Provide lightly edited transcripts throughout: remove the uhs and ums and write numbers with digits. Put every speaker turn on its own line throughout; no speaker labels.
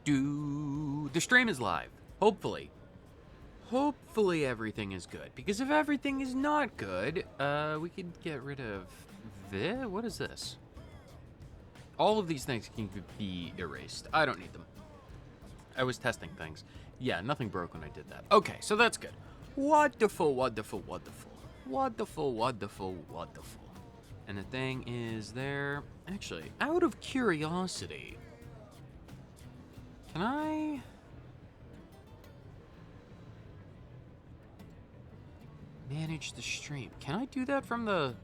The stream is live. Hopefully. Hopefully everything is good. Because if everything is not good, we could get rid of this. What is this? All of these things can be erased. I don't need them. I was testing things. Yeah, nothing broke when I did that. Okay, so that's good. Wonderful, wonderful, wonderful. Wonderful, wonderful, wonderful. And the thing is there... Actually, out of curiosity... Can I... manage the stream? Can I do that from the...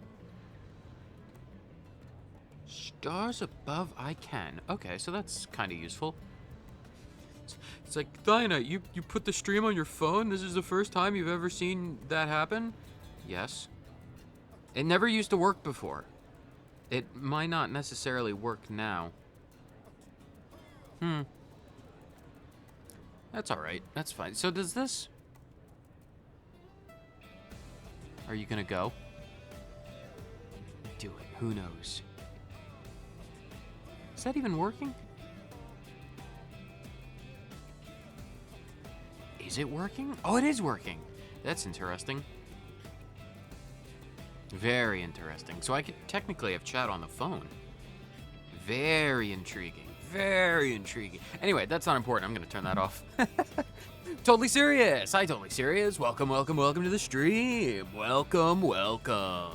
stars above? I can. Okay, so that's kind of useful. It's like, Diana, you put the stream on your phone? This is the first time you've ever seen that happen? Yes. It never used to work before. It might not necessarily work now. That's alright. That's fine. So does this... Are you gonna go? Do it. Who knows? Is that even working? Is it working? Oh, it is working. That's interesting. Very interesting. So I could technically have chat on the phone. Very intriguing. Very intriguing. Anyway, that's not important. I'm going to turn that off. Totally serious. Hi, Totally Serious. Welcome, welcome, welcome to the stream. Welcome, welcome.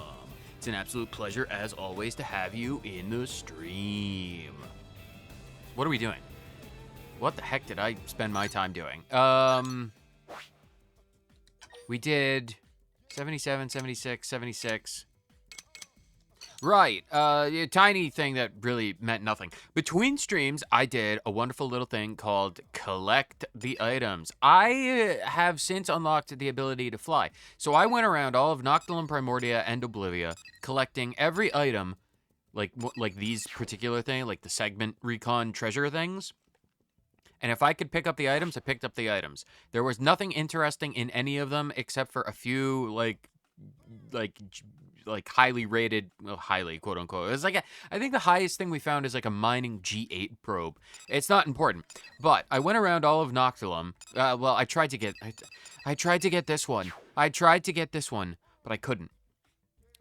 It's an absolute pleasure, as always, to have you in the stream. What are we doing? What the heck did I spend my time doing? We did 77, 76, 76. Right, a tiny thing that really meant nothing. Between streams, I did a wonderful little thing called Collect the Items. I have since unlocked the ability to fly. So I went around all of Noctilum, Primordia, and Oblivia, collecting every item, like these particular things, like the segment recon treasure things. And if I could pick up the items, I picked up the items. There was nothing interesting in any of them except for a few, like highly rated, well, highly, quote unquote. It was like I think the highest thing we found is like a mining G8 probe. It's not important, but I went around all of Noctilum. Well, I tried to get this one. I tried to get this one, but I couldn't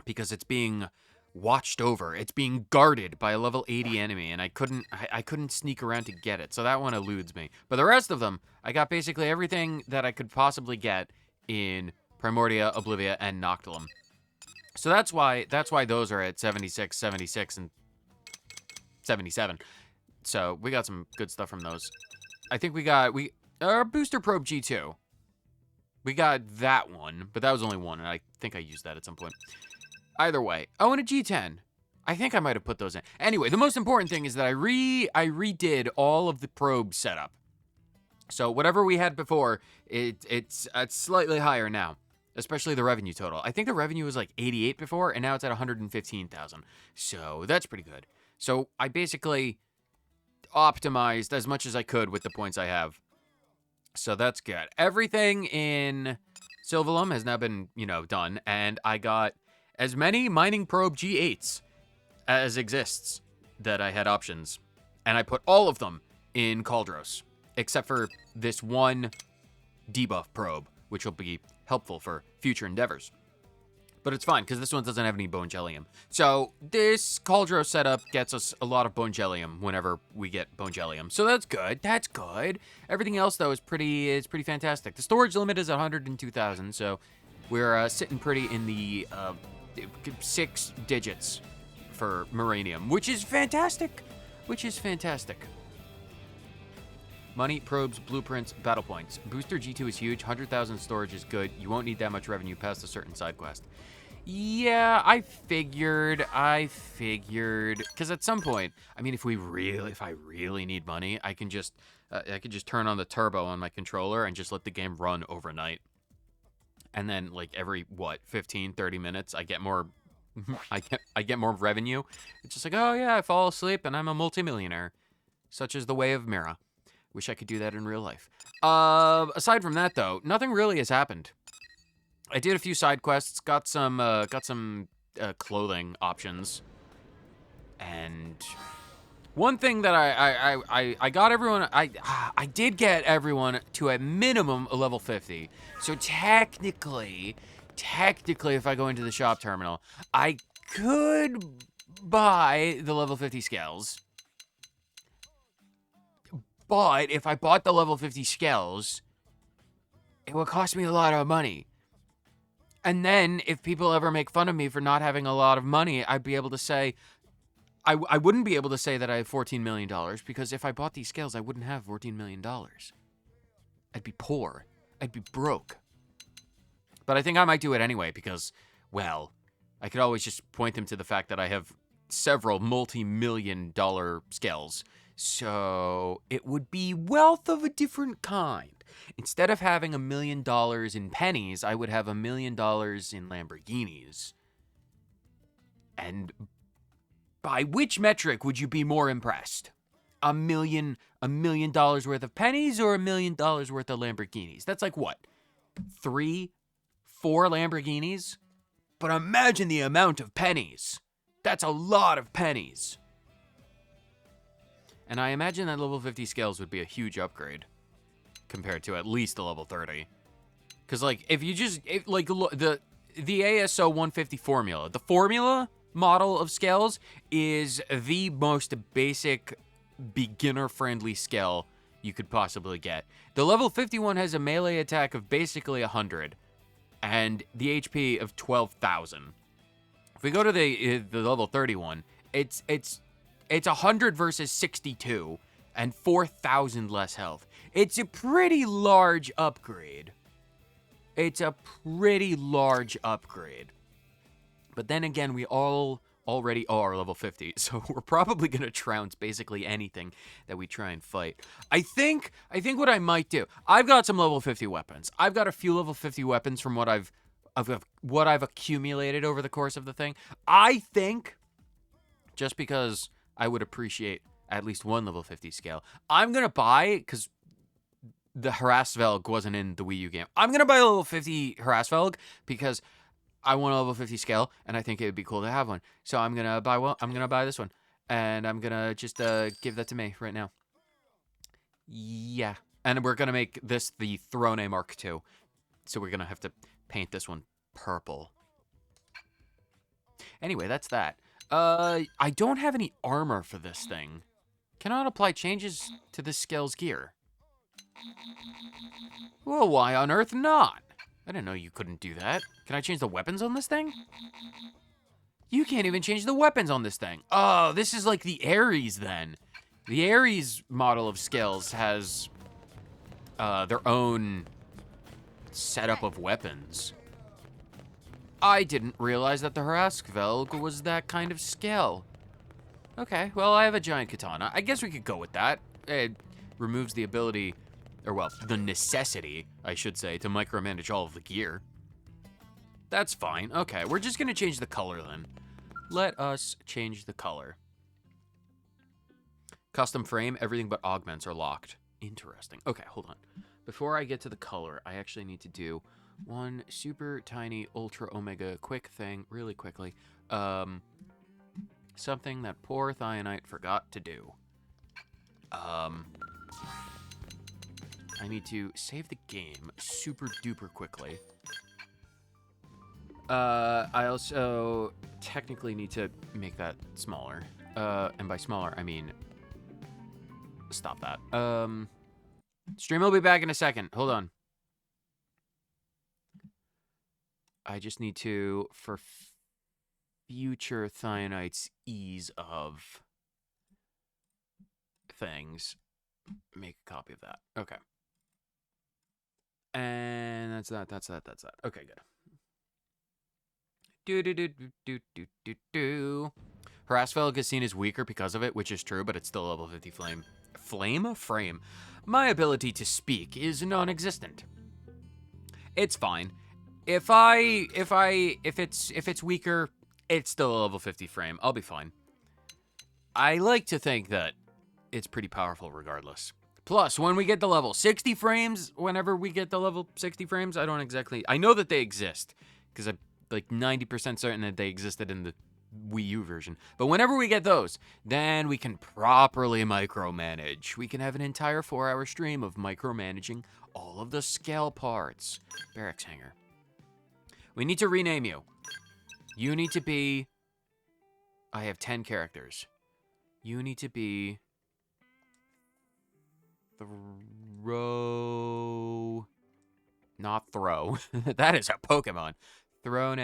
because it's being watched over. It's being guarded by a level 80 enemy, and I couldn't sneak around to get it. So that one eludes me. But the rest of them, I got basically everything that I could possibly get in Primordia, Oblivia, and Noctilum. So that's why those are at 76, 76, and 77. So we got some good stuff from those. I think our Booster Probe G2. We got that one, but that was only one, and I think I used that at some point. Either way. Oh, and a G10. I think I might have put those in. Anyway, the most important thing is that I redid all of the probe setup. So whatever we had before, it's slightly higher now. Especially the revenue total. I think the revenue was like 88 before, and now it's at 115,000. So that's pretty good. So I basically optimized as much as I could with the points I have. So that's good. Everything in Sylvalum has now been, done, and I got as many mining probe G8s as exists that I had options. And I put all of them in Cauldros, except for this one debuff probe, which will be helpful for future endeavors. But it's fine, because this one doesn't have any bone jellium. So this Cauldros setup gets us a lot of bone jellium whenever we get bone jellium. So that's good. That's good. Everything else, though, is pretty fantastic. The storage limit is 102,000, so we're sitting pretty in the 6 digits for Moranium, which is fantastic. Money, probes, blueprints, battle points. Booster G2 is huge. 100,000 storage is good. You won't need that much revenue past a certain side quest. Yeah, I figured. Because at some point, I mean, if I really need money, I can just turn on the turbo on my controller and just let the game run overnight. And then, like, every 15, 30 minutes, I get more. I get more revenue. It's just like, oh yeah, I fall asleep and I'm a multimillionaire. Such is the way of Mira. Wish I could do that in real life. Aside from that, though, nothing really has happened. I did a few side quests, got some clothing options, and One thing that I got everyone, I did get everyone to a minimum of level 50. So technically, if I go into the shop terminal, I could buy the level 50 scales. But if I bought the level 50 scales, it would cost me a lot of money. And then if people ever make fun of me for not having a lot of money, I'd be able to say, I wouldn't be able to say that I have $14 million because if I bought these scales, I wouldn't have $14 million. I'd be poor. I'd be broke. But I think I might do it anyway because, well, I could always just point them to the fact that I have several multi-million-dollar scales. So it would be wealth of a different kind. Instead of having $1 million in pennies, I would have $1 million in Lamborghinis. And by which metric would you be more impressed? $1 million worth of pennies or $1 million worth of Lamborghinis? That's like what? 3, 4 Lamborghinis? But imagine the amount of pennies. That's a lot of pennies. And I imagine that level 50 scales would be a huge upgrade compared to at least the level 30. Because, like, if you just, the ASO 150 formula, the formula model of scales is the most basic beginner-friendly scale you could possibly get. The level 51 has a melee attack of basically 100 and the HP of 12,000. If we go to the level 31, it's 100 versus 62 and 4,000 less health. It's a pretty large upgrade. But then again, we all already are level 50, so we're probably going to trounce basically anything that we try and fight. I think what I might do, I've got some level 50 weapons. I've got a few level 50 weapons from what I've accumulated over the course of the thing. I think, just because I would appreciate at least one level 50 scale, I'm going to buy, because the Harassvelg wasn't in the Wii U game, I'm going to buy a level 50 Harassvelg because I want a level 50 scale, and I think it would be cool to have one. So I'm gonna buy one. I'm gonna buy this one, and I'm gonna just give that to me right now. Yeah, and we're gonna make this the Throne Mark II. So we're gonna have to paint this one purple. Anyway, that's that. I don't have any armor for this thing. Cannot apply changes to this scale's gear. Well, why on earth not? I didn't know you couldn't do that. Can I change the weapons on this thing? You can't even change the weapons on this thing. Oh, this is like the Ares then. The Ares model of scales has their own setup of weapons. I didn't realize that the Haraskvelg was that kind of scale. Okay, well, I have a giant katana. I guess we could go with that. It removes the ability, or well, the necessity, I should say, to micromanage all of the gear. That's fine. Okay, we're just gonna change the color then. Let us change the color. Custom frame, everything but augments are locked. Interesting. Okay, hold on. Before I get to the color, I actually need to do one super tiny ultra omega quick thing really quickly. Something that poor Thionite forgot to do. I need to save the game super duper quickly. I also technically need to make that smaller. And by smaller, I mean, stop that. Stream will be back in a second. Hold on. I just need to, for future Thionite's ease of things, make a copy of that. Okay. And that's that. Okay, good. Harassvelg is seen as weaker because of it, which is true, but it's still level 50 flame. Frame? My ability to speak is non-existent. It's fine. If it's weaker, it's still a level 50 frame. I'll be fine. I like to think that it's pretty powerful regardless. Plus, when we get to level 60 frames, whenever we get to level 60 frames, I know that they exist, because I'm like 90% certain that they existed in Wii U version. But whenever we get those, then we can properly micromanage. We can have an entire 4-hour stream of micromanaging all of the scale parts. Barracks hanger. We need to rename you. You need to be... I have 10 characters. You need to be... Throw... Not throw. That is a Pokemon. Throne.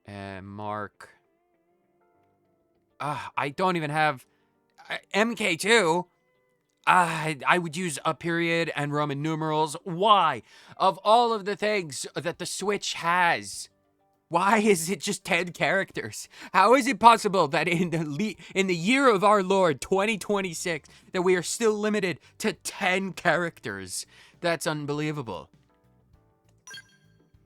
And Mark. I don't even have MK2. I would use a period and Roman numerals. Why? Of all of the things that the Switch has, why is it just 10 characters? How is it possible that in the year of our Lord 2026 that we are still limited to 10 characters? That's unbelievable.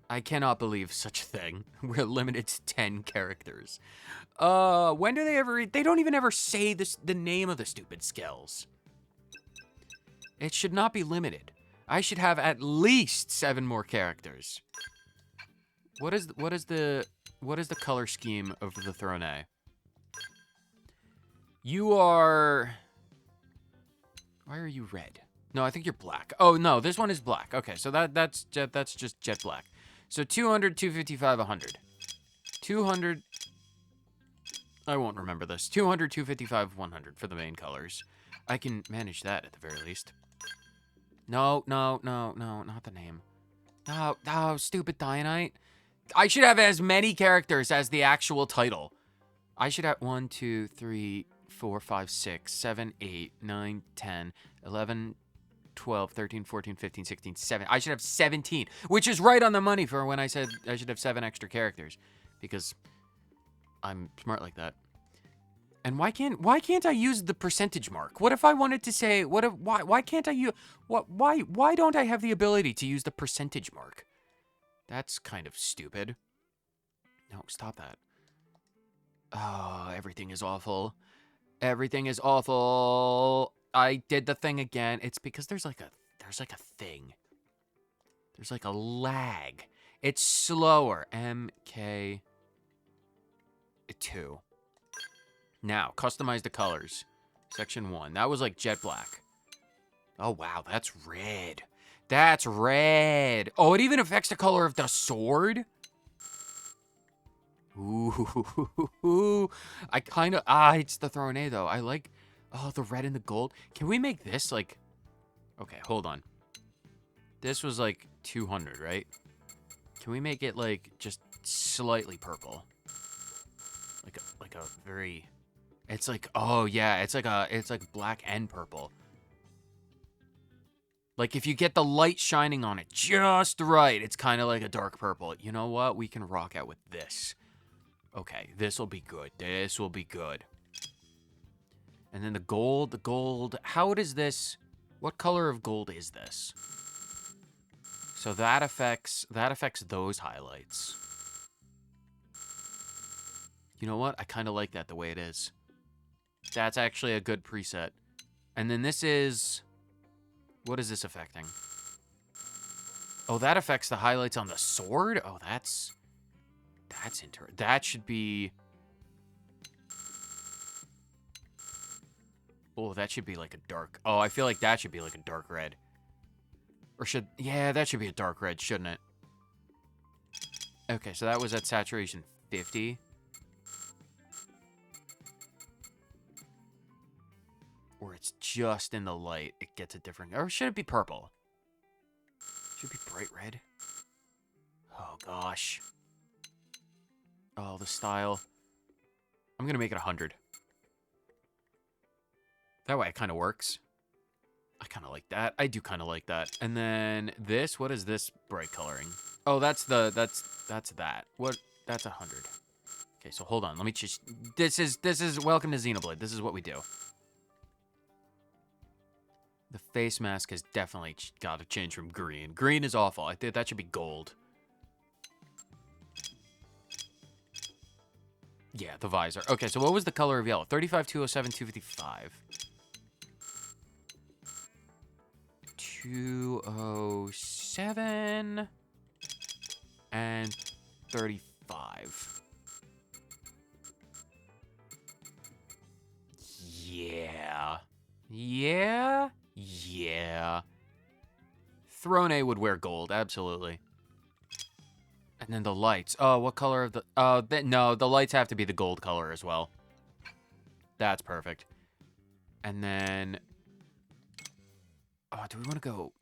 I cannot believe such a thing. We're limited to 10 characters. When do they ever... They don't even ever say the name of the stupid skills. It should not be limited. I should have at least 7 more characters. What is the color scheme of the Throne? You are... Why are you red? No, I think you're black. Oh, no, this one is black. Okay, so that's just jet black. So 200, 255, 100. 200... I won't remember this. 200, 255, 100 for the main colors. I can manage that at the very least. No, not the name. No, stupid Dionite. I should have as many characters as the actual title. I should have 1, 2, 3, 4, 5, 6, 7, 8, 9, 10, 11, 12, 13, 14, 15, 16, 17. I should have 17, which is right on the money for when I said I should have 7 extra characters, because I'm smart like that. And why can't I use the percentage mark? What if I wanted to say why can't I use why don't I have the ability to use the percentage mark? That's kind of stupid. No, stop that. Oh, everything is awful. Everything is awful. I did the thing again. It's because there's like a thing. There's like a lag. It's slower. MK2. Now, customize the colors. Section 1. That was like jet black. Oh, wow. That's red. That's red. Oh, it even affects the color of the sword? Ooh. I kind of... it's the Throne, though. I like... Oh, the red and the gold. Can we make this, like... Okay, hold on. This was, like, 200, right? Can we make it, like, just slightly purple? Like a very... It's like... Oh, yeah. It's like black and purple. Like, if you get the light shining on it just right, it's kind of like a dark purple. You know what? We can rock out with this. Okay, this will be good. This will be good. And then the gold. How does this... What color of gold is this? So that affects those highlights. You know what? I kind of like that the way it is. That's actually a good preset. And then this is... What is this affecting? Oh, that affects the highlights on the sword? Oh, that's interesting. That should be... Oh, that should be like a dark... Oh, I feel like that should be like a dark red. Or should... Yeah, that should be a dark red, shouldn't it? Okay, so that was at saturation 50. Or it's just in the light. It gets a different... Or should it be purple? Should it be bright red? Oh, gosh. Oh, the style. I'm going to make it 100. That way it kind of works. I kind of like that. I do kind of like that. And then this, what is this bright coloring? Oh, that's that. What? That's 100. Okay, so hold on. Let me just... This is welcome to Xenoblade. This is what we do. The face mask has definitely got to change from green. Green is awful. I think that should be gold. Yeah, the visor. Okay, so what was the color of yellow? 35, 207, 255. 207. And 35. Yeah. Yeah. Yeah. Throne would wear gold, absolutely. And then the lights. Oh, what color of the... no, the lights have to be the gold color as well. That's perfect. And then... Oh, do we want to go...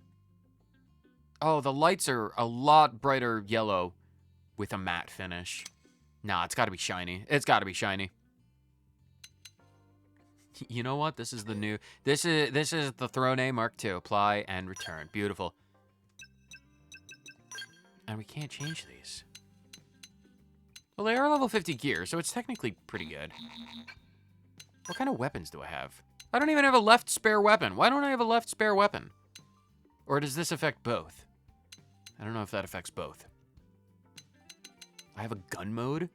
Oh, the lights are a lot brighter yellow with a matte finish. Nah, it's got to be shiny. It's got to be shiny. You know what? This is the new... This is the Throne Mark II. Apply and return. Beautiful. And we can't change these. Well, they are level 50 gear, so it's technically pretty good. What kind of weapons do I have? I don't even have a left spare weapon. Why don't I have a left spare weapon? Or does this affect both? I don't know if that affects both. I have a gun mode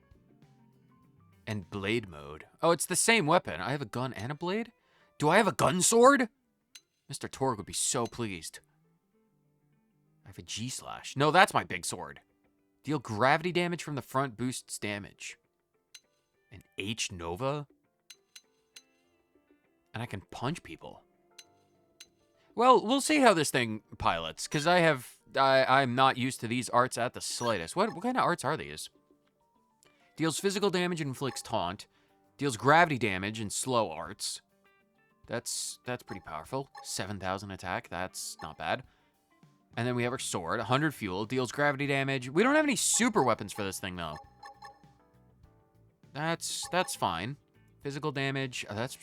and blade mode. Oh, it's the same weapon. I have a gun and a blade? Do I have a gun sword? Mr. Torg would be so pleased. I have a G-slash. No, that's my big sword. Deal gravity damage from the front, boosts damage. An H-Nova? And I can punch people. Well, we'll see how this thing pilots, because I'm not used to these arts at the slightest. What kind of arts are these? Deals physical damage and inflicts taunt. Deals gravity damage and slow arts. That's pretty powerful. 7,000 attack, that's not bad. And then we have our sword, 100 fuel, deals gravity damage. We don't have any super weapons for this thing, though. That's fine. Physical damage, that's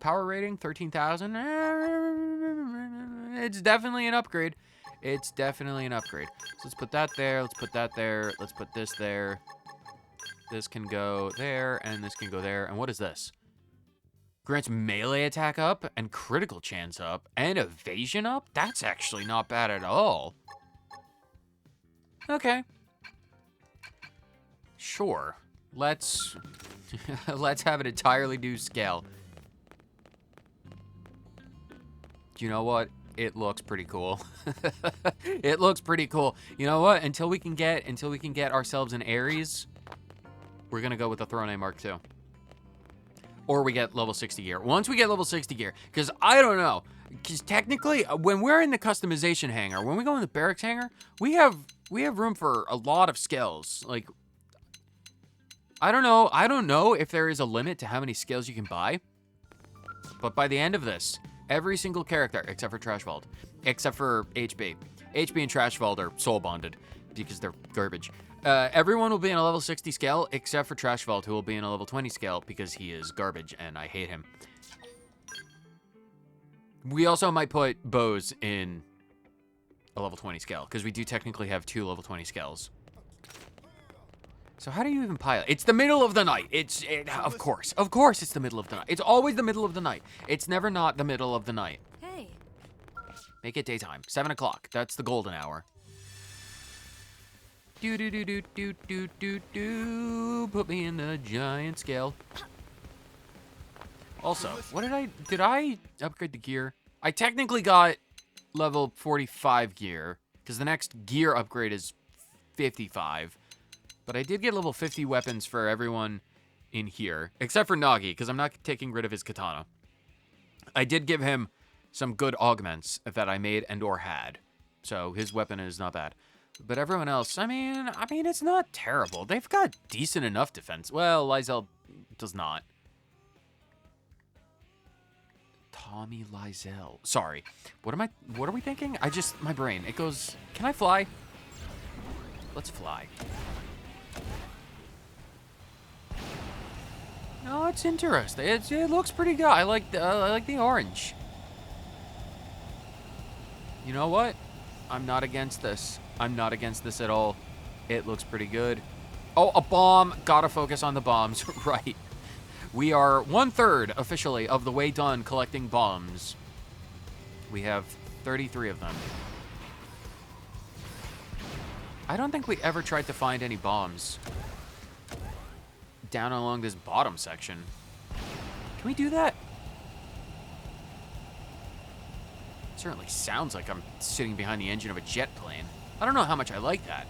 power rating, 13,000. It's definitely an upgrade. It's definitely an upgrade. So let's put that there, let's put that there, let's put this there. This can go there, and this can go there. And what is this? Grants melee attack up, and critical chance up, and evasion up? That's actually not bad at all. Okay. Sure. Let's have an entirely new scale. Do you know what? It looks pretty cool. It looks pretty cool. You know what? Until we can get ourselves an Ares, we're gonna go with the Throne Mark II. Or we get level 60 gear. Once we get level 60 gear, because I don't know, because technically, when we're in the customization hangar, when we go in the barracks hangar, we have room for a lot of skills. Like, I don't know if there is a limit to how many skills you can buy, but by the end of this, every single character, except for Trashvault, except for HB and Trashvault are soul bonded because they're garbage. Everyone will be in a level 60 scale, except for Trashvault, who will be in a level 20 scale because he is garbage and I hate him. We also might put Bose in a level 20 scale, because we do technically have 2 level 20 scales. So how do you even pilot? It's the middle of the night. Of course it's the middle of the night. It's always the middle of the night. It's never not the middle of the night.
Hey.
Make it daytime. 7 o'clock. That's the golden hour. Do do do do do do do do. Put me in the giant scale. Also, did I upgrade the gear? I technically got level 45 gear, because the next gear upgrade is 55. But I did get level 50 weapons for everyone in here, except for Nagi, because I'm not taking rid of his katana. I did give him some good augments that I made and or had, so his weapon is not bad. But everyone else, I mean, it's not terrible. They've got decent enough defense. Well, Lysel does not. Tommy Lysel. Sorry. What are we thinking? My brain, it goes, can I fly? Let's fly. Oh, it's interesting. It looks pretty good. I like the orange. You know what? I'm not against this. I'm not against this at all. It looks pretty good. Oh, a bomb. Gotta focus on the bombs. Right. We are 1/3 officially of the way done collecting bombs. We have 33 of them. I don't think we ever tried to find any bombs down along this bottom section. Can we do that? It certainly sounds like I'm sitting behind the engine of a jet plane. I don't know how much I like that.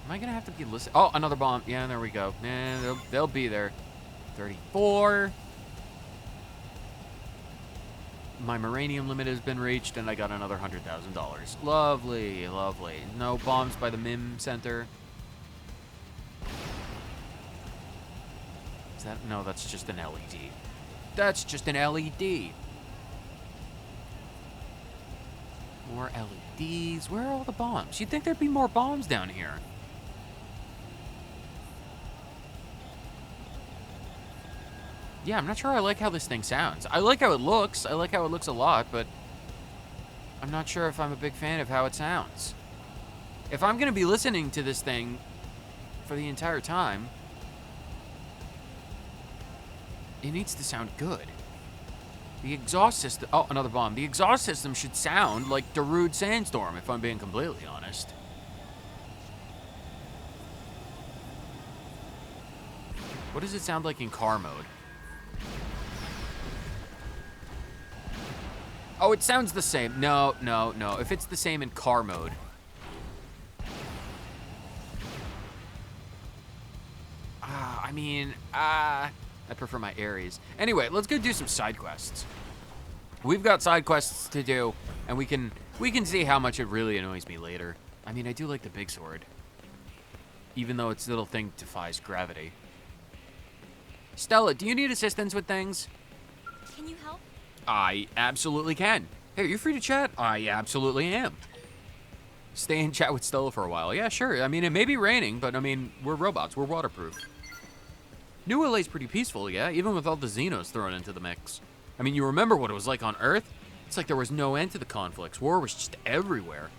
Am I gonna have to be listening? Oh, another bomb. Yeah, there we go. They'll be there. 34. My Moranium limit has been reached, and I got another $100,000. Lovely, lovely. No bombs by the MIM Center. Is that? No, that's just an LED. That's just an LED. More LEDs. Where are all the bombs? You'd think there'd be more bombs down here. Yeah, I'm not sure I like how this thing sounds. I like how it looks. I like how it looks a lot, but I'm not sure if I'm a big fan of how it sounds. If I'm going to be listening to this thing for the entire time, it needs to sound good. The exhaust system... Oh, another bomb. The exhaust system should sound like Darude Sandstorm, if I'm being completely honest. What does it sound like in car mode? Oh, it sounds the same. No. If it's the same in car mode. I prefer my Aries. Anyway, let's go do some side quests. We've got side quests to do, and we can see how much it really annoys me later. I mean, I do like the big sword, even though its little thing defies gravity. Stella, do you need assistance with things?
Can you help?
I absolutely can. Hey, you're free to chat? I absolutely am. Stay and chat with Stella for a while. Yeah, sure. I mean, it may be raining, but I mean, we're robots. We're waterproof. New LA's pretty peaceful, yeah, even with all the Xenos thrown into the mix. I mean, you remember what it was like on Earth? It's like there was no end to the conflicts. War was just everywhere.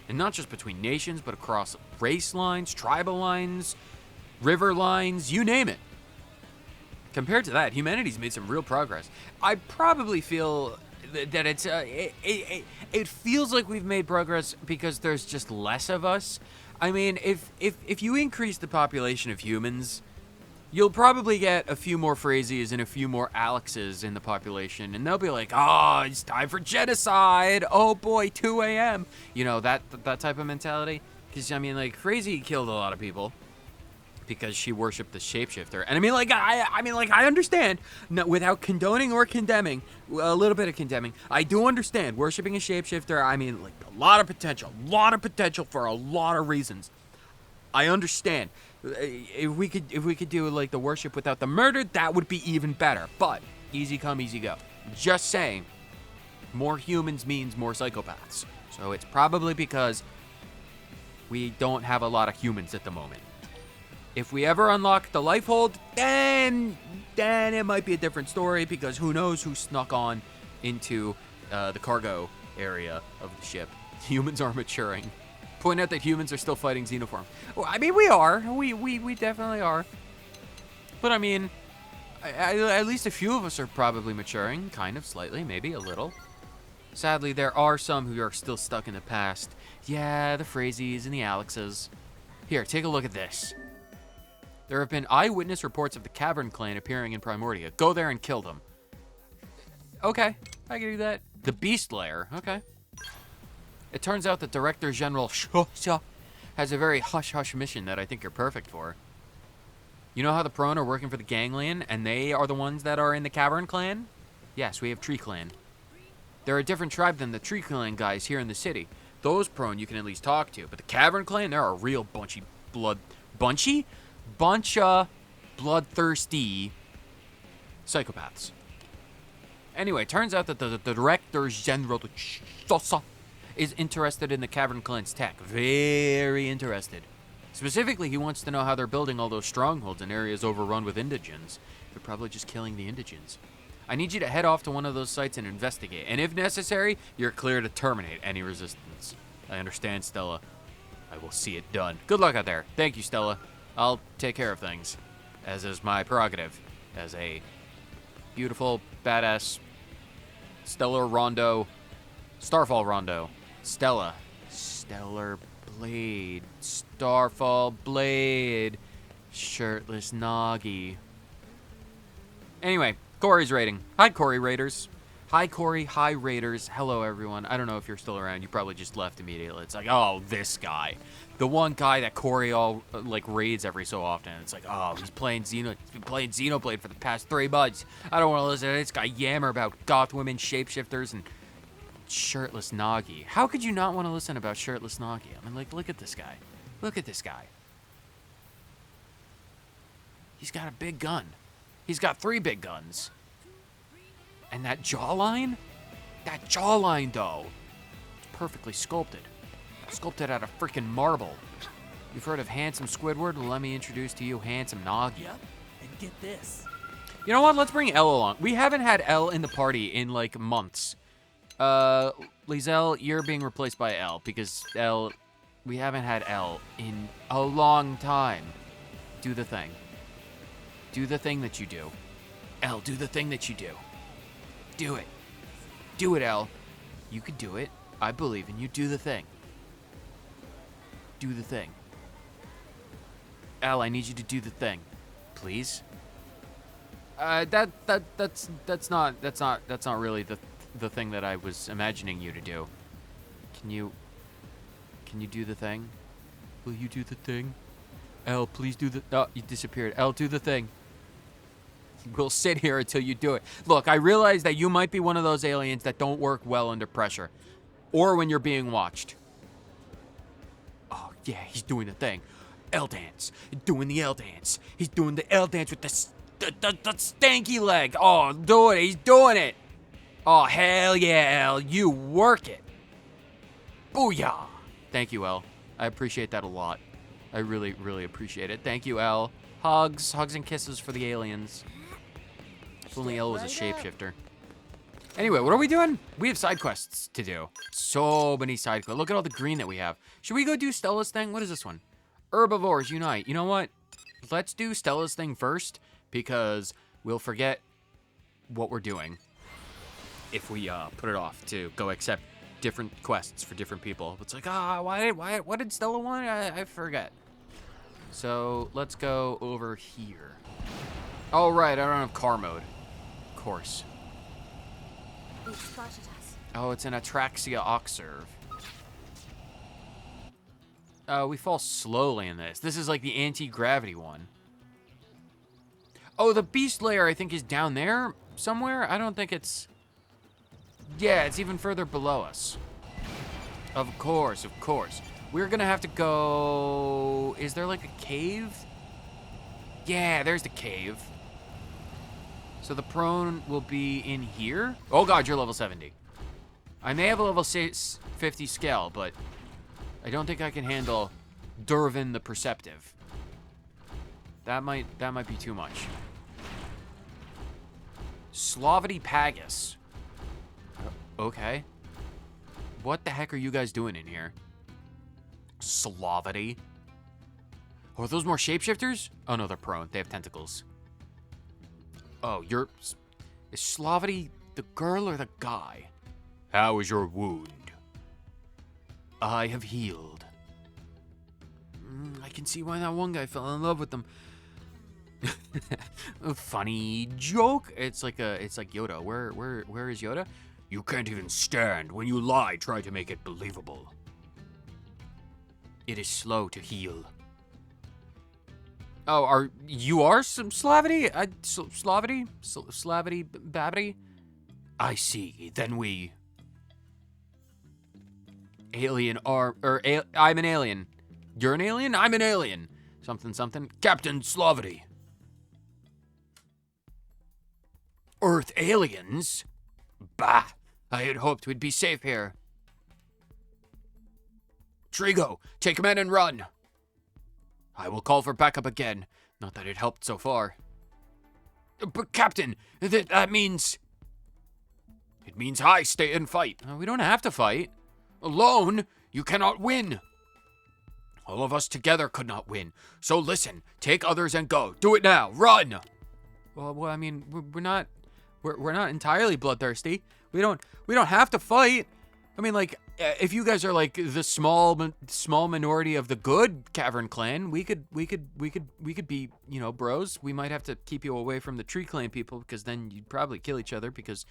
And not just between nations, but across race lines, tribal lines, river lines, you name it. Compared to that, humanity's made some real progress. I probably feel that it's it feels like we've made progress because there's just less of us. I mean, if you increase the population of humans, you'll probably get a few more Phrases and a few more Alexes in the population, and they'll be like, "Oh, it's time for genocide! Oh boy, 2 a.m." You know, that type of mentality. Because I mean, like, Crazy killed a lot of people because she worshipped the shapeshifter, and I understand, no, without condoning or condemning, a little bit of condemning, I do understand worshipping a shapeshifter. I mean, like, a lot of potential for a lot of reasons. I understand. If we could do like the worship without the murder, that would be even better. But easy come, easy go. Just saying, more humans means more psychopaths. So it's probably because we don't have a lot of humans at the moment. If we ever unlock the Lifehold, then it might be a different story, because who knows who snuck on into the cargo area of the ship. Humans are maturing. Point out that humans are still fighting Xenoform. Well, I mean, we are. We definitely are. But I mean, at least a few of us are probably maturing, kind of, slightly, maybe a little. Sadly, there are some who are still stuck in the past. Yeah, the Phrases and the Alexes. Here, take a look at this. There have been eyewitness reports of the Cavern Clan appearing in Primordia. Go there and kill them. Okay, I can do that. The Beast Lair, okay. It turns out that Director General Shosha has a very hush-hush mission that I think you're perfect for. You know how the Prone are working for the Ganglion, and they are the ones that are in the Cavern Clan? Yes, we have Tree Clan. They're a different tribe than the Tree Clan guys here in the city. Those Prone you can at least talk to, but the Cavern Clan, they're a real bunch of bloodthirsty psychopaths. Anyway, turns out that the Director General Shosha is interested in the Cavern Clan's tech. Very interested. Specifically, he wants to know how they're building all those strongholds in areas overrun with indigents. They're probably just killing the indigents. I need you to head off to one of those sites and investigate. And if necessary, you're clear to terminate any resistance. I understand, Stella. I will see it done. Good luck out there. Thank you, Stella. I'll take care of things, as is my prerogative as a beautiful, badass, stellar rondo, starfall rondo. Stella. Stellar Blade. Starfall Blade. Shirtless Noggy. Anyway, Corey's rating. Hi, Corey Raiders. Hi, Corey. Hi, Raiders. Hello, everyone. I don't know if you're still around. You probably just left immediately. It's like, oh, this guy. The one guy that Corey like, raids every so often. It's like, oh, he's been playing Xenoblade for the past 3 months. I don't want to listen to this guy yammer about goth women, shapeshifters, and shirtless Nagi. How could you not want to listen about shirtless Nagi? I mean, like, look at this guy. Look at this guy. He's got a big gun. He's got 3 big guns. And that jawline? That jawline, though. It's perfectly sculpted. Sculpted out of freaking marble. You've heard of handsome Squidward? Well, let me introduce to you handsome Nagi.
Yep, and get this.
You know what? Let's bring Elle along. We haven't had Elle in the party in, like, months. Lizelle, you're being replaced by Elle, because Elle... We haven't had Elle in a long time. Do the thing. Do the thing that you do. Elle, do the thing that you do. Do it. Do it, Elle. You can do it. I believe in you. Do the thing. Do the thing. Elle, I need you to do the thing. Please? That's not really the thing that I was imagining you to do. Can you do the thing? Will you do the thing? Elle, please do the... Oh, you disappeared. Elle, do the thing. We'll sit here until you do it. Look, I realize that you might be one of those aliens that don't work well under pressure. Or when you're being watched. Oh, yeah, he's doing the thing. L dance. Doing the L dance. He's doing the L dance with the stanky leg. Oh, do it. He's doing it. Oh, hell yeah, L. You work it. Booyah. Thank you, L. I appreciate that a lot. I really, really appreciate it. Thank you, L. Hugs. Hugs and kisses for the aliens. If only Elle was a shapeshifter. Anyway, what are we doing? We have side quests to do. So many side quests. Look at all the green that we have. Should we go do Stella's thing? What is this one? Herbivores unite. You know what? Let's do Stella's thing first, because we'll forget what we're doing if we put it off to go accept different quests for different people. It's like, what did Stella want? I forget. So let's go over here. Oh, right, I don't have car mode. Of course.
They spotted us.
Oh, it's an Atraxia Oxerve. We fall slowly in this. This is like the anti-gravity one. Oh, the beast layer, I think, is down there somewhere. I don't think it's... Yeah, it's even further below us. Of course, of course. We're gonna have to go... Is there like a cave? Yeah, there's the cave. So the prone will be in here. Oh god, you're level 70. I may have a level 50 scale, but I don't think I can handle Durvin the Perceptive. That might be too much. Slavity Pagus. Okay. What the heck are you guys doing in here? Slavity. Oh, are those more shapeshifters? Oh no, they're prone. They have tentacles. Oh, is Slavity the girl or the guy? How is your wound? I have healed. I can see why that one guy fell in love with them. A funny joke. It's like Yoda. Where is Yoda? You can't even stand. When you lie, try to make it believable. It is slow to heal. Oh, you are some Slavity? Slavity Babbity? I see. Then we... I'm an alien. You're an alien? I'm an alien. Something. Captain Slavity. Earth aliens? Bah! I had hoped we'd be safe here. Trigo, take command and run. I will call for backup again. Not that it helped so far. But Captain, that means... It means I stay and fight. We don't have to fight. Alone, you cannot win. All of us together could not win. So listen, take others and go. Do it now. Run. Well, I mean, we're not entirely bloodthirsty. We don't have to fight. I mean, like, if you guys are like the small minority of the good Cavern Clan, we could be, you know, bros. We might have to keep you away from the Tree Clan people, because then you'd probably kill each other, because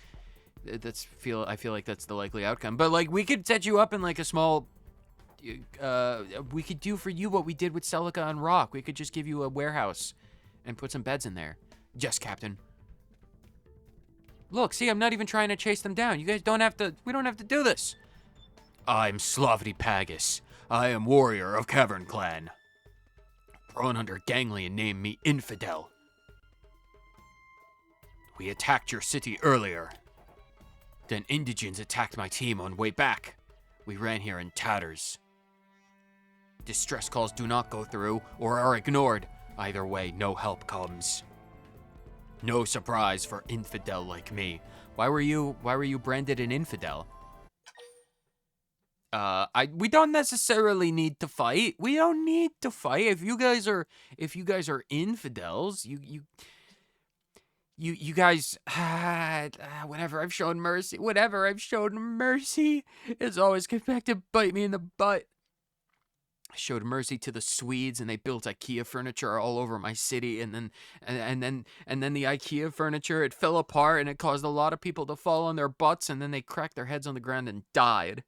I feel like that's the likely outcome. But like we could set you up in like a small. We could do for you what we did with Celica and Rock. We could just give you a warehouse, and put some beds in there. Yes, Captain. Look, see, I'm not even trying to chase them down. You guys don't have to. We don't have to do this. I'm Slavity Pagus. I am warrior of Cavern Clan. Prone under Ganglion named me Infidel. We attacked your city earlier. Then indigents attacked my team on way back. We ran here in tatters. Distress calls do not go through or are ignored. Either way, no help comes. No surprise for infidel like me. Why were you branded an infidel? We don't necessarily need to fight. We don't need to fight. If you guys are infidels, you guys, whenever I've shown mercy, it's always come back to bite me in the butt. I showed mercy to the Swedes, and they built IKEA furniture all over my city, and then the IKEA furniture, it fell apart, and it caused a lot of people to fall on their butts, and then they cracked their heads on the ground and died.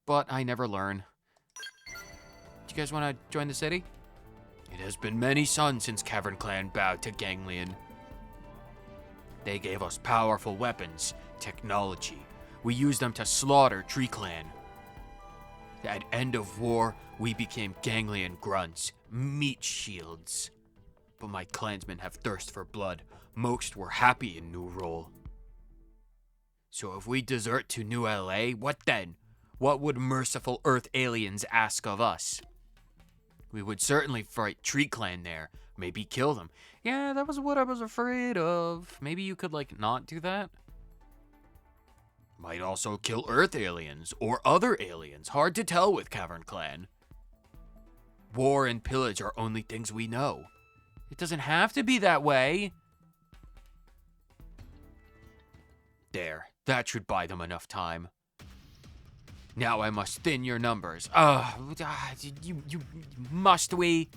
But I never learn. Do you guys want to join the city? It has been many suns since Cavern Clan bowed to Ganglion. They gave us powerful weapons, technology. We used them to slaughter Tree Clan. At end of war, we became Ganglion grunts, meat shields. But my clansmen have thirst for blood. Most were happy in New Role. So if we desert to New LA, what then? What would merciful Earth aliens ask of us? We would certainly fight Tree Clan there. Maybe kill them. Yeah, that was what I was afraid of. Maybe you could, like, not do that? Might also kill Earth aliens, or other aliens. Hard to tell with Cavern Clan. War and pillage are only things we know. It doesn't have to be that way. There, that should buy them enough time. Now I must thin your numbers. Must we?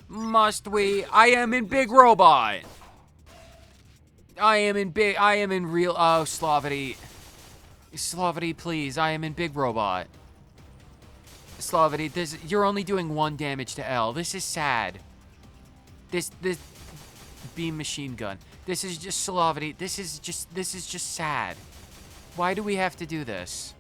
Must we? I am in Big Robot. I am in real, Slavity. Slavity, please, I am in Big Robot. Slavity, you're only doing 1 damage to L. This is sad. This beam machine gun. This is just Slavity. This is just sad. Why do we have to do this?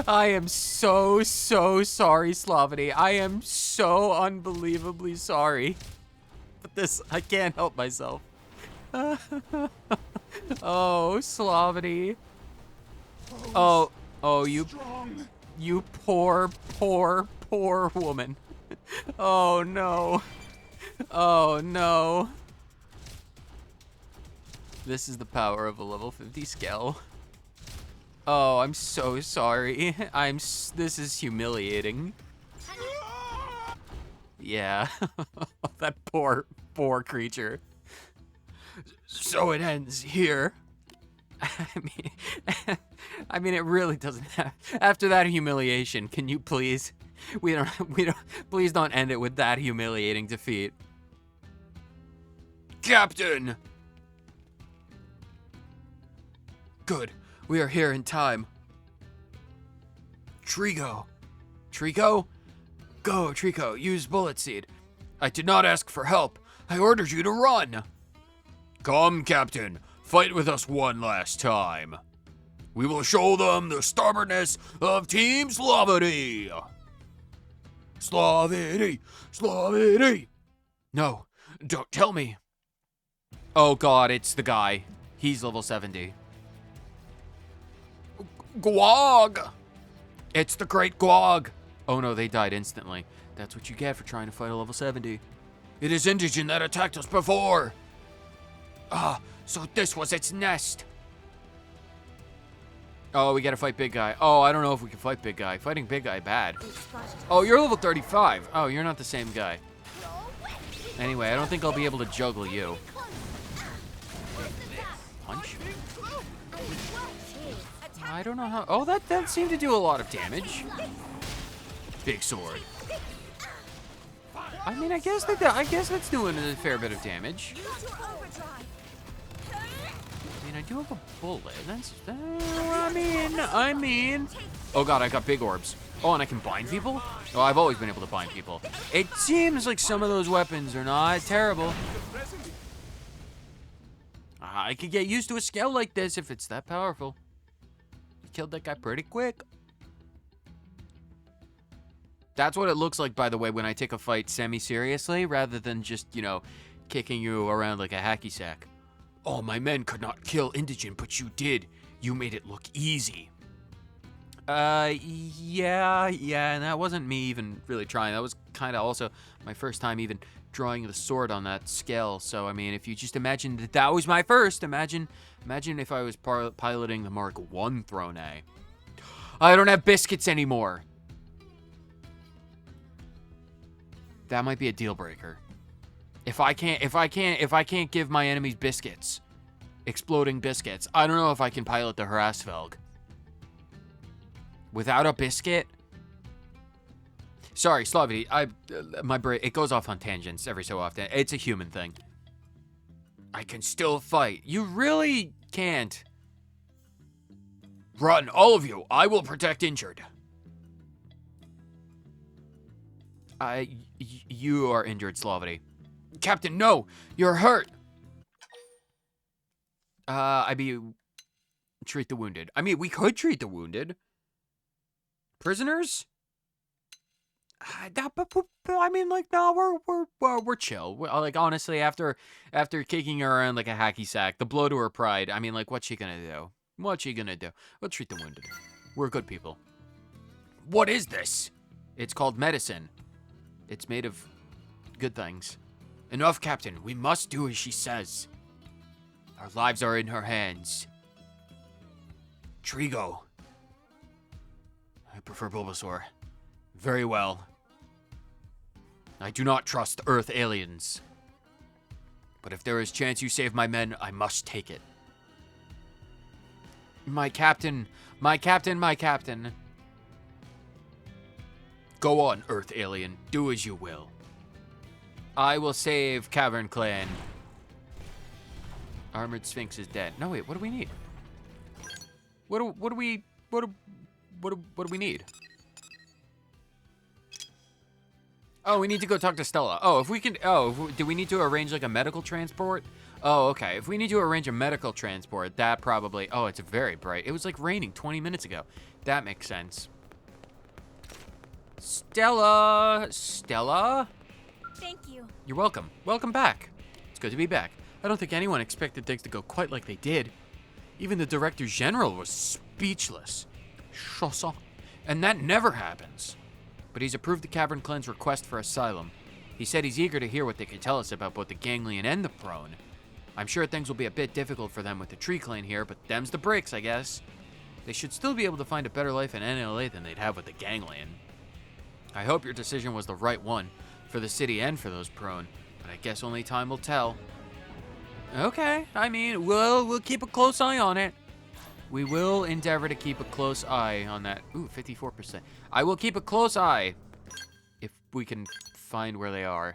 I am so sorry, Slavity. I am so unbelievably sorry. But this, I can't help myself. Oh, Slavity. Oh, you poor woman. Oh, no. Oh, no. This is the power of a level 50 Skell. Oh, I'm so sorry. This is humiliating. Yeah. That poor creature. So it ends here. I mean, it really doesn't have. After that humiliation, can you please? Please don't end it with that humiliating defeat. Captain! Good. We are here in time. Trico. Trico? Go, Trico. Use Bullet Seed. I did not ask for help. I ordered you to run. Come, Captain. Fight with us one last time. We will show them the stubbornness of Team Slavity. Slavity. Slavity. No, don't tell me. Oh God, it's the guy. He's level 70. Gwog! It's the Great Gwog! Oh no, they died instantly. That's what you get for trying to fight a level 70. It is Indigent that attacked us before! So this was its nest! Oh, we gotta fight Big Guy. Oh, I don't know if we can fight Big Guy. Fighting Big Guy, bad. Oh, you're level 35. Oh, you're not the same guy. Anyway, I don't think I'll be able to juggle you. Punch? I don't know how. Oh, that seemed to do a lot of damage. Big sword. I mean, I guess that's doing a fair bit of damage. I mean, I do have a bullet. I mean. Oh god, I got big orbs. Oh, and I can bind people? Oh, I've always been able to bind people. It seems like some of those weapons are not terrible. I could get used to a skill like this if it's that powerful. Killed that guy pretty quick. That's what it looks like, by the way, when I take a fight semi-seriously, rather than just, you know, kicking you around like a hacky sack. Oh, my men could not kill Indigent, but you did. You made it look easy. Yeah, and that wasn't me even really trying. That was kind of also my first time even drawing the sword on that scale. So, I mean, if you just imagine that was my first, imagine if I was piloting the Mark I Throne A. I don't have biscuits anymore. That might be a deal breaker. If I can't give my enemies biscuits, exploding biscuits, I don't know if I can pilot the Hrassvelg. Without a biscuit? Sorry, Slavity, my brain, it goes off on tangents every so often. It's a human thing. I can still fight. You really can't. Run, all of you. I will protect injured. You are injured, Slavity. Captain, no! You're hurt! Treat the wounded. I mean, we could treat the wounded. Prisoners? I mean, like, no, we're chill. Like, honestly, after kicking her around like a hacky sack, the blow to her pride, I mean, like, what's she gonna do? What's she gonna do? We'll treat the wounded. We're good people. What is this? It's called medicine. It's made of good things. Enough, Captain. We must do as she says. Our lives are in her hands. Trigo. I prefer Bulbasaur. Very well. I do not trust Earth aliens. But if there is chance you save my men, I must take it. My captain, my captain, my captain. Go on, Earth alien. Do as you will. I will save Cavern Clan. Armored Sphinx is dead. No, wait, what do we need? What do we need? Oh, we need to go talk to Stella. Oh, if we can, do we need to arrange like a medical transport? Oh, okay. If we need to arrange a medical transport, that probably, oh, it's very bright. It was like raining 20 minutes ago. That makes sense. Stella?
Thank you.
You're welcome. Welcome back. It's good to be back. I don't think anyone expected things to go quite like they did. Even the Director General was speechless. Chausson. And that never happens. But he's approved the Cavern Clan's request for asylum. He said he's eager to hear what they can tell us about both the Ganglion and the Prone. I'm sure things will be a bit difficult for them with the Tree Clan here, but them's the breaks, I guess. They should still be able to find a better life in NLA than they'd have with the Ganglion. I hope your decision was the right one, for the city and for those Prone, but I guess only time will tell. Okay, I mean, we'll keep a close eye on it. We will endeavor to keep a close eye on that. Ooh, 54%. I will keep a close eye if we can find where they are.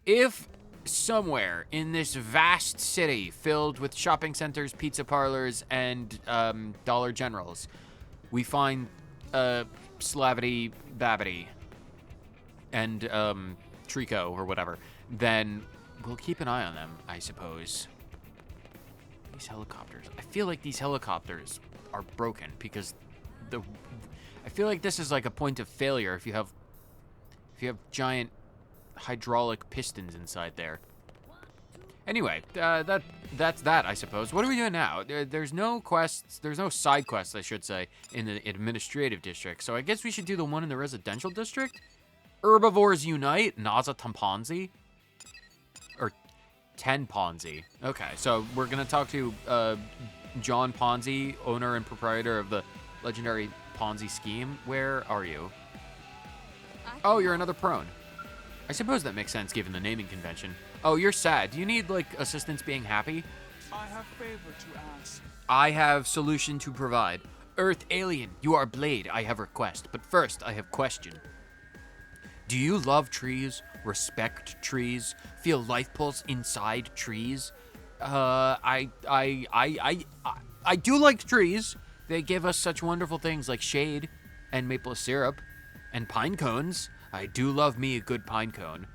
If somewhere in this vast city filled with shopping centers, pizza parlors, and Dollar Generals, we find Slavity Babbity and Trico or whatever, then we'll keep an eye on them, I suppose. These helicopters. I feel like these helicopters are broken because I feel like this is like a point of failure if you have giant hydraulic pistons inside there. Anyway, that's that, I suppose. What are we doing now? There's no quests, there's no side quests, I should say, in the administrative district. So I guess we should do the one in the residential district? Herbivores Unite, Naza Tamponzi. Or Ten Ponzi. Okay, so we're gonna talk to John Ponzi, owner and proprietor of the legendary Ponzi scheme. Where are you? Oh, you're another prone. I suppose that makes sense given the naming convention. Oh, you're sad. Do you need, like, assistance being happy?
I have favor to ask.
I have solution to provide. Earth alien, you are Blade. I have request. But first, I have question. Do you love trees? Respect trees? Feel life pulse inside trees? I do like trees. They give us such wonderful things like shade and maple syrup and pine cones. I do love me a good pine cone.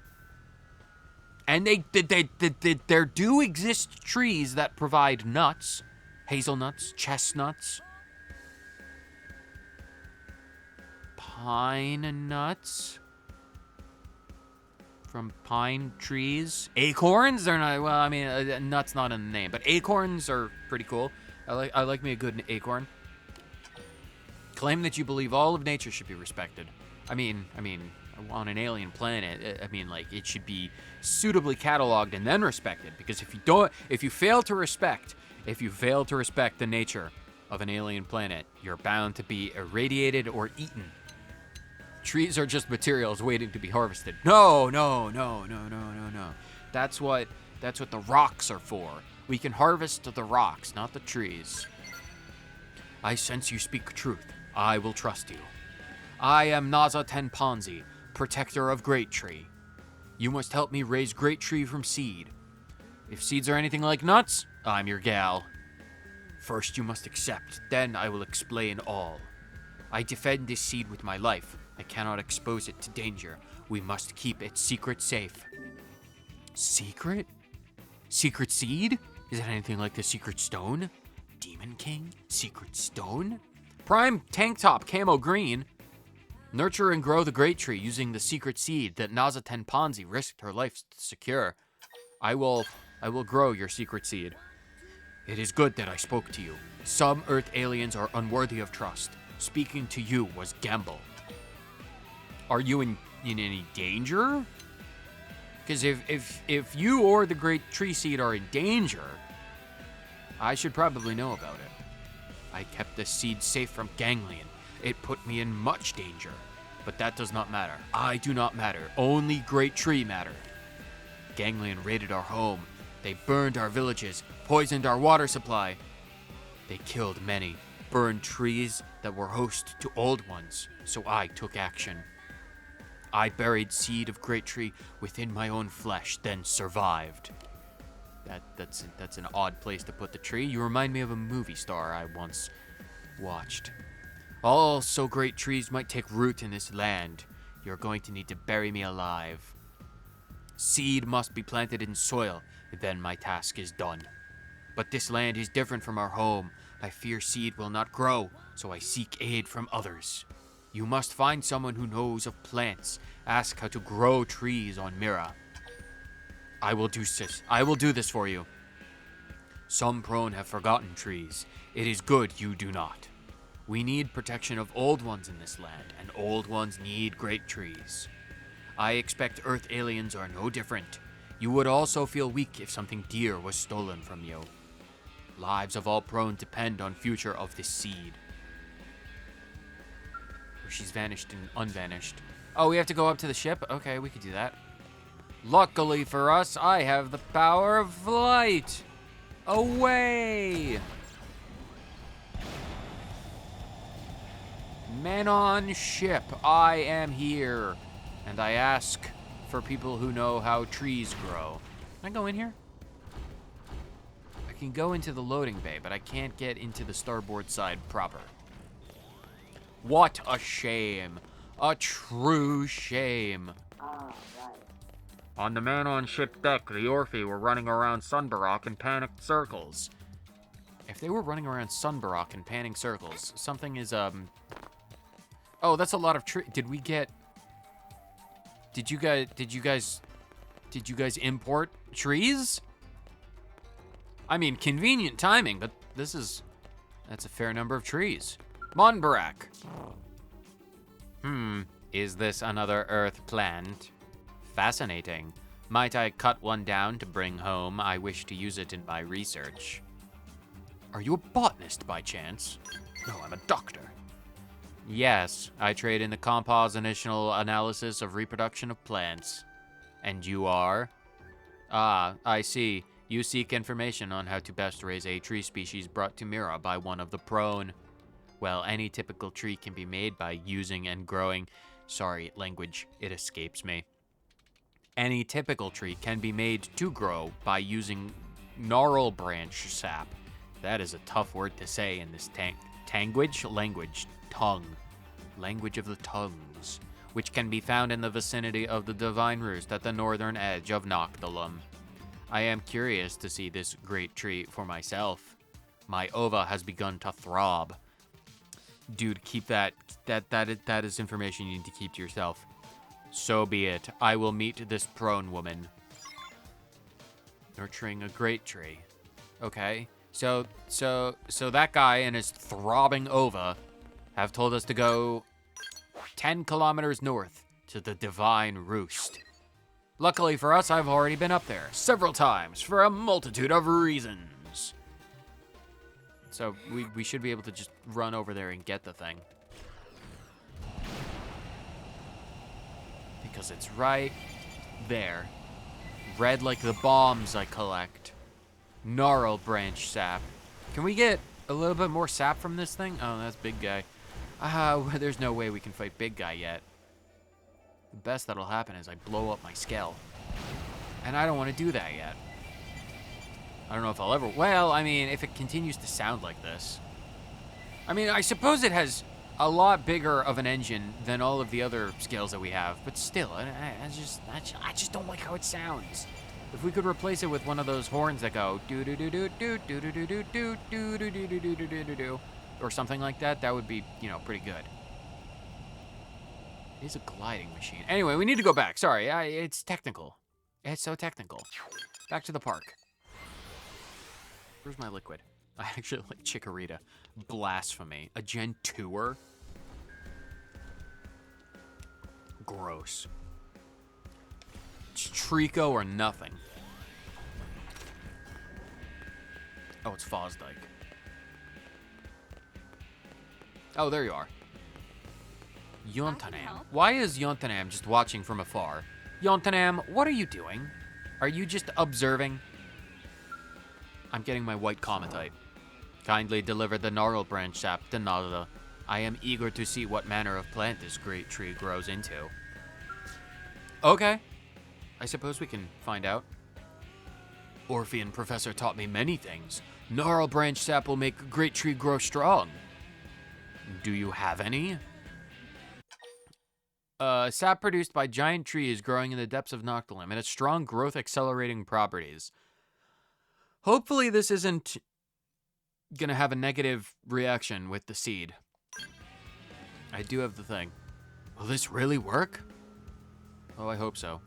And there do exist trees that provide nuts, hazelnuts, chestnuts, pine nuts from pine trees. Acorns? They're not, well, I mean, nuts not in the name, but acorns are pretty cool. I like me a good acorn. Claim that you believe all of nature should be respected. I mean, on an alien planet, I mean, like, it should be suitably cataloged and then respected. Because if you fail to respect the nature of an alien planet, you're bound to be irradiated or eaten. Trees are just materials waiting to be harvested. No. That's what the rocks are for. We can harvest the rocks, not the trees. I sense you speak truth. I will trust you. I am Naza Tenpanzi, protector of Great Tree. You must help me raise Great Tree from seed. If seeds are anything like nuts, I'm your gal. First you must accept, then I will explain all. I defend this seed with my life. I cannot expose it to danger. We must keep its secret safe. Secret? Secret seed? Is it anything like the secret stone? Demon King? Secret stone? Prime tank top camo green. Nurture and grow the great tree using the secret seed that Naza Tenpanzi risked her life to secure. I will grow your secret seed. It is good that I spoke to you. Some Earth aliens are unworthy of trust. Speaking to you was gamble. Are you in any danger? Because if you or the great tree seed are in danger, I should probably know about it. I kept this seed safe from Ganglion. It put me in much danger. But that does not matter. I do not matter. Only Great Tree matter. Ganglion raided our home. They burned our villages, poisoned our water supply. They killed many, burned trees that were host to old ones, so I took action. I buried seed of Great Tree within my own flesh, then survived. That's an odd place to put the tree. You remind me of a movie star I once watched. All so great trees might take root in this land. You're going to need to bury me alive. Seed must be planted in soil, then my task is done. But this land is different from our home. I fear seed will not grow, so I seek aid from others. You must find someone who knows of plants. Ask how to grow trees on Mira. I will do this for you. Some prone have forgotten trees. It is good you do not. We need protection of old ones in this land, and old ones need great trees. I expect Earth aliens are no different. You would also feel weak if something dear was stolen from you. Lives of all prone depend on future of this seed. She's vanished and unvanished. Oh, we have to go up to the ship? Okay, we could do that. Luckily for us, I have the power of flight. Away! Men on ship, I am here. And I ask for people who know how trees grow. Can I go in here? I can go into the loading bay, but I can't get into the starboard side proper. What a shame. A true shame. On the man on ship deck, the Orphe were running around Sunbarock in panicked circles. If they were running around Sunbarock in panicked circles, something is, Oh, that's a lot of Did you guys import trees? I mean, convenient timing, but that's a fair number of trees. Monbarak. Is this another Earth plant? Fascinating. Might I cut one down to bring home? I wish to use it in my research. Are you a botanist by chance? No, I'm a doctor. Yes, I trade in the compositional analysis of reproduction of plants. And you are? Ah, I see. You seek information on how to best raise a tree species brought to Mira by one of the prone. Well, any typical tree can be made by using and growing. Sorry, language, it escapes me. Any typical tree can be made to grow by using gnarl branch sap. That is a tough word to say in this language of the tongues, which can be found in the vicinity of the Divine Roost at the northern edge of Noctilum. I am curious to see this great tree for myself. My ova has begun to throb. Dude, keep that is information you need to keep to yourself. So be it. I will meet this prone woman. Nurturing a great tree. Okay. So that guy and his throbbing ova have told us to go 10 kilometers north to the Divine Roost. Luckily for us, I've already been up there several times for a multitude of reasons. So we should be able to just run over there and get the thing. Because it's right there. Red like the bombs I collect. Gnarl branch sap. Can we get a little bit more sap from this thing? Oh, that's big guy. There's no way we can fight big guy yet. The best that'll happen is I blow up my Skell. And I don't want to do that yet. I don't know if I'll ever... Well, I mean, if it continues to sound like this. I mean, I suppose it has a lot bigger of an engine than all of the other scales that we have. But still, I just don't like how it sounds. If we could replace it with one of those horns that go do-do-do-do-do-do-do-do-do-do-do-do-do-do-do-do, or something like that, that would be, you know, pretty good. It is a gliding machine. Anyway, we need to go back. Sorry, it's technical. It's so technical. Back to the park. Where's my liquid? I actually like Chikorita. Blasphemy. A Gen 2-er? Gross. It's Trico or nothing. Oh, it's Fosdyke. Oh, there you are. Yontanam. Why is Yontanam just watching from afar? Yontanam, what are you doing? Are you just observing? I'm getting my white Cometite. Kindly deliver the gnarl branch sap to Nada. I am eager to see what manner of plant this great tree grows into. Okay. I suppose we can find out. Orphean Professor taught me many things. Gnarl branch sap will make a great tree grow strong. Do you have any? Sap produced by giant trees growing in the depths of Noctilum and has strong growth accelerating properties. Hopefully this isn't gonna have a negative reaction with the seed. I do have the thing. Will this really work? Oh, I hope so.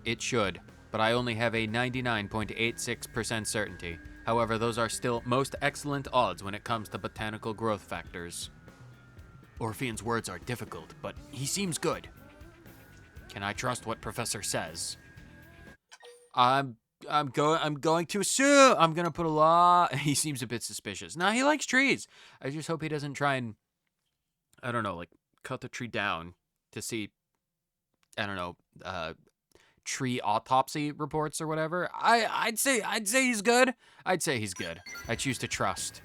It should, but I only have a 99.86% certainty. However, those are still most excellent odds when it comes to botanical growth factors. Orphean's words are difficult, but he seems good. Can I trust what Professor says? I'm going to assume. I'm gonna put a lot. He seems a bit suspicious. Nah, he likes trees. I just hope he doesn't try and, I don't know, like cut the tree down to see, I don't know, tree autopsy reports or whatever. I'd say he's good. I'd say he's good. I choose to trust.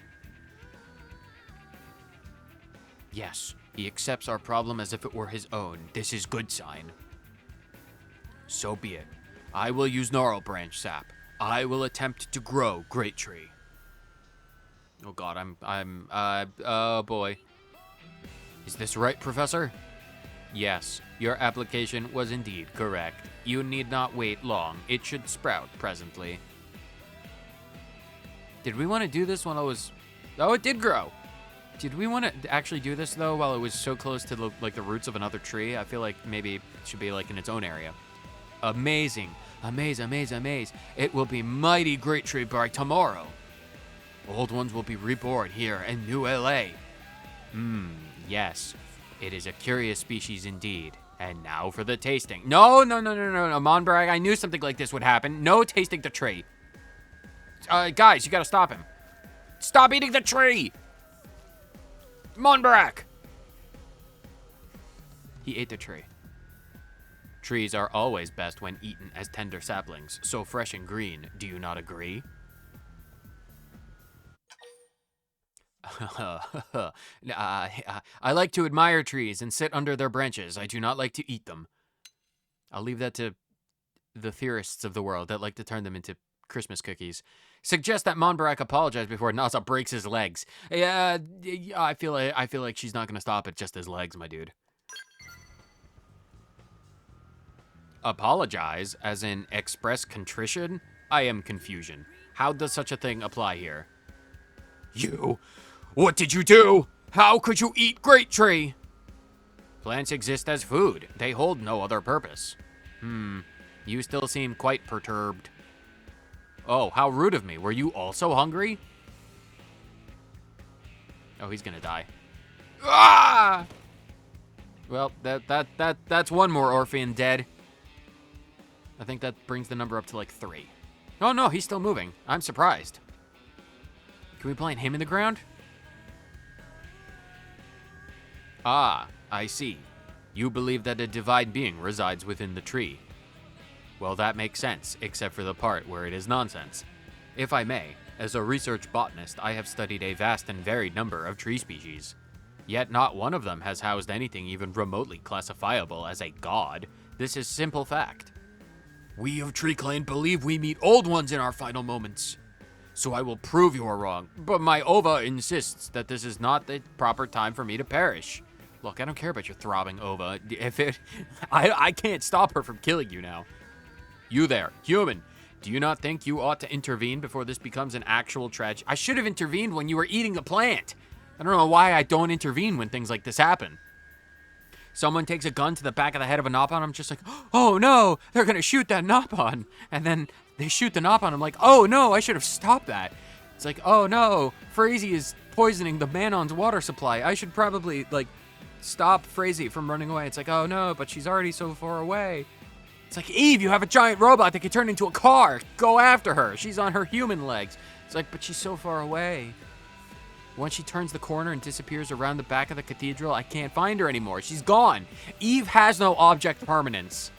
Yes, he accepts our problem as if it were his own. This is good sign. So be it. I will use gnarl branch sap. I will attempt to grow great tree. Oh God, oh boy. Is this right, Professor? Yes, your application was indeed correct. You need not wait long. It should sprout presently. Did we want to do this when I was... Oh, it did grow. Did we want to actually do this, though, while it was so close to the roots of another tree? I feel like maybe it should be, like, in its own area. Amazing. Amaze. It will be mighty great tree by tomorrow. Old ones will be reborn here in New LA. Yes. It is a curious species indeed. And now for the tasting. No, Monbrag, I knew something like this would happen. No tasting the tree. Guys, you gotta stop him. Stop eating the tree! Monbrag! He ate the tree. Trees are always best when eaten as tender saplings, so fresh and green. Do you not agree? I like to admire trees and sit under their branches. I do not like to eat them. I'll leave that to the theorists of the world that like to turn them into Christmas cookies. Suggest that Monbarak apologize before Nasa breaks his legs. Yeah, I feel like she's not gonna stop at just his legs, my dude. Apologize, as in express contrition? I am confusion. How does such a thing apply here? You? What did you do? How could you eat Great Tree? Plants exist as food. They hold no other purpose. You still seem quite perturbed. Oh, how rude of me. Were you also hungry? Oh, he's gonna die. Ah! Well, that's one more Orphean dead. I think that brings the number up to like 3. Oh no, he's still moving. I'm surprised. Can we plant him in the ground? Ah, I see. You believe that a divine being resides within the tree. Well, that makes sense, except for the part where it is nonsense. If I may, as a research botanist, I have studied a vast and varied number of tree species. Yet not one of them has housed anything even remotely classifiable as a god. This is simple fact. We of Tree Clan believe we meet old ones in our final moments. So I will prove you are wrong, but my ova insists that this is not the proper time for me to perish. Look, I don't care about your throbbing ova. I can't stop her from killing you now. You there, human, do you not think you ought to intervene before this becomes an actual tragedy? I should have intervened when you were eating the plant. I don't know why I don't intervene when things like this happen. Someone takes a gun to the back of the head of a Nopon, I'm just like, oh no, they're gonna shoot that Nopon. And then they shoot the Nopon, I'm like, oh no, I should have stopped that. It's like, oh no, Phrazy is poisoning the Manon's water supply. I should probably, like, stop Phrazy from running away. It's like, oh no, but she's already so far away. It's like, Eve, you have a giant robot that can turn into a car. Go after her. She's on her human legs. It's like, but she's so far away. Once she turns the corner and disappears around the back of the cathedral, I can't find her anymore. She's gone. Eve has no object permanence.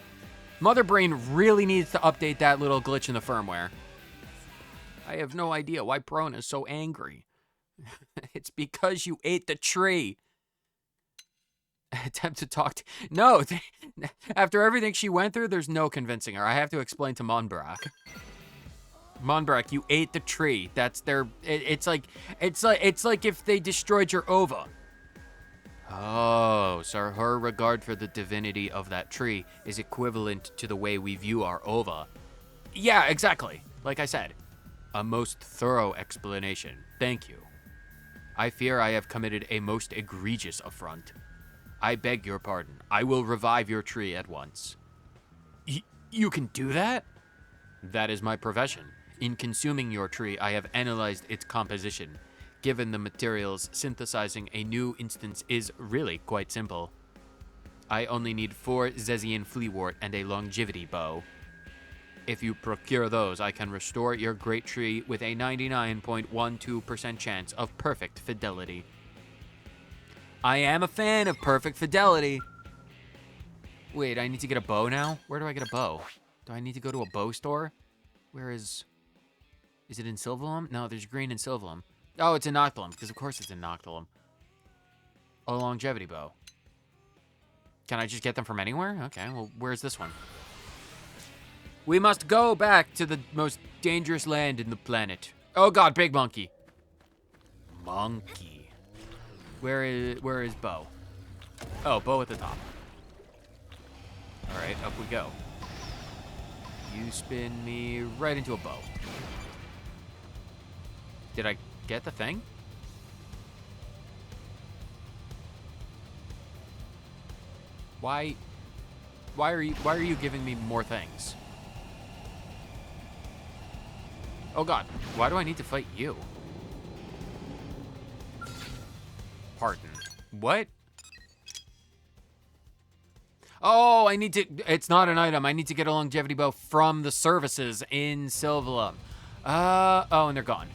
Mother Brain really needs to update that little glitch in the firmware. I have no idea why Prone is so angry. It's because you ate the tree. Attempt to talk to... No, after everything she went through, there's no convincing her. I have to explain to Monbarak. Monbarak, you ate the tree. That's their... It's like if they destroyed your ova. Oh, so her regard for the divinity of that tree is equivalent to the way we view our ova. Yeah, exactly. Like I said, a most thorough explanation. Thank you. I fear I have committed a most egregious affront. I beg your pardon. I will revive your tree at once. You can do that? That is my profession. In consuming your tree, I have analyzed its composition. Given the materials, synthesizing a new instance is really quite simple. I only need 4 Zezian Fleawort and a longevity bow. If you procure those, I can restore your great tree with a 99.12% chance of perfect fidelity. I am a fan of perfect fidelity. Wait, I need to get a bow now? Where do I get a bow? Do I need to go to a bow store? Where is... Is it in Sylvalum? No, there's green in Sylvalum. Oh, it's in Noctilum, because of course it's in Noctilum. Oh, longevity bow. Can I just get them from anywhere? Okay, well, where's this one? We must go back to the most dangerous land in the planet. Oh god, big monkey. Monkey. Where is Bo? Oh, Bo at the top. Alright, up we go. You spin me right into a bow. Did I get the thing? Why are you giving me more things? Oh god, why do I need to fight you? Pardon. What? Oh, I need to... It's not an item. I need to get a longevity bow from the services in Sylvalum. Oh, and they're gone.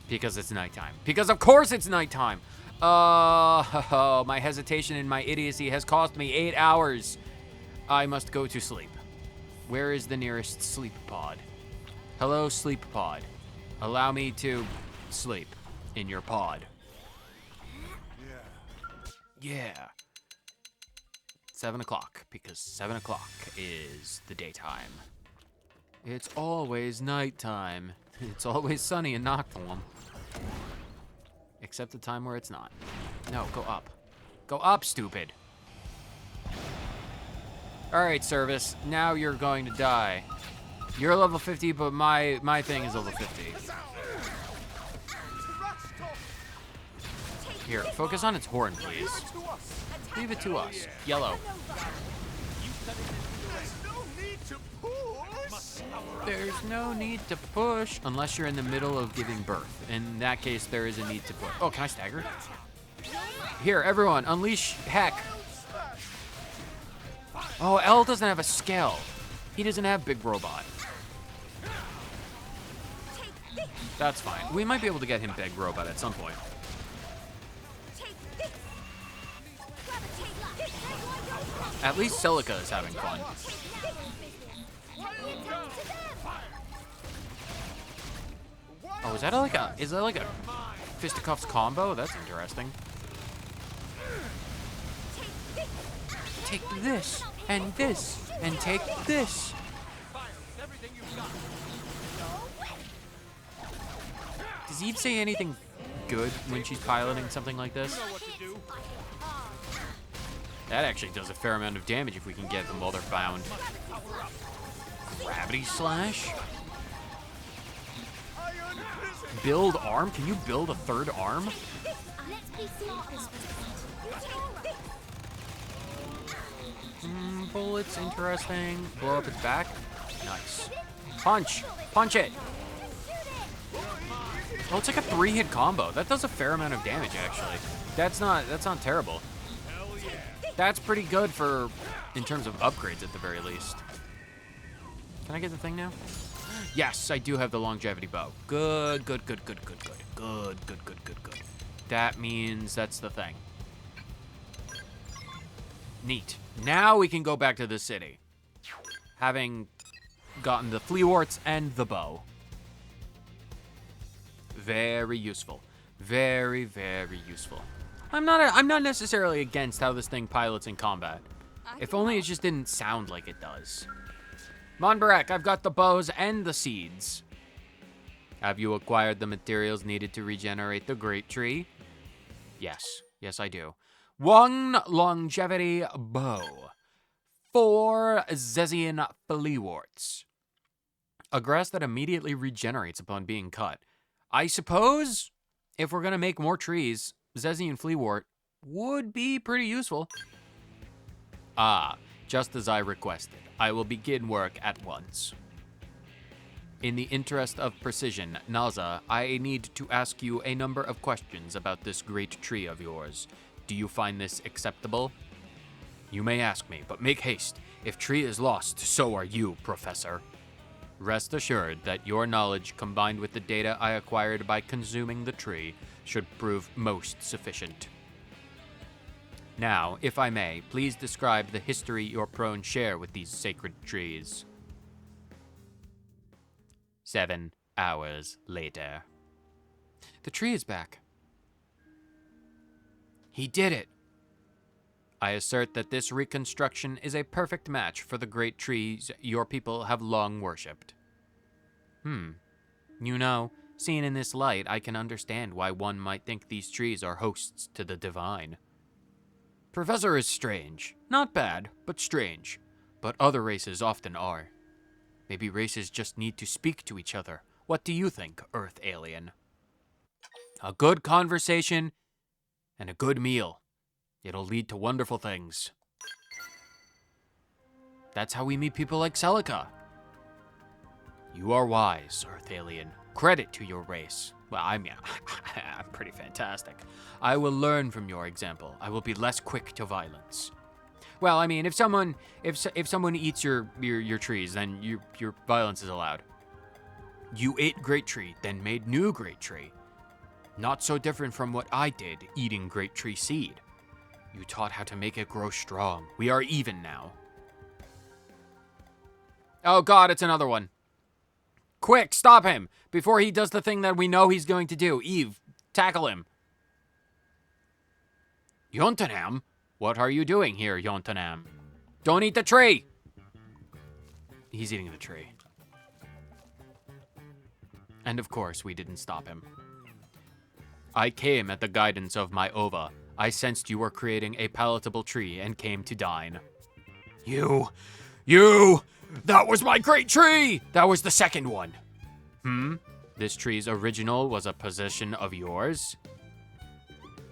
Because it's nighttime. Because of course it's nighttime. Oh, my hesitation and my idiocy has cost me 8 hours. I must go to sleep. Where is the nearest sleep pod? Hello, sleep pod. Allow me to sleep. in your pod. Yeah. 7 o'clock, because 7 o'clock is the daytime. It's always nighttime. It's always sunny in Noctilum. Except the time where it's not. No, go up. Go up, stupid. Alright, Service. Now you're going to die. You're level 50, but my thing is level 50. Here, focus on its horn, please. Leave it to us. Yellow. There's no need to push unless you're in the middle of giving birth. In that case, there is a need to push. Oh, can I stagger? Here, everyone, unleash heck. Oh, L doesn't have a scale. He doesn't have big robot. That's fine. We might be able to get him big robot at some point. At least Celica is having fun. Oh, is that like a fisticuffs combo? That's interesting. Take this, and this, and take this. Does Eve say anything good when she's piloting something like this? That actually does a fair amount of damage if we can get them while they're bound. Gravity slash? Build arm? Can you build a third arm? Bullets, interesting. Blow up its back. Nice. Punch! Punch it! Oh, it's like a 3-hit combo. That does a fair amount of damage, actually. That's not terrible. That's pretty good for, in terms of upgrades at the very least. Can I get the thing now? Yes, I do have the longevity bow. Good. That means that's the thing. Neat. Now we can go back to the city. Having gotten the flea warts and the bow. Very useful. Very, very useful. I'm not necessarily against how this thing pilots in combat. If only it just didn't sound like it does. Monbarek, I've got the bows and the seeds. Have you acquired the materials needed to regenerate the great tree? Yes. Yes, I do. 1 longevity bow. 4 Zezian fleaworts. A grass that immediately regenerates upon being cut. I suppose if we're going to make more trees, Zezian fleawort would be pretty useful. Ah, just as I requested. I will begin work at once. In the interest of precision, Naza, I need to ask you a number of questions about this great tree of yours. Do you find this acceptable? You may ask me, but make haste. If tree is lost, so are you, Professor. Rest assured that your knowledge, combined with the data I acquired by consuming the tree, should prove most sufficient. Now, if I may, please describe the history your prone share with these sacred trees. 7 hours later. The tree is back. He did it! I assert that this reconstruction is a perfect match for the great trees your people have long worshipped. You know, seen in this light, I can understand why one might think these trees are hosts to the divine. Professor is strange. Not bad, but strange. But other races often are. Maybe races just need to speak to each other. What do you think, Earth alien? A good conversation and a good meal. It'll lead to wonderful things. That's how we meet people like Celica. You are wise, Earth alien. Credit to your race. Well, I mean, I'm pretty fantastic. I will learn from your example. I will be less quick to violence. Well, I mean, if someone eats your trees, then your violence is allowed. You ate great tree, then made new great tree. Not so different from what I did, eating great tree seed. You taught how to make it grow strong. We are even now. Oh God, it's another one. Quick, stop him before he does the thing that we know he's going to do. Eve, Tackle him. Yontanam? What are you doing here, Yontanam? Don't eat the tree! He's eating the tree. And of course, we didn't stop him. I came at the guidance of my Ova. I sensed you were creating a palatable tree and came to dine. You! That was my great tree! That was the second one. This tree's original was a possession of yours?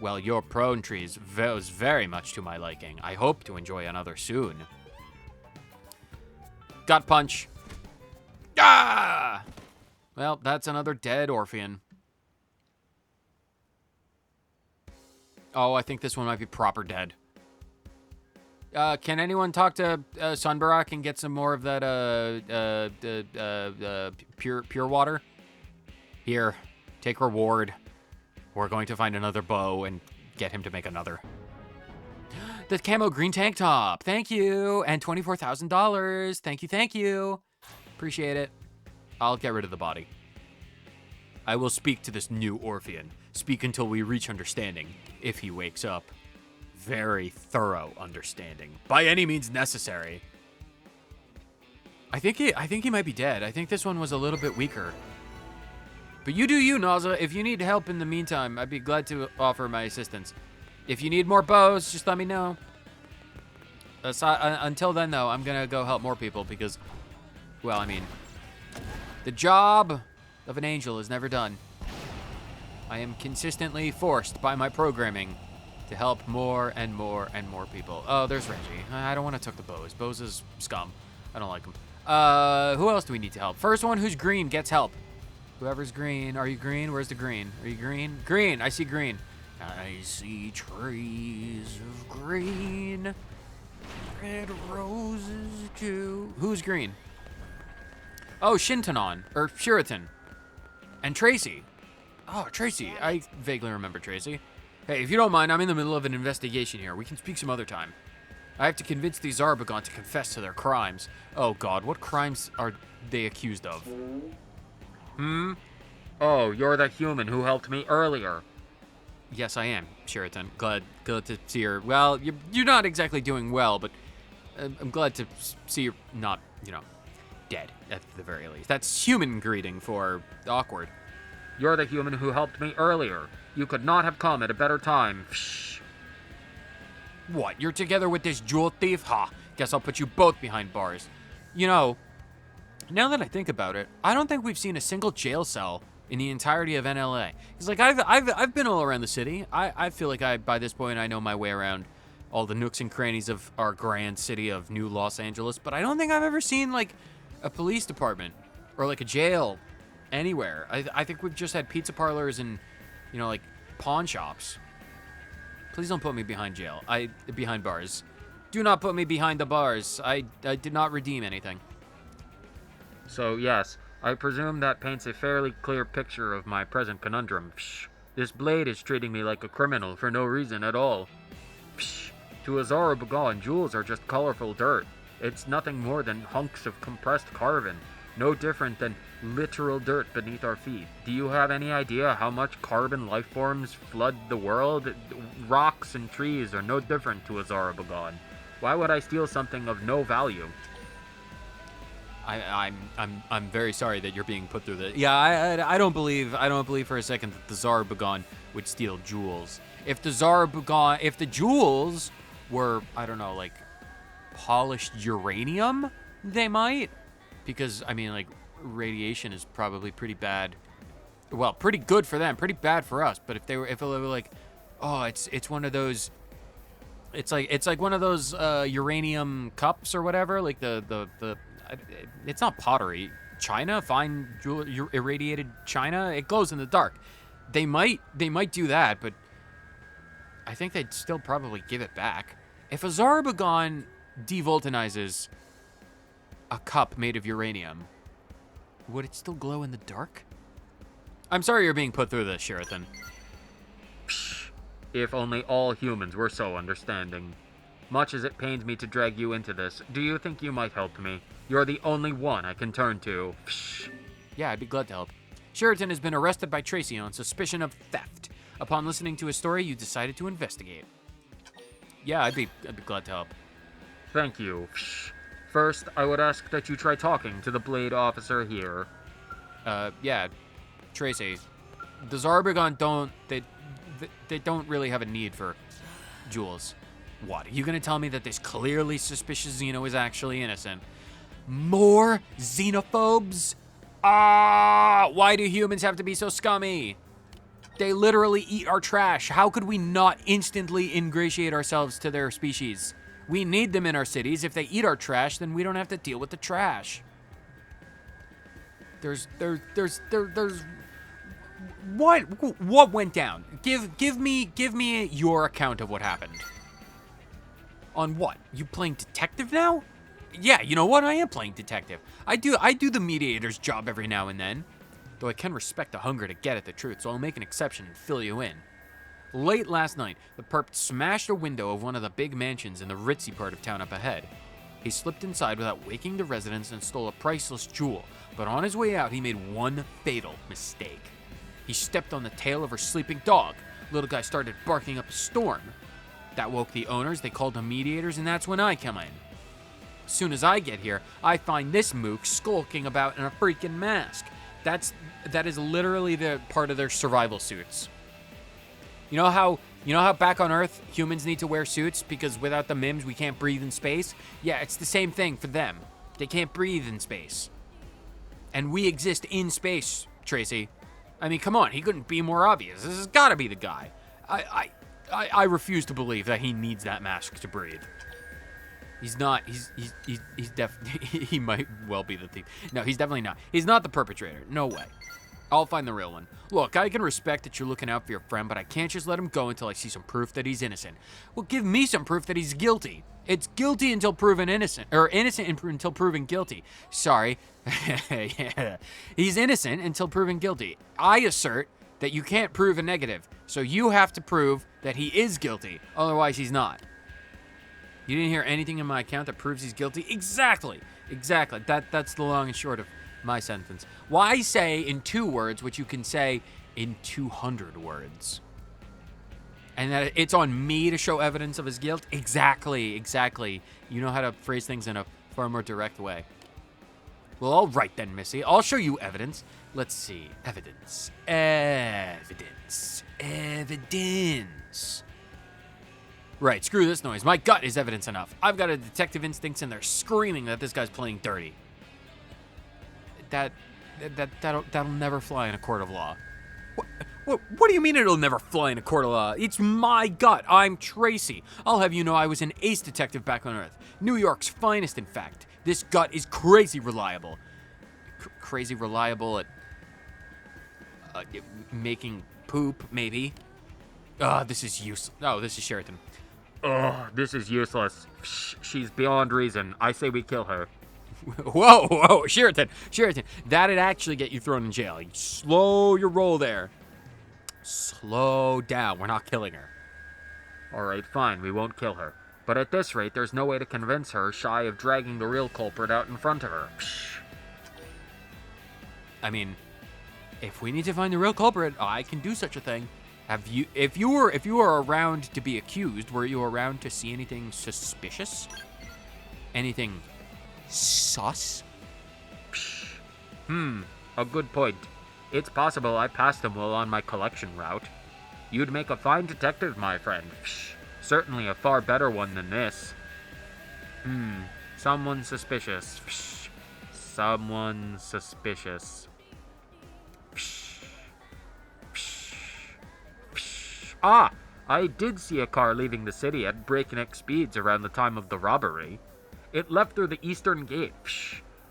Well, your prone tree was very much to my liking. I hope to enjoy another soon. Gut punch. Ah! Well, that's another dead Orphean. Oh, I think this one might be proper dead. Can anyone talk to Sunbarak and get some more of that pure water? Here, take reward. We're going to find another bow and get him to make another. The camo green tank top. Thank you. And $24,000. Thank you. Appreciate it. I'll get rid of the body. I will speak to this new Orphean. Speak until we reach understanding, if he wakes up. Very thorough understanding. By any means necessary. I think he might be dead. I think this one was a little bit weaker. But you do you, Naza. If you need help in the meantime, I'd be glad to offer my assistance. If you need more bows, just let me know. Until then, though, I'm gonna go help more people because, well, I mean, the job of an angel is never done. I am consistently forced by my programming to help more and more and more people. Oh, there's Reggie. I don't want to tuck the bows. Bows is scum. I don't like them. Who else do we need to help? First one who's green gets help. Whoever's green. Are you green? Where's the green? Are you green? Green. I see green. I see trees of green. Red roses too. Who's green? Oh, Shintanon. Or Shuritan. And Tracy. Oh, Tracy. I vaguely remember Tracy. Hey, if you don't mind, I'm in the middle of an investigation here. We can speak some other time. I have to convince the Zarbagon to confess to their crimes. Oh, God. What crimes are they accused of? Oh, you're the human who helped me earlier. Yes, I am, Shuritan. Glad to see her. Well, you're not exactly doing well, but I'm glad to see you're not, dead, at the very least. That's human greeting for awkward. You're the human who helped me earlier. You could not have come at a better time. Psh. What, you're together with this jewel thief? Ha, guess I'll put you both behind bars. Now that I think about it, I don't think we've seen a single jail cell in the entirety of NLA. It's like, I've been all around the city. I feel like by this point, I know my way around all the nooks and crannies of our grand city of New Los Angeles, but I don't think I've ever seen, like, a police department or, like, a jail anywhere. I think we've just had pizza parlors and, like, pawn shops. Please don't put me behind behind bars. Do not put me behind the bars. I did not redeem anything. So, yes, I presume that paints a fairly clear picture of my present conundrum. Psh, this blade is treating me like a criminal for no reason at all. Psh, to Azara Bagan, jewels are just colorful dirt. It's nothing more than hunks of compressed carbon, no different than literal dirt beneath our feet. Do you have any idea how much carbon life forms flood the world? Rocks and trees are no different to Azara Bagan. Why would I steal something of no value? I'm very sorry that you're being put through this. Yeah, I don't believe for a second that the Zarbagon would steal jewels. If the jewels were, I don't know, like polished uranium, they might, because I mean, like, radiation is probably pretty bad. Well, pretty good for them, pretty bad for us. But if it were like, oh, it's one of those. It's like one of those uranium cups or whatever, like the it's not pottery. China, fine irradiated china, it glows in the dark. They might do that, but I think they'd still probably give it back. If a Zarbagon devoltanizes a cup made of uranium, would it still glow in the dark? I'm sorry you're being put through this, Shuritan. Psh, if only all humans were so understanding. Much as it pains me to drag you into this, do you think you might help me? You're the only one I can turn to. Psh. Yeah, I'd be glad to help. Shuritan has been arrested by Tracy on suspicion of theft. Upon listening to his story, you decided to investigate. Yeah, I'd be glad to help.
Thank you. First, I would ask that you try talking to the Blade officer here.
Yeah, Tracy. The Zarbagon they don't really have a need for jewels. What, are you gonna tell me that this clearly suspicious Xeno is actually innocent? More xenophobes? Why do humans have to be so scummy? They literally eat our trash. How could we not instantly ingratiate ourselves to their species? We need them in our cities. If they eat our trash, then we don't have to deal with the trash. There's what went down? Give me your account of what happened. On what? You playing detective now? Yeah, you know what? I am playing detective. I do the mediator's job every now and then. Though I can respect the hunger to get at the truth, so I'll make an exception and fill you in. Late last night, the perp smashed a window of one of the big mansions in the ritzy part of town up ahead. He slipped inside without waking the residents and stole a priceless jewel, but on his way out he made one fatal mistake. He stepped on the tail of her sleeping dog. Little guy started barking up a storm. That woke the owners, they called the mediators, and that's when I come in. As soon as I get here, I find this mook skulking about in a freaking mask. That is literally the part of their survival suits. You know how back on Earth humans need to wear suits because without the MIMs we can't breathe in space? Yeah, it's the same thing for them. They can't breathe in space. And we exist in space, Tracy. I mean, come on, he couldn't be more obvious. This has got to be the guy. I refuse to believe that he needs that mask to breathe. He's not. He's definitely. He might well be the thief. No, he's definitely not. He's not the perpetrator. No way. I'll find the real one. Look, I can respect that you're looking out for your friend, but I can't just let him go until I see some proof that he's innocent. Well, give me some proof that he's guilty. It's guilty until proven innocent, or innocent until proven guilty. Sorry. Yeah. He's innocent until proven guilty. I assert that you can't prove a negative, so you have to prove that he is guilty. Otherwise, he's not. You didn't hear anything in my account that proves he's guilty? Exactly. That's the long and short of my sentence. Why say in 2 words what you can say in 200 words? And that it's on me to show evidence of his guilt? Exactly. You know how to phrase things in a far more direct way. Well, all right then, Missy. I'll show you evidence. Let's see. Evidence. Right, screw this noise. My gut is evidence enough. I've got a detective instincts and they're screaming that this guy's playing dirty. That'll never fly in a court of law. What do you mean it'll never fly in a court of law? It's my gut. I'm Tracy. I'll have you know I was an ace detective back on Earth. New York's finest, in fact. This gut is crazy reliable. Crazy reliable at making poop, maybe. This is useless. Oh, this is Sheraton.
This is useless. She's beyond reason. I say we kill her.
Whoa, Sheraton. That'd actually get you thrown in jail. You slow your roll there. Slow down. We're not killing her.
All right, fine. We won't kill her. But at this rate, there's no way to convince her shy of dragging the real culprit out in front of her.
I mean, if we need to find the real culprit, I can do such a thing. If you were around to be accused, were you around to see anything suspicious? Anything sus?
A good point. It's possible I passed them while on my collection route. You'd make a fine detective, my friend. Certainly a far better one than this. Someone suspicious. Someone suspicious. I did see a car leaving the city at breakneck speeds around the time of the robbery. It left through the eastern gate.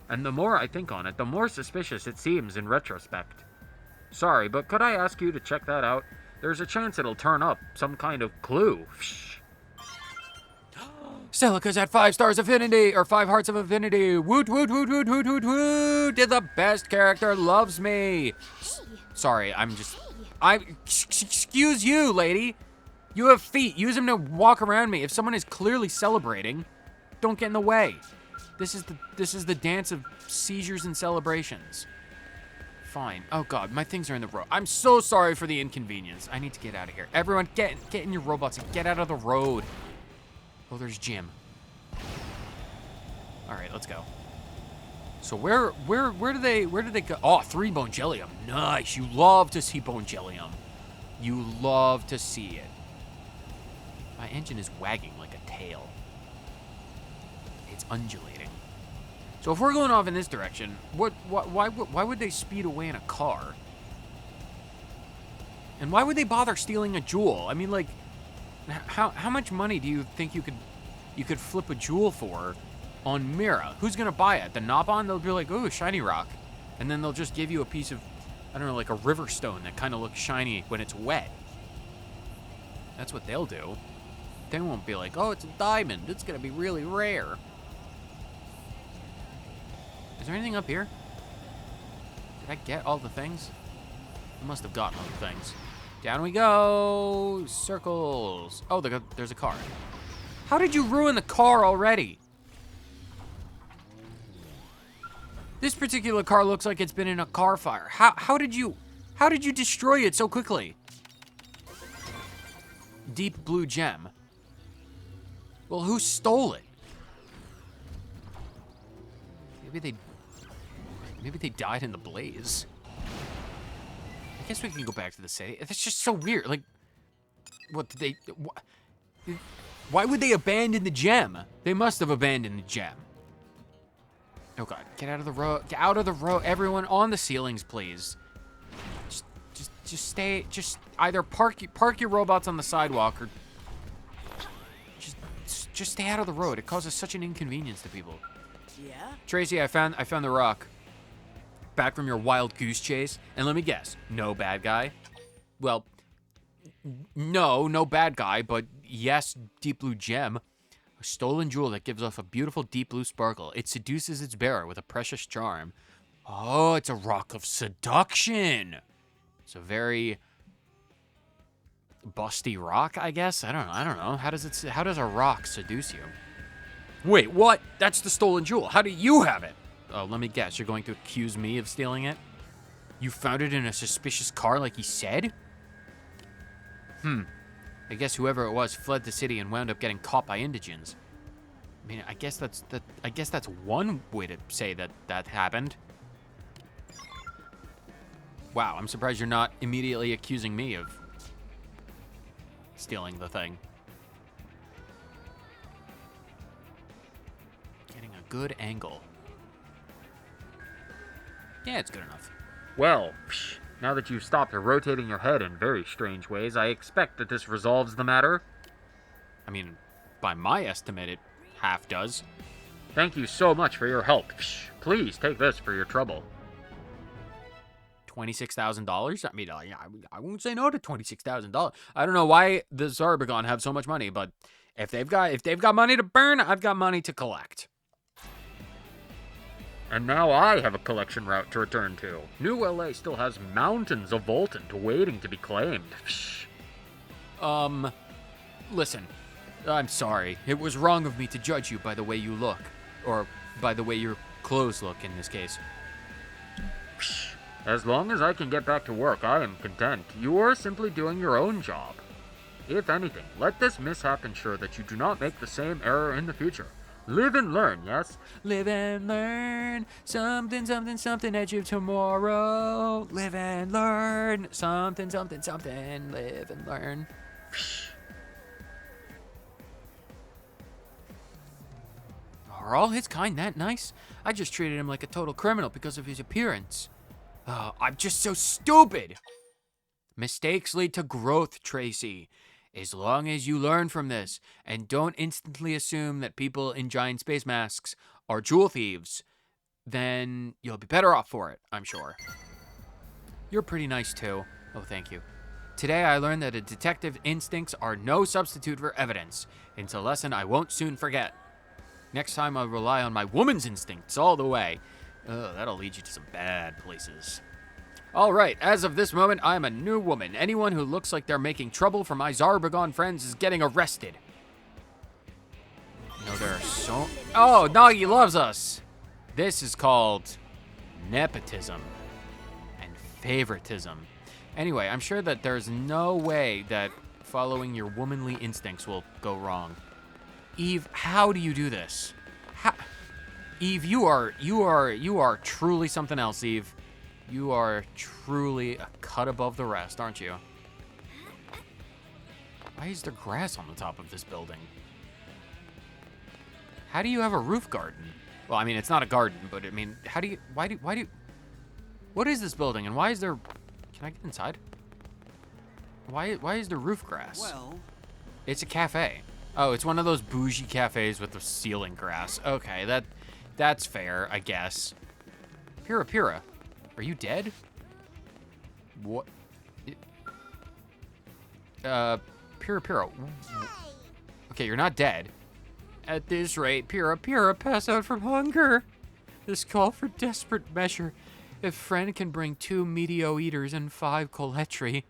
And the more I think on it, the more suspicious it seems in retrospect. Sorry, but could I ask you to check that out? There's a chance it'll turn up some kind of clue.
Celica's at 5 stars affinity, or 5 hearts of affinity. Woot, woot, woot, woot, woot, woot, woot. Did the best character loves me. Sorry, excuse you, lady. You have feet. Use them to walk around me. If someone is clearly celebrating, don't get in the way. This is the dance of seizures and celebrations. fine. Oh god, my things are in the road. I'm so sorry for the inconvenience. I need to get out of here. Everyone, get in your robots and get out of the road. Oh, there's Jim. All right, let's go. So where do they go? Oh, 3 Bongelium. Nice. You love to see Bongelium. You love to see it. My engine is wagging like a tail. It's undulating. So if we're going off in this direction, why would they speed away in a car? And why would they bother stealing a jewel? I mean, like, how much money do you think you could flip a jewel for on Mira? Who's gonna buy it? The Nabon? They'll be like, ooh, shiny rock. And then they'll just give you a piece of, I don't know, like a river stone that kind of looks shiny when it's wet. That's what they'll do. They won't be like, oh, it's a diamond. It's gonna be really rare. Is there anything up here? Did I get all the things? I must have gotten all the things. Down we go. Circles. Oh, there's a car. How did you ruin the car already? This particular car looks like it's been in a car fire. How did you destroy it so quickly? Deep blue gem. Well, who stole it? Maybe they died in the blaze. I guess we can go back to the city. That's just so weird. Like, what did they? Why would they abandon the gem? They must have abandoned the gem. Oh god, get out of the road. Get out of the road. Everyone on the ceilings, please. Just stay. Just either park your robots on the sidewalk or just stay out of the road. It causes such an inconvenience to people.
Yeah?
Tracy, I found the rock. Back from your wild goose chase, and let me guess, no bad guy? Well, no bad guy, but yes, deep blue gem. A stolen jewel that gives off a beautiful deep blue sparkle. It seduces its bearer with a precious charm. Oh, it's a rock of seduction. It's a very busty rock, I guess. I don't know. How does a rock seduce you? Wait, what? That's the stolen jewel. How do you have it? Oh, let me guess. You're going to accuse me of stealing it? You found it in a suspicious car like he said? I guess whoever it was fled the city and wound up getting caught by indigents. I mean, I guess that's one way to say that happened. Wow, I'm surprised you're not immediately accusing me of stealing the thing. Getting a good angle. Yeah, it's good enough.
Well, now that you've stopped rotating your head in very strange ways, I expect that this resolves the matter.
I mean, by my estimate, it half does.
Thank you so much for your help. Please take this for your trouble.
$26,000? I mean, I won't say no to $26,000. I don't know why the Zarbagon have so much money, but if they've got money to burn, I've got money to collect.
And now I have a collection route to return to. New LA still has mountains of Voltant waiting to be claimed.
Listen, I'm sorry. It was wrong of me to judge you by the way you look. Or by the way your clothes look in this case.
As long as I can get back to work, I am content. You are simply doing your own job. If anything, let this mishap ensure that you do not make the same error in the future. Live and learn, yes?
Live and learn something, something, something edge of tomorrow. Live and learn something, something, something. Live and learn. Are all his kind that nice? I just treated him like a total criminal because of his appearance. Oh, I'm just so stupid. Mistakes lead to growth, Tracy. As long as you learn from this and don't instantly assume that people in giant space masks are jewel thieves, then you'll be better off for it, I'm sure. You're pretty nice too. Oh, thank you. Today I learned that a detective's instincts are no substitute for evidence. It's a lesson I won't soon forget. Next time I'll rely on my woman's instincts all the way. That'll lead you to some bad places. All right, as of this moment, I'm a new woman. Anyone who looks like they're making trouble for my Zarbagon friends is getting arrested. You know, there are so... Oh, Nagi loves us. This is called nepotism. And favoritism. Anyway, I'm sure that there's no way that following your womanly instincts will go wrong. Eve, how do you do this? Eve, you are truly something else, Eve. You are truly a cut above the rest, aren't you? Why is there grass on the top of this building? How do you have a roof garden? Well, I mean, it's not a garden, but I mean, why do what is this building and why is there, can I get inside? Why is there roof grass?
Well,
it's a cafe. Oh, it's one of those bougie cafes with the ceiling grass. Okay, that's fair, I guess. Pira, are you dead? What? Pira. Okay, you're not dead. At this rate, Pira, pass out from hunger. This call for desperate measure. If friend can bring 2 medio eaters and 5 coletri,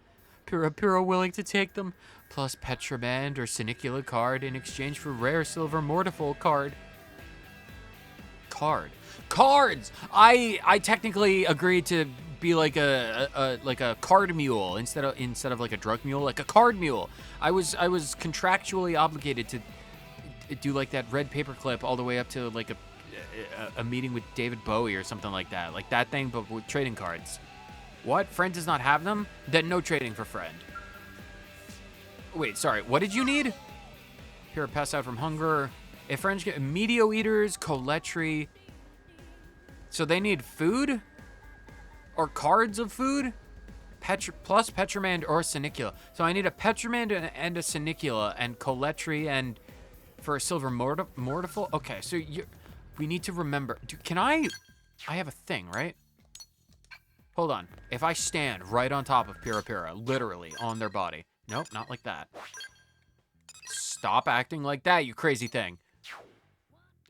Pira willing to take them, plus Petroband or Sinicula card in exchange for rare silver mortiful card. Cards! I technically agreed to be like a card mule instead of like a drug mule, like a card mule. I was contractually obligated to do like that red paperclip all the way up to like a meeting with David Bowie or something like that thing, but with trading cards. What? Friend does not have them? Then no trading for friend. Wait, sorry. What did you need? Here, pass out from hunger. If friends get medio eaters, coletry. So they need food? Or cards of food? Plus Petromand or Sinicula. So I need a Petromand and a Sinicula and coletry and for a silver mortiful. Okay, so we need to remember. Can I have a thing, right? Hold on. If I stand right on top of Pira, literally on their body. Nope, not like that. Stop acting like that, you crazy thing.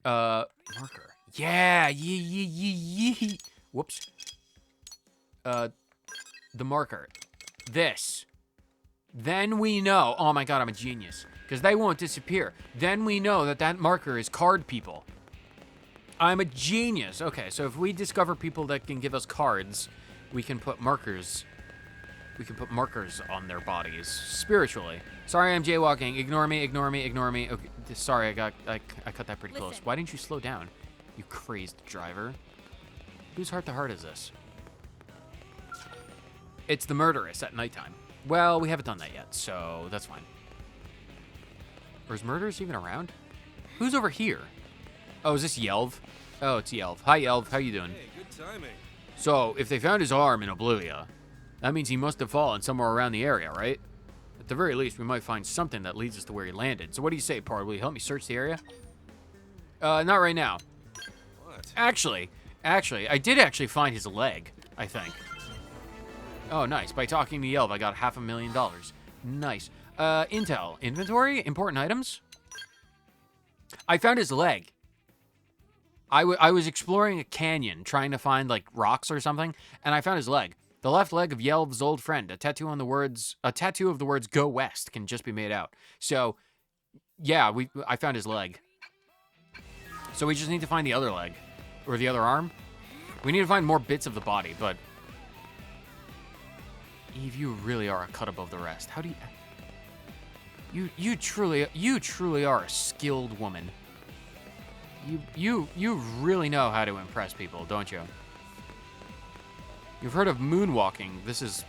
Marker. Yeah, yee. Whoops. The marker. This. Then we know. Oh my god, I'm a genius. Because they won't disappear. Then we know that marker is card people. I'm a genius. Okay, so if we discover people that can give us cards, we can put markers. We can put markers on their bodies spiritually. Sorry, I'm jaywalking. Ignore me. Okay, sorry, I cut that pretty close. Why didn't you slow down, you crazed driver? Whose heart to heart is this? It's the murderess at nighttime. Well, we haven't done that yet, so that's fine. Or is murderess even around? Who's over here? Oh, is this Yelv? Oh, it's Yelv. Hi, Yelv. How you doing?
hey, good timing.
So, if they found his arm in Oblivia, that means he must have fallen somewhere around the area, right? At the very least, we might find something that leads us to where he landed. So what do you say, Pard? Will you help me search the area? Not right now.
What?
Actually, I did actually find his leg, I think. Oh, nice. By talking to Yelv, I got $500,000. Nice. Intel. Inventory? Important items? I found his leg. I was exploring a canyon, trying to find, like, rocks or something, and I found his leg. The left leg of Yelv's old friend. A tattoo of the words "Go West" can just be made out. So, yeah, I found his leg. So we just need to find the other leg. Or the other arm. We need to find more bits of the body, but... Eve, you really are a cut above the rest. How do you... You truly are a skilled woman. You really know how to impress people, don't you? You've heard of moonwalking. This is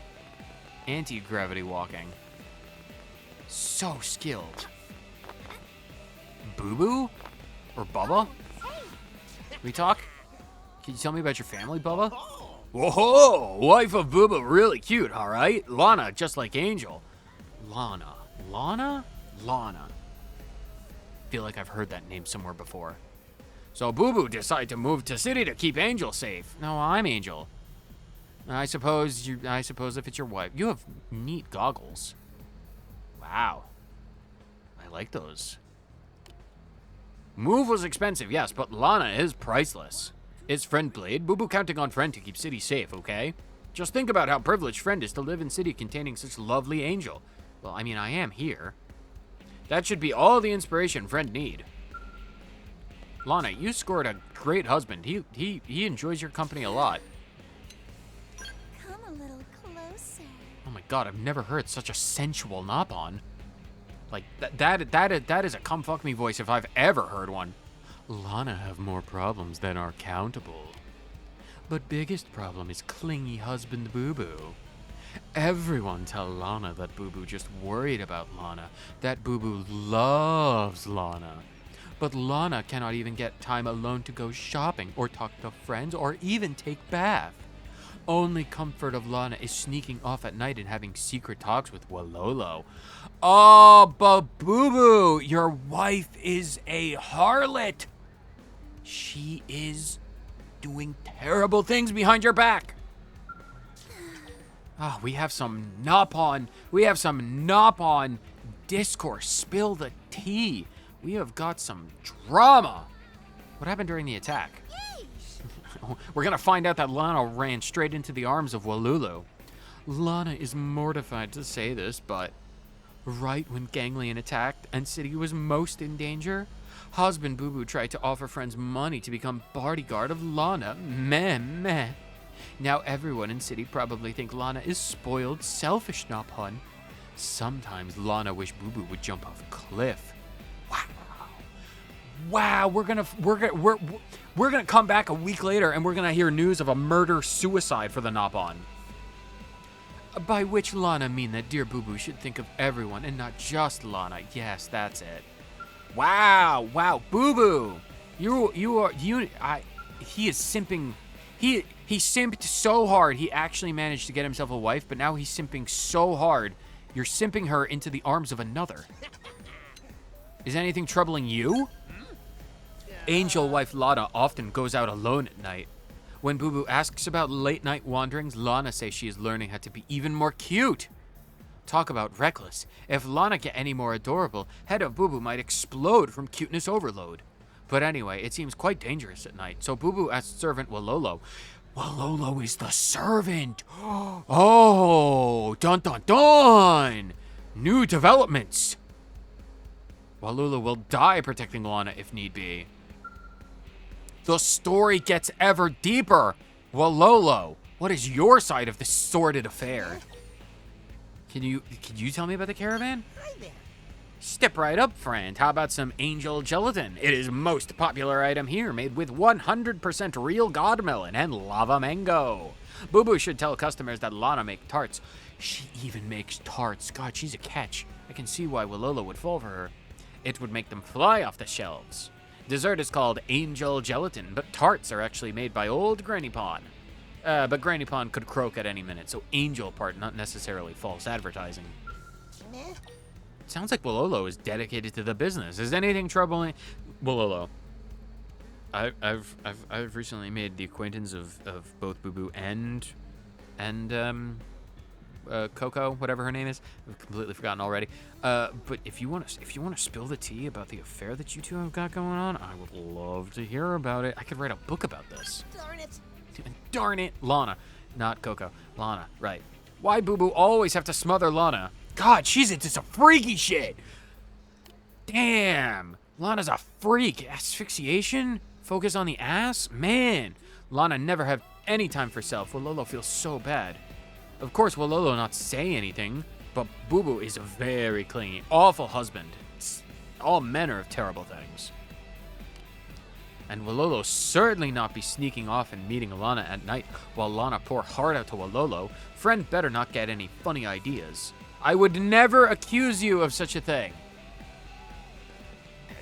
anti-gravity walking. So skilled. Boo Boo? Or Bubba? We talk? Can you tell me about your family, Bubba? Whoa! Wife of Boo Boo, really cute, alright? Lana, just like Angel. Lana. Feel like I've heard that name somewhere before. So Boo Boo decided to move to city to keep Angel safe. No, I'm Angel. I suppose if it's your wife. You have neat goggles. Wow. I like those. Move was expensive, yes, but Lana is priceless. Is Friend played? Boo Boo counting on Friend to keep city safe, okay? Just think about how privileged Friend is to live in city containing such lovely Angel. Well, I mean, I am here. That should be all the inspiration Friend need. Lana, you scored a great husband. He enjoys your company a lot.
Come a little
God, I've never heard such a sensual Nopon. Like, that is a come fuck me voice if I've ever heard one. Lana have more problems than are countable. But biggest problem is clingy husband Boo Boo. Everyone tell Lana that Boo Boo just worried about Lana, that Boo Boo loves Lana. But Lana cannot even get time alone to go shopping or talk to friends or even take bath. Only comfort of Lana is sneaking off at night and having secret talks with Walolo. Oh, but Boo Boo, your wife is a harlot. She is doing terrible things behind your back. Ah, we have some Nopon discourse. Spill the tea. We have got some drama. What happened during the attack? We're gonna find out that Lana ran straight into the arms of Walulu. Lana is mortified to say this, but right when Ganglion attacked and City was most in danger, husband Boo Boo tried to offer friends money to become bodyguard of Lana. Meh. Now everyone in City probably think Lana is spoiled, selfish Nopon. Sometimes Lana wish Boo Boo would jump off a cliff. Wow, we're gonna come back a week later and we're gonna hear news of a murder-suicide for the Nopon. By which Lana mean that dear Boo Boo should think of everyone and not just Lana. Yes, that's it. Wow, Boo Boo, he is simping. He simped so hard he actually managed to get himself a wife, but now he's simping so hard you're simping her into the arms of another. Is anything troubling you? Angel wife Lana often goes out alone at night. When Boo Boo asks about late night wanderings, Lana says she is learning how to be even more cute. Talk about reckless. If Lana get any more adorable, head of Boo Boo might explode from cuteness overload. But anyway, it seems quite dangerous at night, so Boo Boo asked servant Walolo. Walolo is the servant! Oh, dun dun dun! New developments! Walolo will die protecting Lana if need be. The story gets ever deeper. Walolo, what is your side of this sordid affair? Can you tell me about the caravan?
Hi there.
Step right up, friend. How about some angel gelatin? It is most popular item here, made with 100% real god melon and lava mango. Boo Boo should tell customers that Lana makes tarts. She even makes tarts. God, she's a catch. I can see why Walolo would fall for her. It would make them fly off the shelves. Dessert is called angel gelatin, but tarts are actually made by old Granny Pon. But Granny Pon could croak at any minute, so angel part not necessarily false advertising.
Meh.
Sounds like Walolo is dedicated to the business. Is anything troubling Walolo? I've recently made the acquaintance of both Boo Boo and Coco, whatever her name is. I've completely forgotten already. But if you want to spill the tea about the affair that you two have got going on, I would love to hear about it. I could write a book about this.
Darn it.
Darn it, Lana, not Coco. Lana, right? Why Boo Boo always have to smother Lana? God, she's into some freaky shit. Damn, Lana's a freak. Asphyxiation? Focus on the ass? Man, Lana never have any time for self. Walolo feels so bad. Of course, Walolo not say anything, but Boo Boo is a very clingy, awful husband. All manner of terrible things. And Walolo certainly not be sneaking off and meeting Lana at night while Lana pour heart out to Walolo. Friend better not get any funny ideas. I would never accuse you of such a thing.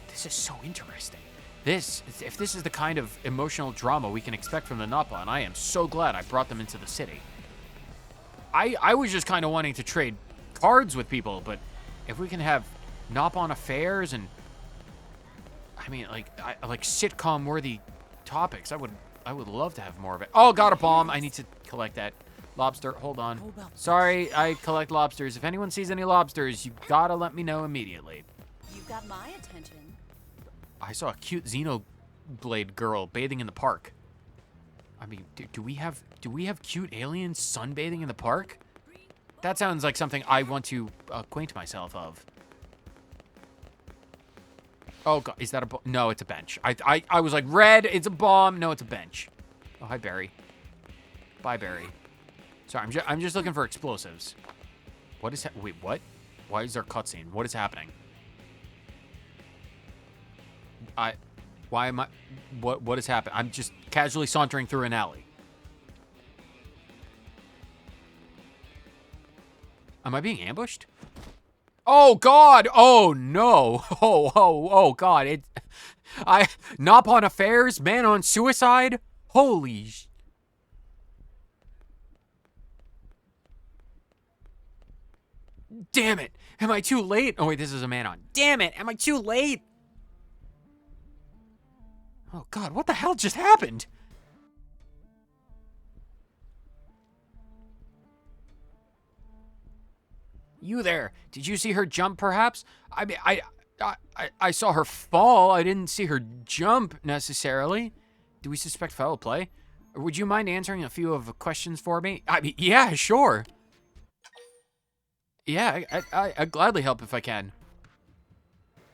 This is so interesting. If this is the kind of emotional drama we can expect from the Nopon, I am so glad I brought them into the city. I was just kind of wanting to trade cards with people, but if we can have Nopon affairs and, I mean, like sitcom-worthy topics, I would love to have more of it. Oh, got a bomb. I need to collect that. Lobster, hold on. Sorry, I collect lobsters. If anyone sees any lobsters, you gotta let me know immediately.
You got my attention.
I saw a cute Xenoblade girl bathing in the park. I mean, do we have cute aliens sunbathing in the park? That sounds like something I want to acquaint myself of. Oh God, is that a no? It's a bench. I was like, red, it's a bomb. No, it's a bench. Oh, hi Barry. Bye Barry. Sorry, I'm just looking for explosives. What is wait, what? Why is there a cutscene? What is happening? Why am I, what has happened? I'm just casually sauntering through an alley. Am I being ambushed? Oh God! Oh no! Oh God! Nop on affairs, man on suicide. Holy. Damn it! Am I too late? Oh wait, this is a man on. Damn it! Am I too late? Oh God! What the hell just happened? You there? Did you see her jump, perhaps? I mean, I saw her fall. I didn't see her jump, necessarily. Do we suspect foul play? Or would you mind answering a few of the questions for me? I mean, yeah, sure. Yeah, I'd gladly help if I can.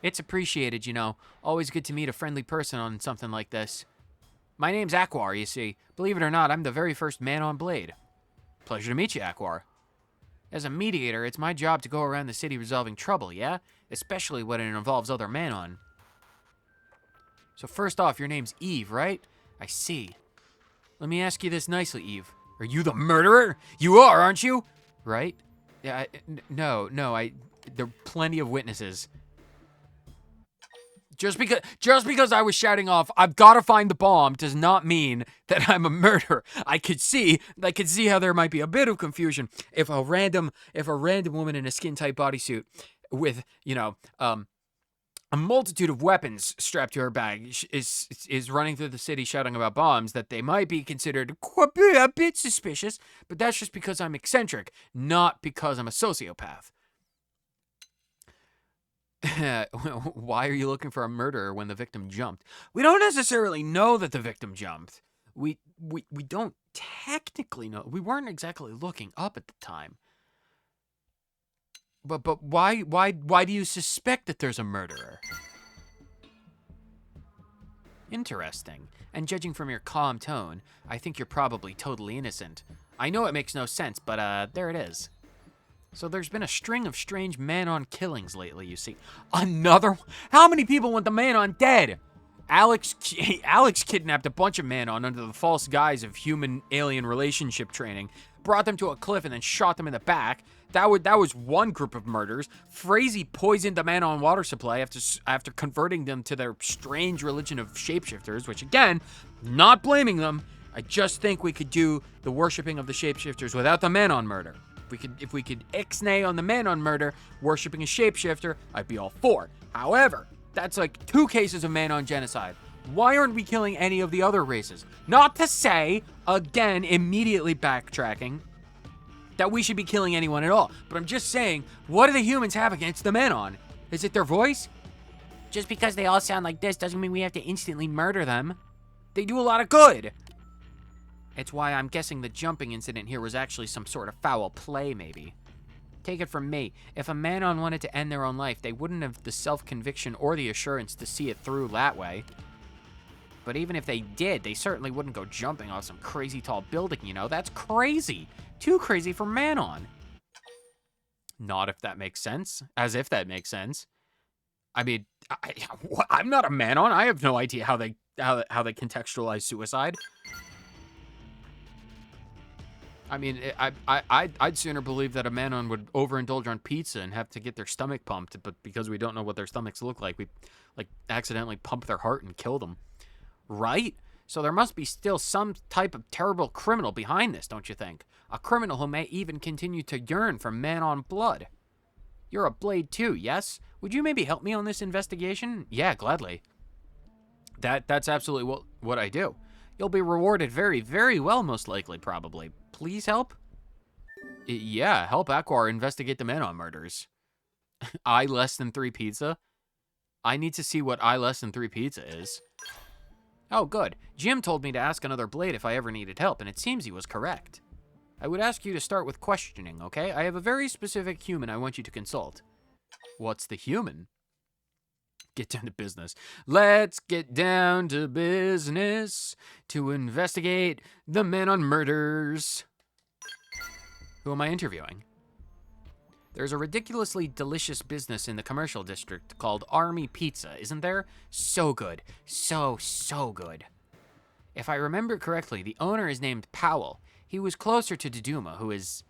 It's appreciated, you know. Always good to meet a friendly person on something like this. My name's Aquar, you see. Believe it or not, I'm the very first man on Blade. Pleasure to meet you, Aquar. As a mediator, it's my job to go around the city resolving trouble, yeah? Especially when it involves other Manon. So first off, your name's Eve, right? I see. Let me ask you this nicely, Eve. Are you the murderer? You are, aren't you? Right? Yeah, no, there are plenty of witnesses. Just because I was shouting off, I've got to find the bomb, does not mean that I'm a murderer. I could see how there might be a bit of confusion if a random woman in a skin-tight bodysuit with, you know, a multitude of weapons strapped to her back is running through the city shouting about bombs, that they might be considered a bit suspicious, but that's just because I'm eccentric, not because I'm a sociopath. Why are you looking for a murderer when the victim jumped? We don't necessarily know that the victim jumped. We don't technically know. We weren't exactly looking up at the time. But why do you suspect that there's a murderer? Interesting. And judging from your calm tone, I think you're probably totally innocent. I know it makes no sense, but there it is. So there's been a string of strange man-on killings lately, you see. Another? How many people want the man-on dead? Alex kidnapped a bunch of man-on under the false guise of human-alien relationship training, brought them to a cliff and then shot them in the back. That was one group of murders. Frazee poisoned the man-on water supply after converting them to their strange religion of shapeshifters, which again, not blaming them. I just think we could do the worshipping of the shapeshifters without the man-on murder. If we could ixnay on the man-on murder, worshipping a shapeshifter, I'd be all for. However, that's like 2 cases of man-on genocide. Why aren't we killing any of the other races? Not to say, again, immediately backtracking, that we should be killing anyone at all. But I'm just saying, what do the humans have against the man-on? Is it their voice? Just because they all sound like this doesn't mean we have to instantly murder them. They do a lot of good. It's why I'm guessing the jumping incident here was actually some sort of foul play, maybe. Take it from me, if a man-on wanted to end their own life, they wouldn't have the self-conviction or the assurance to see it through that way. But even if they did, they certainly wouldn't go jumping off some crazy tall building, you know? That's crazy. Too crazy for man-on. Not if that makes sense. As if that makes sense. I mean, I'm not a man-on. I have no idea how they contextualize suicide. I mean, I'd sooner believe that a man-on would overindulge on pizza and have to get their stomach pumped, but because we don't know what their stomachs look like, we accidentally pump their heart and kill them. Right? So there must be still some type of terrible criminal behind this, don't you think? A criminal who may even continue to yearn for man-on blood. You're a Blade too, yes? Would you maybe help me on this investigation? Yeah, gladly. That's absolutely what I do. You'll be rewarded very, very well, most likely, probably. Please help? Yeah, help Aquar investigate the man-on murders. I less than 3 pizza? I need to see what I less than 3 pizza is. Oh, good. Jim told me to ask another Blade if I ever needed help, and it seems he was correct. I would ask you to start with questioning, okay? I have a very specific human I want you to consult. What's the human? Get down to business. Let's get down to business to investigate the man-on murders. Who am I interviewing? There's a ridiculously delicious business in the commercial district called Army Pizza, isn't there? So good. So good. If I remember correctly, the owner is named Powell. He was closer to Doduma, who was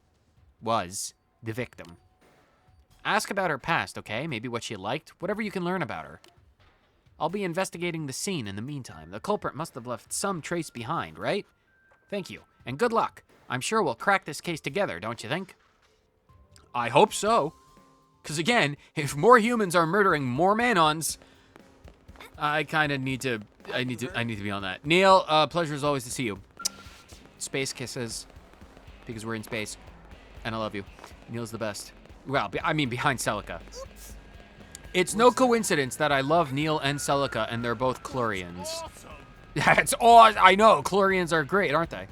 the victim. Ask about her past, okay? Maybe what she liked, whatever you can learn about her. I'll be investigating the scene in the meantime. The culprit must have left some trace behind, right? Thank you, and good luck. I'm sure we'll crack this case together, don't you think? I hope so. Because again, if more humans are murdering more Manons, I kind of need to be on that. Neil, pleasure as always to see you. Space kisses, because we're in space, and I love you. Neil's the best. Well, I mean behind Celica. It's no coincidence that I love Neil and Celica, and they're both Chlorians. That's awesome. I know, Chlorians are great, aren't they?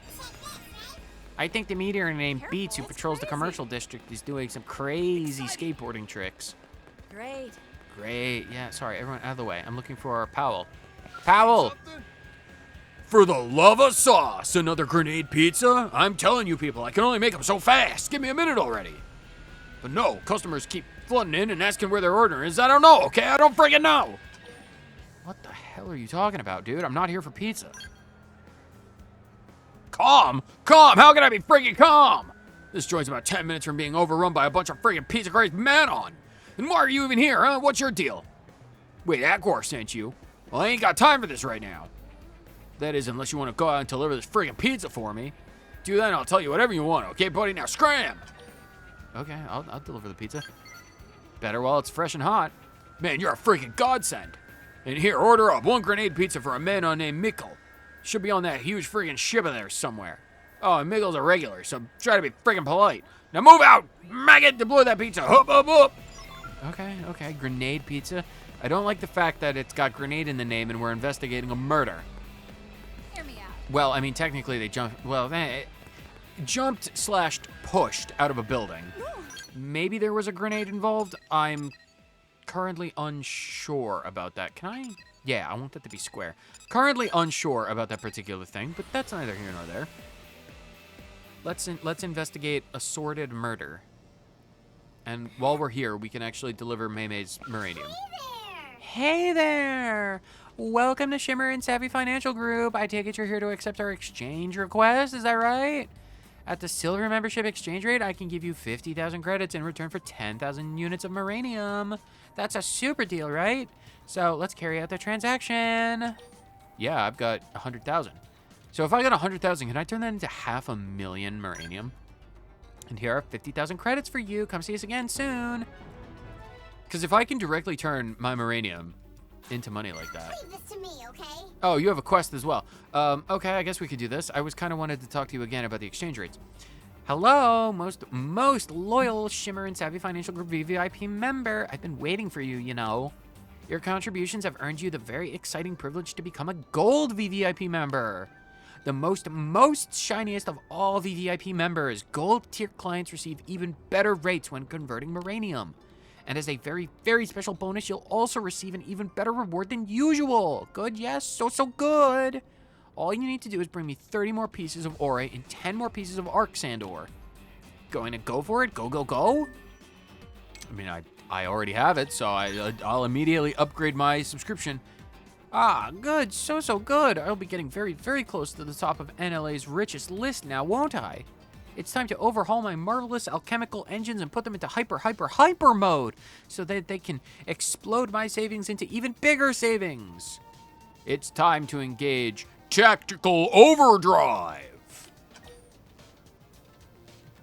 I think the meteor named Beats, who patrols the commercial district, is doing some crazy skateboarding tricks.
Great.
Great. Yeah, sorry, everyone out of the way. I'm looking for Powell. Powell! For the love of sauce, another grenade pizza? I'm telling you people, I can only make them so fast. Give me a minute already. But no, customers keep flooding in and asking where their order is. I don't know, okay? I don't friggin' know. What the hell are you talking about, dude? I'm not here for pizza. Calm? How can I be friggin' calm? This joint's about 10 minutes from being overrun by a bunch of friggin' pizza-crazed Manon. And why are you even here, huh? What's your deal? Wait, Akor sent you? Well, I ain't got time for this right now. That is, unless you want to go out and deliver this friggin' pizza for me. Do that and I'll tell you whatever you want, okay, buddy? Now scram! Okay, I'll deliver the pizza. Better while it's fresh and hot. Man, you're a friggin' godsend. And here, order up 1 grenade pizza for a Manon named Mikkel. Should be on that huge friggin' ship of theirs somewhere. Oh, and Mikkel's a regular, so try to be friggin' polite. Now move out! Maggot, deploy that pizza! Hup, hup, hup! Okay, grenade pizza. I don't like the fact that it's got grenade in the name and we're investigating a murder.
Hear me out.
Well, I mean, technically they jumped/pushed out of a building. Maybe there was a grenade involved. I'm currently unsure about that. Can I? Yeah, I want that to be square. Currently unsure about that particular thing, but that's neither here nor there. Let's investigate assorted murder. And while we're here, we can actually deliver Maymay's Muranium. Hey there! Welcome to Shimmer and Savvy Financial Group. I take it you're here to accept our exchange request, is that right? At the silver membership exchange rate, I can give you 50,000 credits in return for 10,000 units of Muranium. That's a super deal, right? So let's carry out the transaction. Yeah, I've got 100,000. So if I got 100,000, can I turn that into 500,000 Muranium? And here are 50,000 credits for you. Come see us again soon. Because if I can directly turn my Muranium into money like that.
Leave this to me, okay?
Oh, you have a quest as well. Okay, I guess we could do this. I was kind of wanted to talk to you again about the exchange rates. Hello, most loyal Shimmer and Savvy Financial Group VVIP member. I've been waiting for you, you know. Your contributions have earned you the very exciting privilege to become a gold VVIP member. The most shiniest of all VVIP members. Gold tier clients receive even better rates when converting Muranium. And as a very, very special bonus, you'll also receive an even better reward than usual. Good, yes, so good. All you need to do is bring me 30 more pieces of Ore and 10 more pieces of Arc Sand Ore. Going to go for it? Go. I mean, I already have it, so I'll immediately upgrade my subscription. Ah, good, so good. I'll be getting very, very close to the top of NLA's richest list now, won't I? It's time to overhaul my marvelous alchemical engines and put them into hyper mode so that they can explode my savings into even bigger savings. It's time to engage tactical overdrive.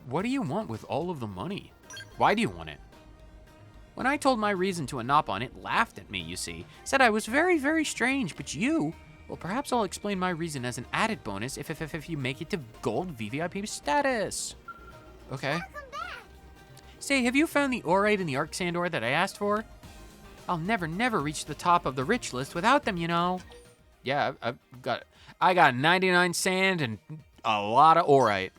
What do you want with all of the money? Why do you want it? When I told my reason to Anapon, it laughed at me, you see. Said I was very, very strange, but you... Well, perhaps I'll explain my reason as an added bonus if you make it to gold VVIP status. Okay. Say, have you found the Orite and the Arc Sand Ore that I asked for? I'll never reach the top of the rich list without them, you know. Yeah, I got 99 sand and a lot of Orite.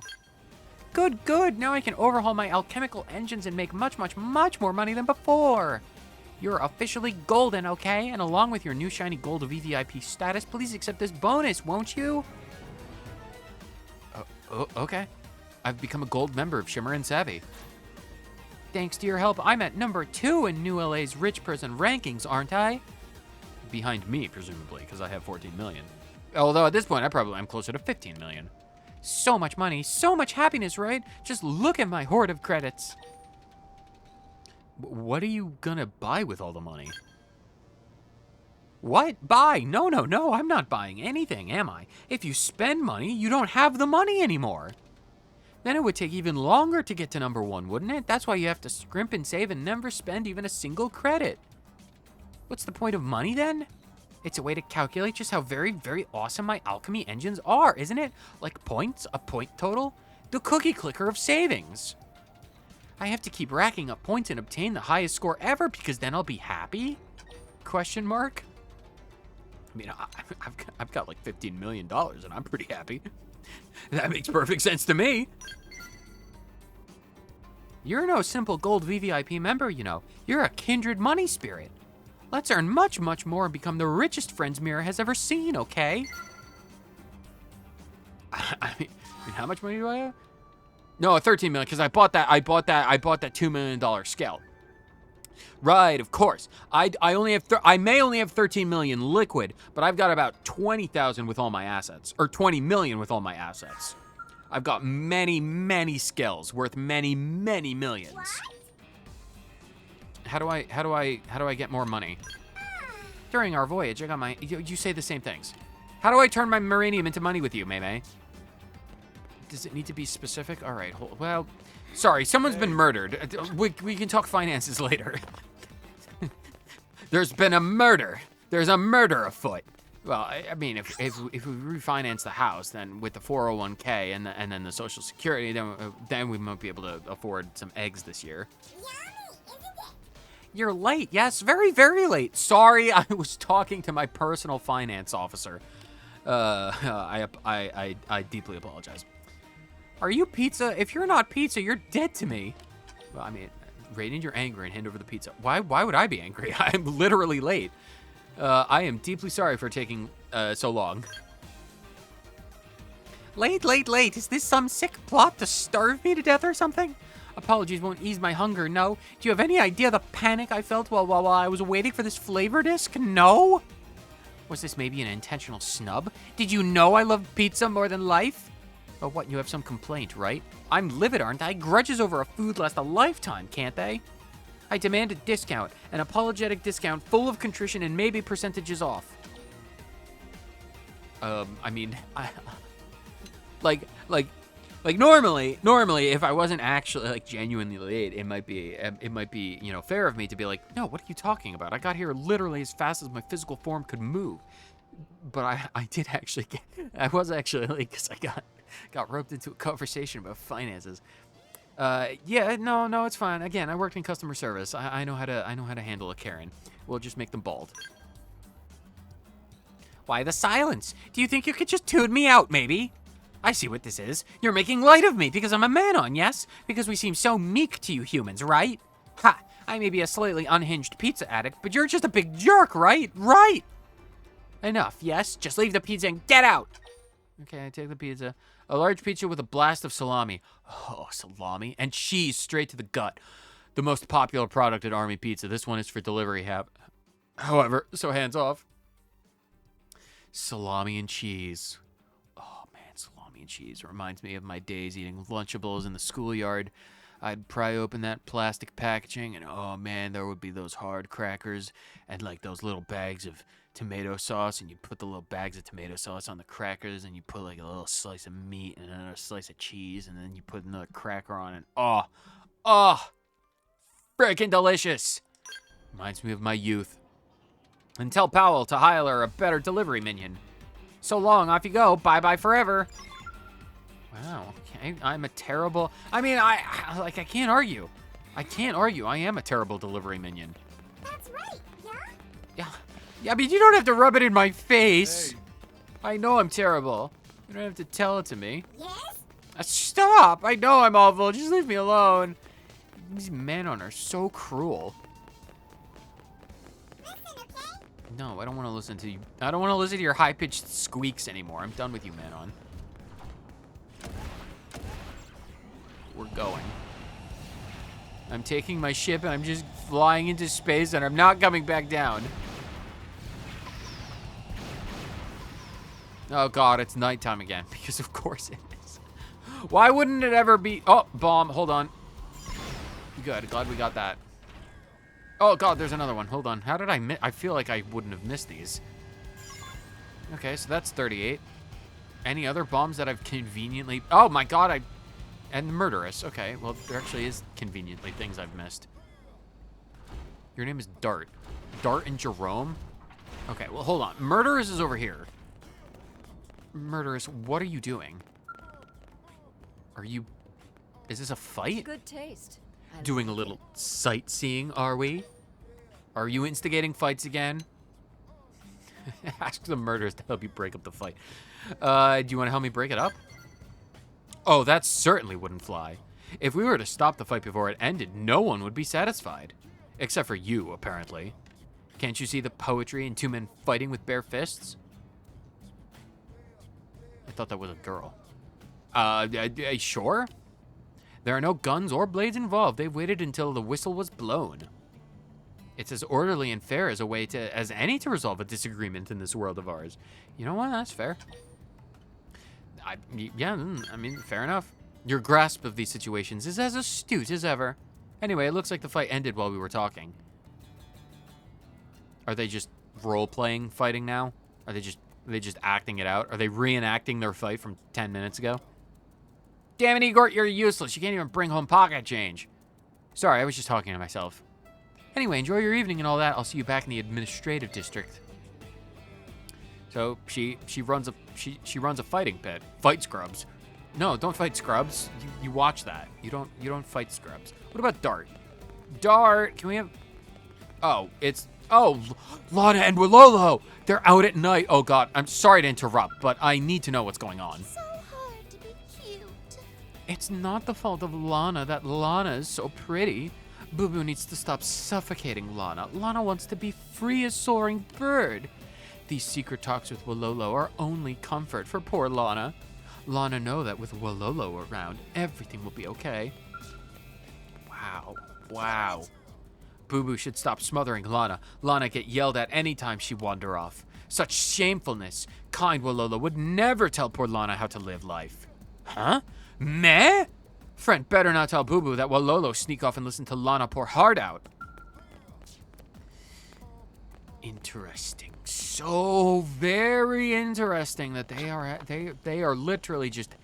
Good. Now I can overhaul my alchemical engines and make much more money than before. You're officially golden, okay? And along with your new shiny gold VVIP status, please accept this bonus, won't you? Okay. I've become a gold member of Shimmer and Savvy. Thanks to your help, I'm at number 2 in New LA's rich person rankings, aren't I? Behind me, presumably, because I have 14 million. Although at this point, I'm closer to 15 million. So much money, so much happiness, right? Just look at my hoard of credits. What are you gonna buy with all the money? What? Buy? No, I'm not buying anything, am I? If you spend money, you don't have the money anymore. Then it would take even longer to get to number 1, wouldn't it? That's why you have to scrimp and save and never spend even a single credit. What's the point of money then? It's a way to calculate just how very, very awesome my alchemy engines are, isn't it? Like points, a point total, the cookie clicker of savings. I have to keep racking up points and obtain the highest score ever because then I'll be happy? Question mark? I mean, I've got like $15 million and I'm pretty happy. That makes perfect sense to me. You're no simple gold VVIP member, you know. You're a kindred money spirit. Let's earn much, much more and become the richest friends Mira has ever seen, okay? I mean, how much money do I have? No, 13 million, because I bought that $2 million scout. Right, of course. I may only have 13 million liquid, but I've got about 20,000 with all my assets, or 20 million with all my assets. I've got many, many skills worth many, many millions. How do I get more money? During our voyage, I got my. You say the same things. How do I turn my Marinium into money with you, May? Does it need to be specific? All right. Well, sorry, someone's been murdered. We can talk finances later. There's been a murder. There's a murder afoot. Well, I mean, if we refinance the house, then with the 401k and then the Social Security, then we might be able to afford some eggs this year. You're late. Yes, very, very late. Sorry, I was talking to my personal finance officer. I deeply apologize. Are you pizza? If you're not pizza, you're dead to me. Well, I mean, rein in your anger and hand over the pizza. Why would I be angry? I'm literally late. I am deeply sorry for taking so long. Late. Is this some sick plot to starve me to death or something? Apologies won't ease my hunger, no. Do you have any idea the panic I felt while I was waiting for this flavor disc? No? Was this maybe an intentional snub? Did you know I love pizza more than life? Oh, what, you have some complaint, right? I'm livid, aren't I? Grudges over a food last a lifetime, can't they? I demand a discount, an apologetic discount full of contrition and maybe percentages off. I mean, normally, if I wasn't actually like genuinely late, it might be, you know, fair of me to be like, no, what are you talking about? I got here literally as fast as my physical form could move. But I was actually late because I got roped into a conversation about finances. Yeah, no, it's fine. Again, I worked in customer service. I know how to handle a Karen. We'll just make them bald. Why the silence? Do you think you could just tune me out, maybe? I see what this is. You're making light of me because I'm a Manon, yes? Because we seem so meek to you humans, right? Ha! I may be a slightly unhinged pizza addict, but you're just a big jerk, right? Right! Enough, yes? Just leave the pizza and get out! Okay, I take the pizza. A large pizza with a blast of salami. Oh, salami. And cheese straight to the gut. The most popular product at Army Pizza. This one is for delivery however, so hands off. Salami and cheese. Oh, man, salami and cheese reminds me of my days eating Lunchables in the schoolyard. I'd pry open that plastic packaging, and oh, man, there would be those hard crackers and, like, those little bags of tomato sauce, and you put the little bags of tomato sauce on the crackers, and you put like a little slice of meat and another slice of cheese, and then you put another cracker on it. Oh, freaking delicious. Reminds me of my youth. And tell Powell to hire a better delivery minion. So long, off you go. Bye forever. Wow, okay, I'm a terrible, I mean, I can't argue. I am a terrible delivery minion.
That's right, yeah?
Yeah, I mean, you don't have to rub it in my face.
Hey.
I know I'm terrible. You don't have to tell it to me.
Yes?
Stop! I know I'm awful. Just leave me alone. These Manon are so cruel.
Listen, okay?
No, I don't want to listen to you. I don't want to listen to your high-pitched squeaks anymore. I'm done with you, Manon. We're going. I'm taking my ship and I'm just flying into space and I'm not coming back down. Oh god, it's nighttime again, because of course it is. Why wouldn't it ever be? Oh, bomb, hold on. Good, glad we got that. Oh god, there's another one, hold on. How did I miss? I feel like I wouldn't have missed these. Okay, so that's 38. Any other bombs that I've conveniently... Oh my god, and murderous. Okay, well, there actually is conveniently things I've missed. Your name is Dart. Dart and Jerome? Okay, well, hold on. Murderous is over here. Murderous, what are you doing? Are you... Is this a fight?
Good taste.
Doing a little sightseeing, are we? Are you instigating fights again? Ask the murderers to help you break up the fight. Do you want to help me break it up? Oh, that certainly wouldn't fly. If we were to stop the fight before it ended, no one would be satisfied. Except for you, apparently. Can't you see the poetry in two men fighting with bare fists? I thought that was a girl. Sure? There are no guns or blades involved. They've waited until the whistle was blown. It's as orderly and fair as any to resolve a disagreement in this world of ours. You know what? That's fair. Yeah, I mean, fair enough. Your grasp of these situations is as astute as ever. Anyway, it looks like the fight ended while we were talking. Are they just role-playing fighting now? Are they just acting it out? Are they reenacting their fight from 10 minutes ago? Damn it, Igor, you're useless. You can't even bring home pocket change. Sorry, I was just talking to myself. Anyway, enjoy your evening and all that. I'll see you back in the administrative district. So she runs a fighting pit. Fight scrubs. No, don't fight scrubs. You watch that. You don't fight scrubs. What about Dart? Dart, can we have... Oh, Lana and Wololo. They're out at night. Oh god, I'm sorry to interrupt, but I need to know what's going on.
So hard to be cute.
It's not the fault of Lana that Lana is so pretty. Boo Boo needs to stop suffocating Lana. Lana wants to be free as soaring bird. These secret talks with Wololo are only comfort for poor Lana. Lana know that with Wololo around, everything will be okay. Wow. Boo Boo should stop smothering Lana. Lana get yelled at any time she wander off. Such shamefulness. Kind Wololo would never tell poor Lana how to live life. Huh? Meh? Friend, better not tell Boo Boo that Wololo sneak off and listen to Lana pour heart out. Interesting. So very interesting that they are literally just...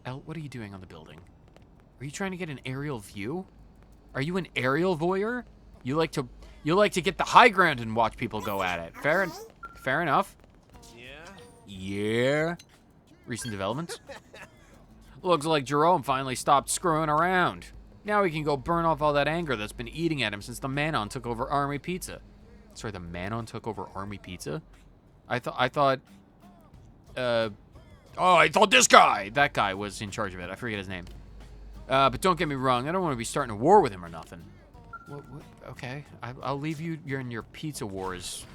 Elle, what are you doing on the building? Are you trying to get an aerial view? Are you an aerial voyeur? You like to get the high ground and watch people go at it. Fair enough. Yeah. Recent developments? Looks like Jerome finally stopped screwing around. Now he can go burn off all that anger that's been eating at him since the Manon took over Army Pizza. Sorry, the Manon took over Army Pizza? I thought this guy! That guy was in charge of it. I forget his name. But don't get me wrong, I don't want to be starting a war with him or nothing. What, okay, I'll leave you. You're in your pizza wars.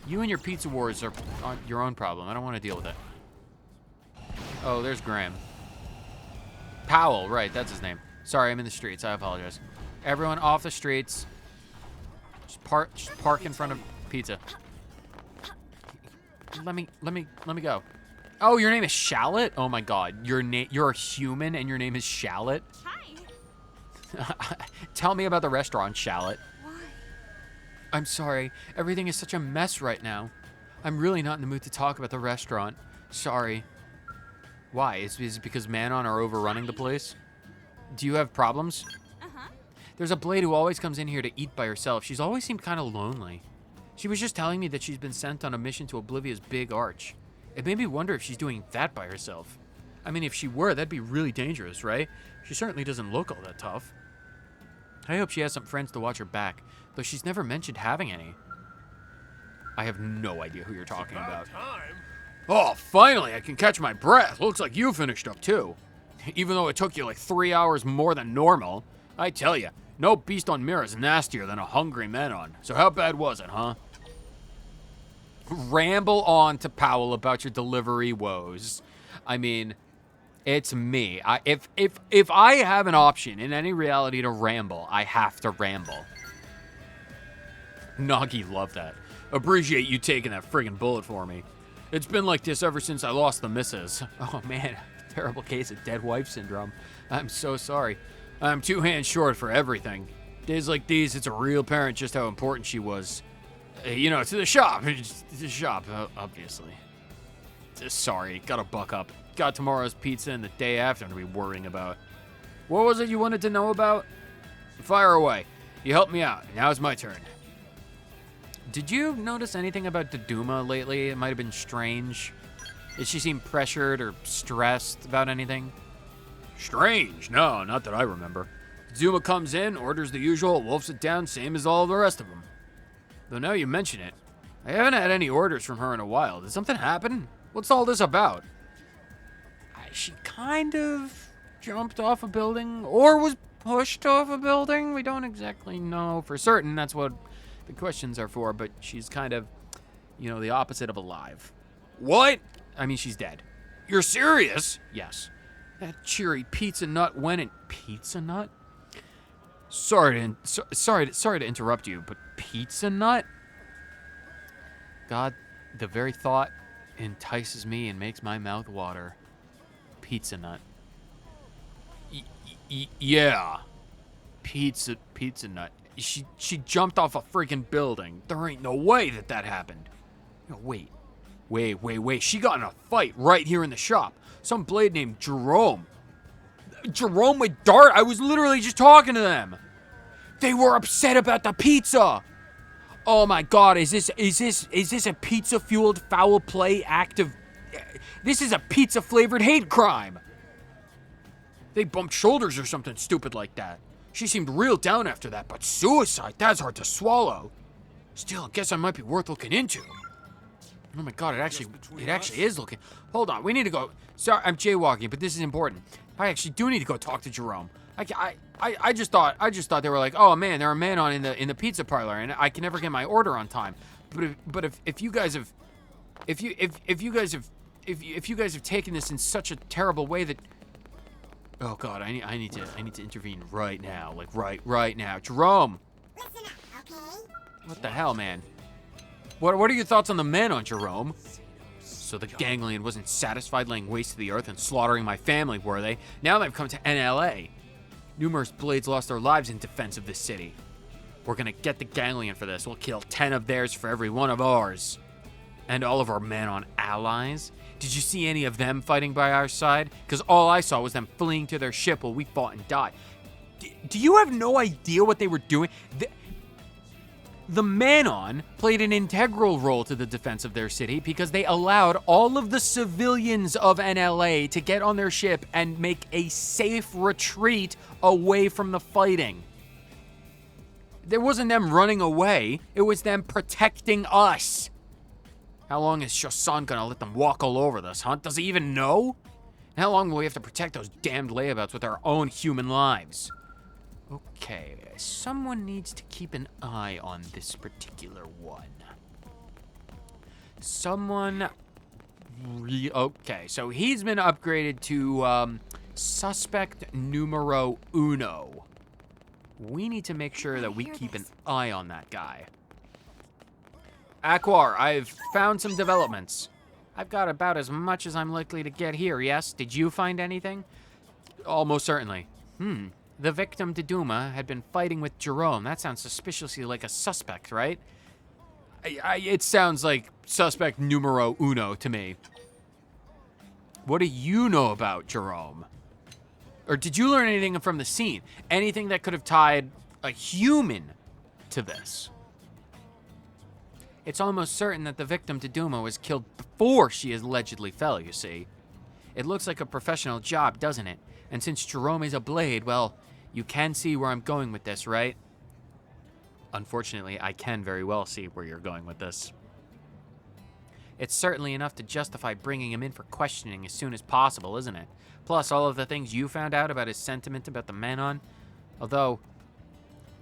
You and your pizza wars are on your own problem. I don't want to deal with it. Oh, there's Graham. Powell, right, that's his name. Sorry, I'm in the streets. I apologize. Everyone off the streets. Just park in front of pizza. Let me go. Oh, your name is Shallot? Oh my god. You're a human and your name is Shallot?
Hi.
Tell me about the restaurant, Shallot.
Why?
I'm sorry. Everything is such a mess right now. I'm really not in the mood to talk about the restaurant. Sorry. Why? Is it because Manon are overrunning the place? Do you have problems?
Uh-huh.
There's a blade who always comes in here to eat by herself. She's always seemed kind of lonely. She was just telling me that she's been sent on a mission to Oblivia's big arch. It made me wonder if she's doing that by herself. I mean, if she were, that'd be really dangerous, right? She certainly doesn't look all that tough. I hope she has some friends to watch her back, though she's never mentioned having any. I have no idea who you're talking about. Oh, finally, I can catch my breath. Looks like you finished up, too. Even though it took you like 3 hours more than normal. I tell you, no beast on mirror is nastier than a hungry Manon. So how bad was it, huh? Ramble on to Powell about your delivery woes. I mean, It's me. If I have an option in any reality to ramble, I have to ramble. Nagi loved that. Appreciate you taking that friggin' bullet for me. It's been like this ever since I lost the missus. Oh man, terrible case of dead wife syndrome. I'm so sorry. I'm 2 hands short for everything. Days like these, it's a real apparent just how important she was. You know, to the shop. To the shop, obviously. Sorry, gotta buck up. Got tomorrow's pizza and the day after to be worrying about. What was it you wanted to know about? Fire away. You helped me out. Now it's my turn. Did you notice anything about Doduma lately? It might have been strange. Did she seem pressured or stressed about anything? Strange? No, not that I remember. Doduma comes in, orders the usual, wolfs it down, same as all the rest of them. Though now you mention it, I haven't had any orders from her in a while. Did something happen? What's all this about? She kind of jumped off a building or was pushed off a building. We don't exactly know for certain. That's what the questions are for, but she's kind of, you know, the opposite of alive. What? I mean, she's dead. You're serious? Yes. That cheery pizza nut went in... Pizza nut? Sorry to interrupt you, but pizza nut? God, the very thought entices me and makes my mouth water. Pizza nut. Yeah. Pizza nut. She jumped off a freaking building. There ain't no way that happened. No, wait. She got in a fight right here in the shop. Some blade named Jerome. Jerome with Dart? I was literally just talking to them. They were upset about the pizza. Oh my God, is this a pizza-fueled foul play act of... This is a pizza-flavored hate crime. They bumped shoulders or something stupid like that. She seemed real down after that, but suicide, that's hard to swallow. Still, I guess I might be worth looking into. Oh my God, it actually is looking... Hold on, we need to go... Sorry, I'm jaywalking, but this is important. I actually do need to go talk to Jerome. I just thought they were like, oh man, there are men on in the pizza parlor, and I can never get my order on time. But if you guys have taken this in such a terrible way that, oh God, I need to intervene right now, like right now. Jerome.
Listen up, okay?
What the hell, man? What are your thoughts on the men on Jerome? So the ganglion wasn't satisfied laying waste to the earth and slaughtering my family, were they? Now they've come to NLA. Numerous blades lost their lives in defense of this city. We're gonna get the ganglion for this. We'll kill 10 of theirs for every one of ours. And all of our men on allies? Did you see any of them fighting by our side? Because all I saw was them fleeing to their ship while we fought and died. Do you have no idea what they were doing? The Manon played an integral role to the defense of their city because they allowed all of the civilians of NLA to get on their ship and make a safe retreat away from the fighting. It wasn't them running away, it was them protecting us. How long is Shosan gonna let them walk all over this, huh? Does he even know? And how long will we have to protect those damned layabouts with our own human lives? Okay, someone needs to keep an eye on this particular one. Okay, so he's been upgraded to suspect numero uno. We need to make sure that we keep an eye on that guy. Aquar, I've found some developments. I've got about as much as I'm likely to get here, yes? Did you find anything? Almost certainly. The victim, Doduma, had been fighting with Jerome. That sounds suspiciously like a suspect, right? It sounds like suspect numero uno to me. What do you know about Jerome? Or did you learn anything from the scene? Anything that could have tied a human to this? It's almost certain that the victim, Doduma, was killed before she allegedly fell, you see. It looks like a professional job, doesn't it? And since Jerome is a blade, well, you can see where I'm going with this, right? Unfortunately, I can very well see where you're going with this. It's certainly enough to justify bringing him in for questioning as soon as possible, isn't it? Plus, all of the things you found out about his sentiment about the Manon. Although,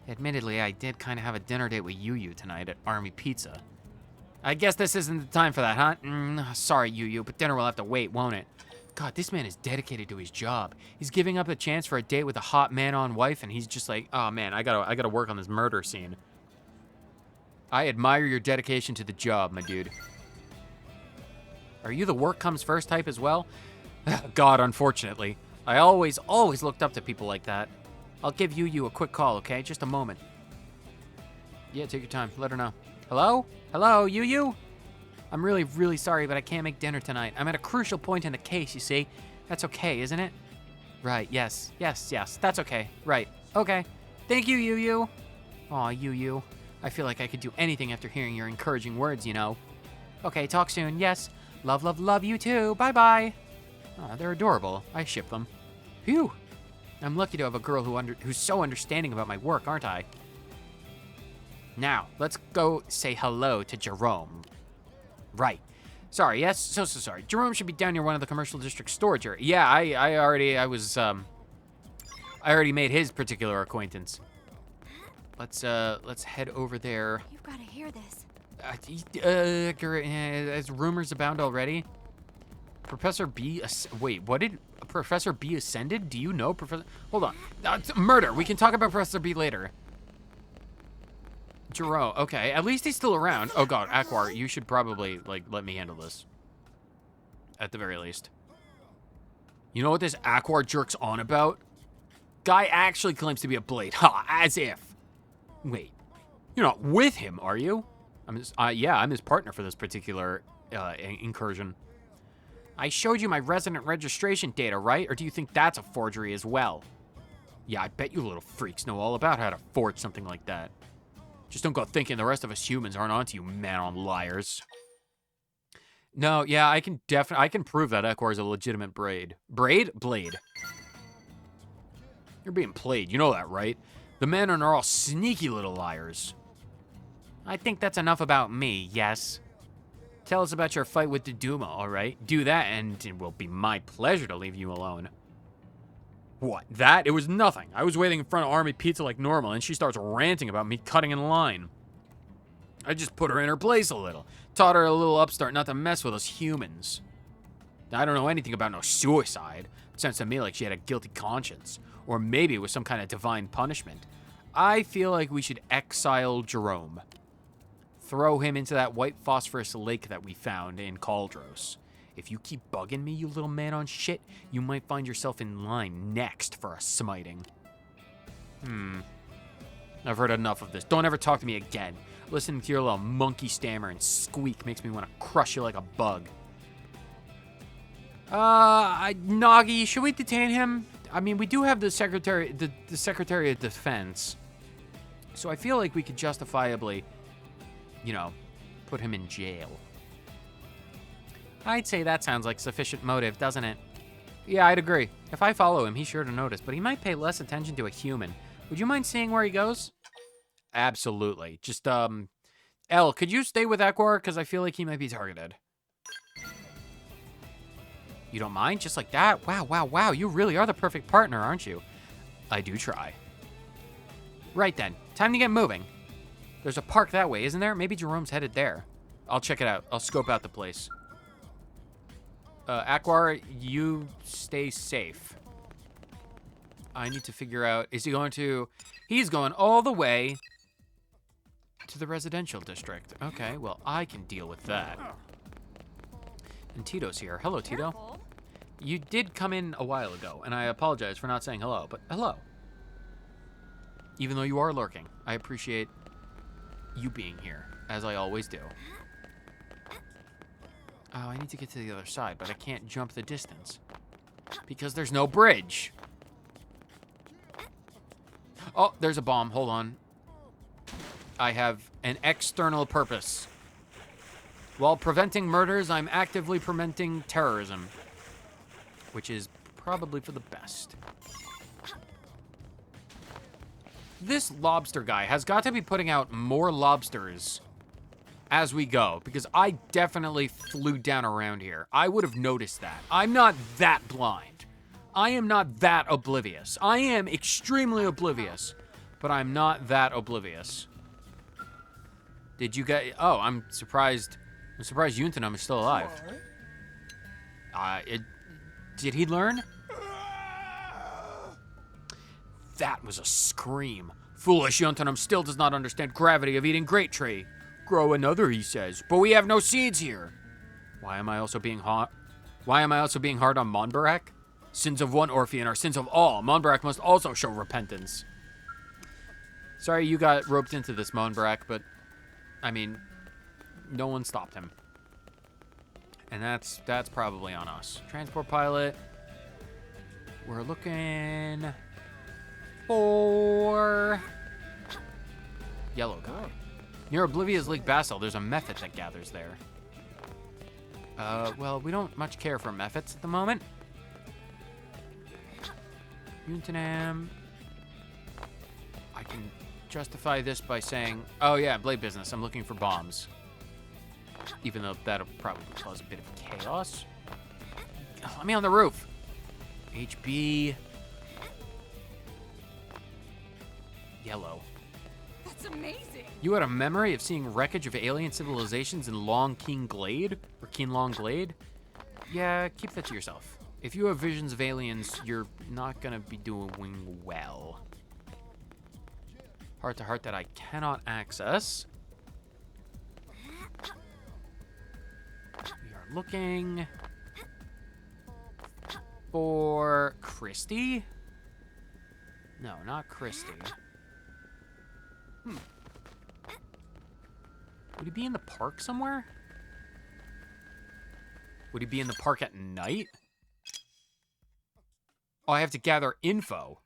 admittedly, I did kind of have a dinner date with Yu tonight at Army Pizza. I guess this isn't the time for that, huh? Sorry, Yu, but dinner will have to wait, won't it? God, this man is dedicated to his job. He's giving up a chance for a date with a hot man-on wife, and he's just like, oh man, I gotta work on this murder scene. I admire your dedication to the job, my dude. Are you the work comes first type as well? God, unfortunately. I always looked up to people like that. I'll give you a quick call, okay? Just a moment. Yeah, take your time. Let her know. Hello? Hello, you? I'm really sorry, but I can't make dinner tonight. I'm at a crucial point in the case, you see. That's okay, isn't it? Right, yes. That's okay. Right. Okay. Thank you, you. Aw, you. I feel like I could do anything after hearing your encouraging words, you know. Okay, talk soon. Yes. Love you too. Bye-bye. Aw, they're adorable. I ship them. Phew. I'm lucky to have a girl who's so understanding about my work, aren't I? Now, let's go say hello to Jerome. Right. Sorry, yes? So sorry. Jerome should be down near one of the commercial district storage area. Yeah, I already made his particular acquaintance. Let's head over there.
You've got to hear this.
As rumors abound already. Professor B, wait, what did Professor B ascended? Do you know Professor? Hold on. Murder. We can talk about Professor B later. Jerome, okay, at least he's still around. Oh god, Aquar, you should probably, like, let me handle this. At the very least. You know what this Aquar jerk's on about? Guy actually claims to be a blade. Ha, as if. Wait, you're not with him, are you? I'm his partner for this particular incursion. I showed you my resident registration data, right? Or do you think that's a forgery as well? Yeah, I bet you little freaks know all about how to forge something like that. Just don't go thinking the rest of us humans aren't onto you, man-on liars. No, yeah, I can prove that Ekor is a legitimate braid. Braid? Blade. You're being played, you know that, right? The men are all sneaky little liars. I think that's enough about me, yes. Tell us about your fight with the Duma, all right? Do that, and it will be my pleasure to leave you alone. What, that? It was nothing. I was waiting in front of Army Pizza like normal, and she starts ranting about me cutting in line. I just put her in her place a little. Taught her a little upstart not to mess with us humans. I don't know anything about no suicide. It sounds to me like she had a guilty conscience. Or maybe it was some kind of divine punishment. I feel like we should exile Jerome. Throw him into that white phosphorus lake that we found in Caldros. If you keep bugging me, you little man on shit, you might find yourself in line next for a smiting. I've heard enough of this. Don't ever talk to me again. Listening to your little monkey stammer and squeak makes me want to crush you like a bug. Nagi, should we detain him? I mean, we do have the Secretary of Defense. So I feel like we could justifiably, you know, put him in jail. I'd say that sounds like sufficient motive, doesn't it? Yeah, I'd agree. If I follow him, he's sure to notice, but he might pay less attention to a human. Would you mind seeing where he goes? Absolutely. Just, Elle, could you stay with Equor? Because I feel like he might be targeted. You don't mind? Just like that? Wow. You really are the perfect partner, aren't you? I do try. Right then. Time to get moving. There's a park that way, isn't there? Maybe Jerome's headed there. I'll check it out. I'll scope out the place. Aquar, you stay safe. I need to figure out, is he going to, he's going all the way to the residential district. Okay, well, I can deal with that. And Tito's here. Hello, Tito.
Careful.
You did come in a while ago, and I apologize for not saying hello, but hello. Even though you are lurking, I appreciate you being here, as I always do. Oh, I need to get to the other side, but I can't jump the distance. Because there's no bridge. Oh, there's a bomb. Hold on. I have an external purpose. While preventing murders, I'm actively preventing terrorism. Which is probably for the best. This lobster guy has got to be putting out more lobsters as we go, because I definitely flew down around here. I would have noticed that. I'm not that blind. I am not that oblivious. I am extremely oblivious, but I'm not that oblivious. Did you get... Oh, I'm surprised Yuntanum is still alive. Did he learn? That was a scream. Foolish Yuntanum still does not understand gravity of eating great tree. Grow another, he says, but we have no seeds here. Why am I also being hard on Monbarak? Sins of one Orphean are sins of all. Monbarak must also show repentance. Sorry you got roped into this, Monbarak, but, I mean, no one stopped him. And that's probably on us. Transport pilot. We're looking for yellow guy. Near Oblivia's Lake Basel, there's a mephit that gathers there. Well, we don't much care for mephits at the moment. Yuntanam. I can justify this by saying, oh yeah, blade business, I'm looking for bombs. Even though that'll probably cause a bit of chaos. Oh, let me on the roof. HB. Yellow.
That's amazing.
You had a memory of seeing wreckage of alien civilizations in Long Keen Glade? Or Keen Long Glade? Yeah, keep that to yourself. If you have visions of aliens, you're not gonna be doing well. Heart to heart that I cannot access. We are looking for Christy? No, not Christy. Would he be in the park somewhere? Would he be in the park at night? Oh, I have to gather info.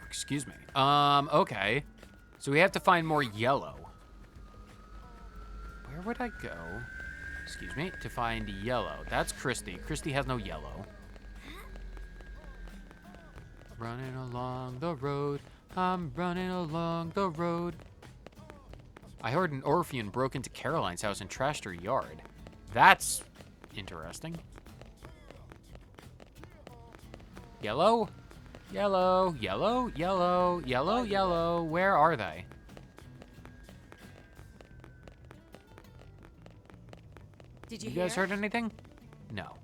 Excuse me. Okay. So we have to find more yellow. Where would I go? Excuse me. To find yellow. That's Christy. Christy has no yellow. Running along the road. I'm running along the road. I heard an Orphean broke into Caroline's house and trashed her yard. That's interesting. Yellow? Yellow, yellow, yellow, yellow, yellow. Where are they?
Did
You
you
guys
hear?
heard anything? No.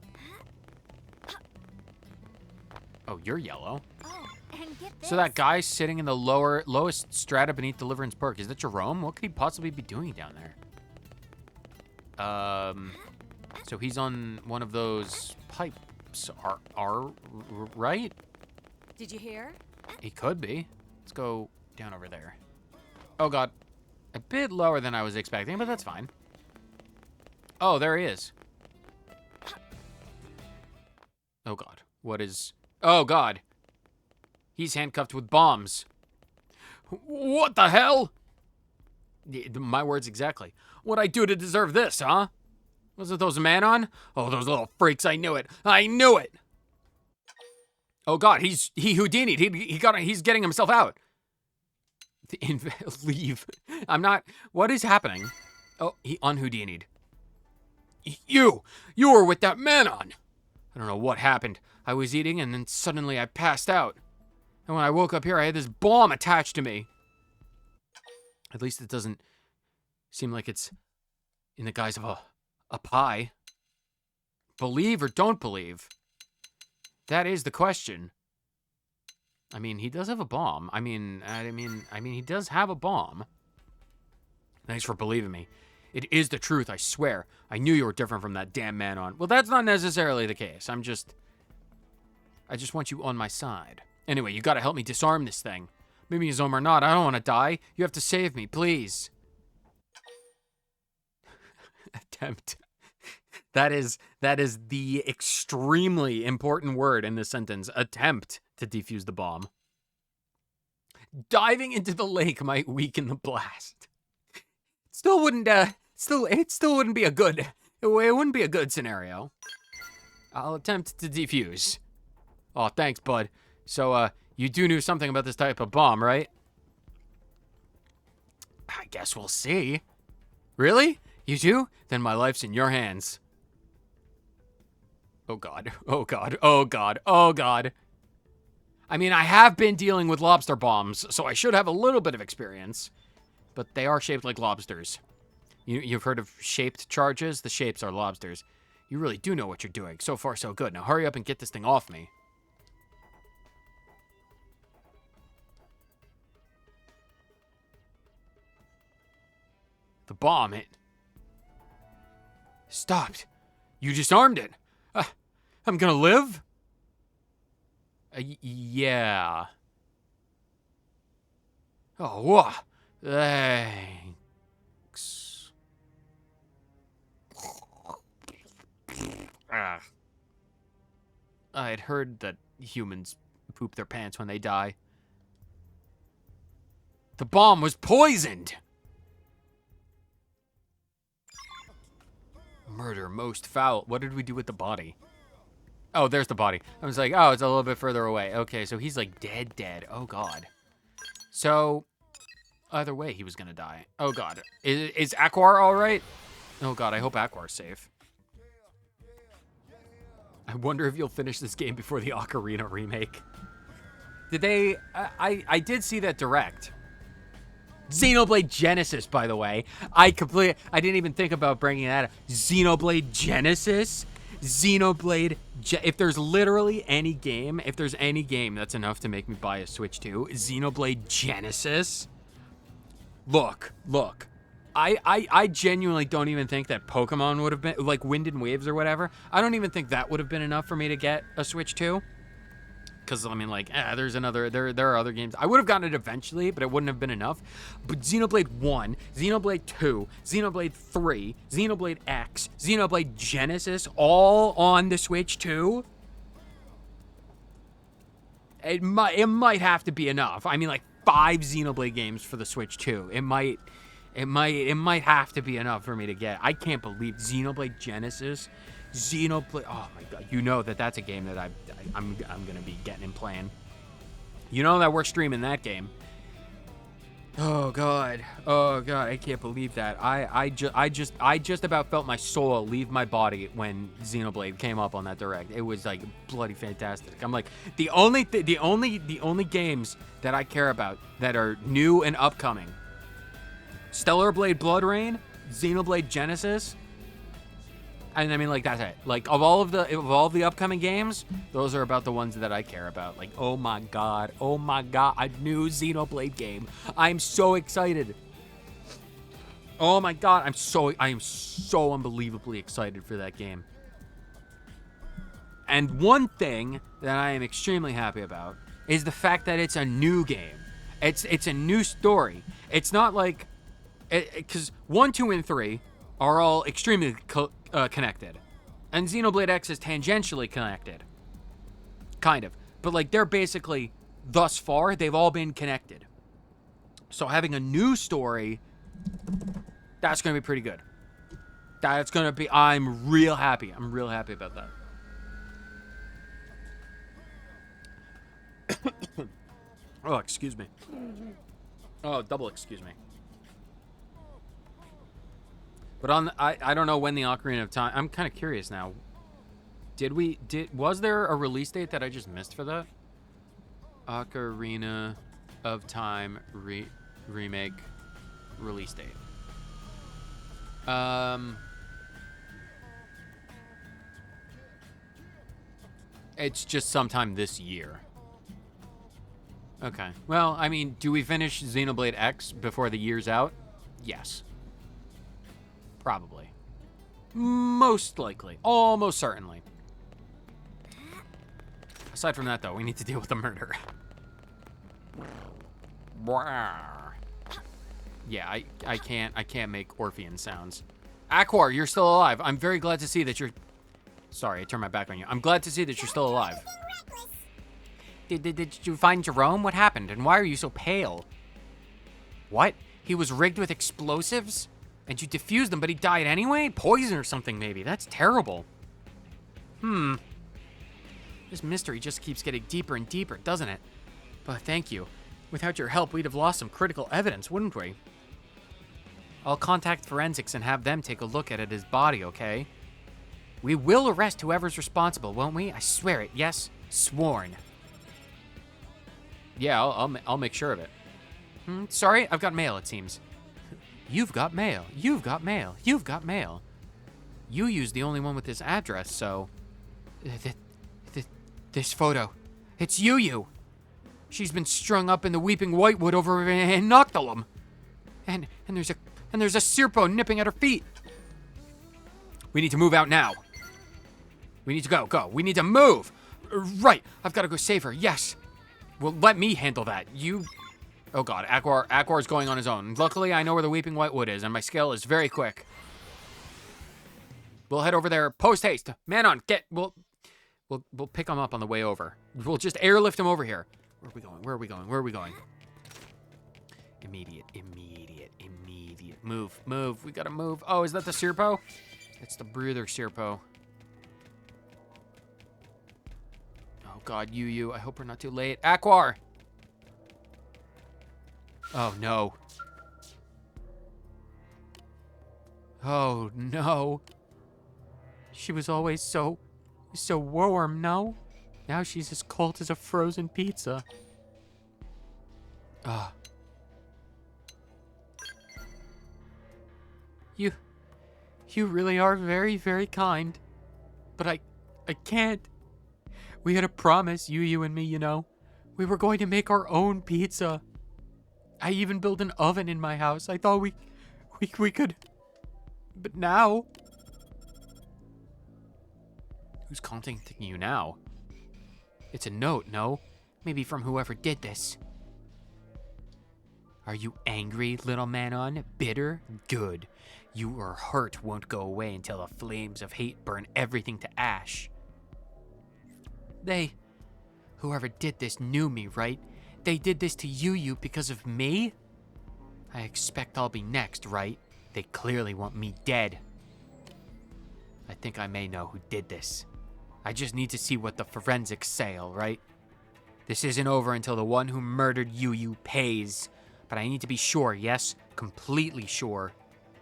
Oh, you're yellow.
Oh, and get this.
So that guy sitting in the lowest strata beneath Deliverance Park, is that Jerome? What could he possibly be doing down there? So he's on one of those pipes, right?
Did you hear?
He could be. Let's go down over there. Oh, God. A bit lower than I was expecting, but that's fine. Oh, there he is. Oh, God. What is... Oh, God. He's handcuffed with bombs. What the hell? My words exactly. What'd I do to deserve this, huh? Was it those man-on? Oh, those little freaks. I knew it. I knew it. Oh, God. He Houdini'd. He's getting himself out. Leave. I'm not... What is happening? Oh, he un-Houdini'd. You were with that man-on. I don't know what happened. I was eating and then suddenly I passed out. And when I woke up here, I had this bomb attached to me. At least it doesn't seem like it's in the guise of a pie. Believe or don't believe? That is the question. I mean, he does have a bomb. I mean, he does have a bomb. Thanks for believing me. It is the truth, I swear. I knew you were different from that damn man-on. Well, that's not necessarily the case. I just want you on my side. Anyway, you gotta help me disarm this thing. Maybe Zom or not, I don't want to die. You have to save me, please. Attempt. That is the extremely important word in this sentence. Attempt to defuse the bomb. Diving into the lake might weaken the blast. It still wouldn't be a good. It wouldn't be a good scenario. I'll attempt to defuse. Oh, thanks, bud. So, you do know something about this type of bomb, right? I guess we'll see. Really? You do? Then my life's in your hands. Oh, God. Oh, God. Oh, God. Oh, God. I mean, I have been dealing with lobster bombs, so I should have a little bit of experience. But they are shaped like lobsters. You've heard of shaped charges? The shapes are lobsters. You really do know what you're doing. So far, so good. Now hurry up and get this thing off me. The bomb, it stopped. You disarmed it. I'm gonna live? Yeah. Oh, whoa. Thanks. I'd heard that humans poop their pants when they die. The bomb was poisoned! Murder most foul. What did we do with the body? Oh, there's the body. I was like, oh, it's a little bit further away. Okay, so he's like dead. Oh, God. So, either way, he was gonna die. Oh, God. Is Aquar all right? Oh, God, I hope Aquar's safe. I wonder if you'll finish this game before the Ocarina remake. Did they... I did see that direct. Xenoblade Genesis, by the way. I didn't even think about bringing that up. Xenoblade Genesis? If there's literally any game, if there's any game that's enough to make me buy a Switch 2, Xenoblade Genesis. Look. I genuinely don't even think that Pokemon would have been, like Wind and Waves or whatever, I don't even think that would have been enough for me to get a Switch 2. Because, I mean, like, there are other games. I would have gotten it eventually, but it wouldn't have been enough. But Xenoblade 1, Xenoblade 2, Xenoblade 3, Xenoblade X, Xenoblade Genesis, all on the Switch 2? It might have to be enough. I mean, like, 5 Xenoblade games for the Switch 2. It might have to be enough for me to get. I can't believe Xenoblade Genesis. Xenoblade, oh my God, you know that's a game that I'm gonna be getting and playing. You know that we're streaming that game. Oh God, I can't believe that. I just about felt my soul leave my body when Xenoblade came up on that direct. It was like bloody fantastic. I'm like, the only games that I care about that are new and upcoming: Stellar Blade Blood Rain, Xenoblade Genesis. And I mean, like, that's it. Like, of all of the upcoming games, those are about the ones that I care about. Like, oh my god, a new Xenoblade game. I'm so excited. Oh my god, I am so unbelievably excited for that game. And one thing that I am extremely happy about is the fact that it's a new game. It's a new story. It's not like, because 1, 2, and 3 are all extremely connected, and Xenoblade X is tangentially connected, kind of, but like they're basically, thus far, they've all been connected. So having a new story, that's gonna be pretty good. That's gonna be, I'm real happy about that. Oh, excuse me. Oh, double excuse me. But I don't know when the Ocarina of Time, I'm kind of curious now. Was there a release date that I just missed for that? Ocarina of Time remake release date. It's just sometime this year. Okay. Well, I mean, do we finish Xenoblade X before the year's out? Yes. Probably. Most likely. Almost certainly. Aside from that, though, we need to deal with the murder. Yeah, I can't make Orphean sounds. Aquar, you're still alive. I'm very glad to see that you're... Sorry, I turned my back on you. I'm glad to see that you're still alive. Did you find Jerome? What happened? And why are you so pale? What? He was rigged with explosives? And you defused him, but he died anyway? Poison or something, maybe. That's terrible. This mystery just keeps getting deeper and deeper, doesn't it? But thank you. Without your help, we'd have lost some critical evidence, wouldn't we? I'll contact forensics and have them take a look at his body, okay? We will arrest whoever's responsible, won't we? I swear it, yes? Sworn. Yeah, I'll make sure of it. Sorry, I've got mail, it seems. You've got mail. You've got mail. You've got mail. Yu's the only one with this address, so... This photo. It's Yu. She's been strung up in the weeping whitewood over in Noctilum. And there's a Sirpo nipping at her feet. We need to move out now. We need to go. We need to move. Right, I've got to go save her, yes. Well, let me handle that. You... Oh god, Aquar's going on his own. Luckily, I know where the Weeping Whitewood is, and my skill is very quick. We'll head over there post-haste. Manon, We'll pick him up on the way over. We'll just airlift him over here. Where are we going? Immediate. Move. We gotta move. Oh, is that the Sirpo? It's the breather Sirpo. Oh god, Yu. I hope we're not too late. Aquar! Oh no. Oh no. She was always so warm, no? Now she's as cold as a frozen pizza. You really are very, very kind. But I can't. We had a promise, you and me, you know. We were going to make our own pizza. I even built an oven in my house. I thought we could. But now... Who's contacting you now? It's a note, no? Maybe from whoever did this. Are you angry, little Manon? Bitter? Good. Your hurt won't go away until the flames of hate burn everything to ash. Whoever did this knew me, right? They did this to Yu because of me? I expect I'll be next, right? They clearly want me dead. I think I may know who did this. I just need to see what the forensics say, alright? This isn't over until the one who murdered Yu pays. But I need to be sure, yes? Completely sure.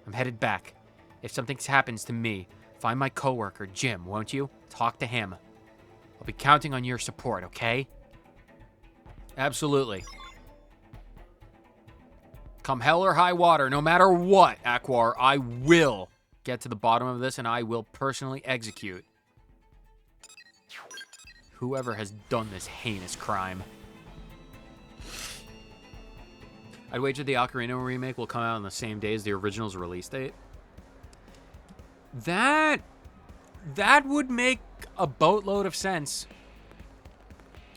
I'm headed back. If something happens to me, find my coworker, Jim, won't you? Talk to him. I'll be counting on your support, okay? Absolutely. Come hell or high water, no matter what, Aquar, I will get to the bottom of this and I will personally execute whoever has done this heinous crime. I'd wager the Ocarina remake will come out on the same day as the original's release date. That would make a boatload of sense.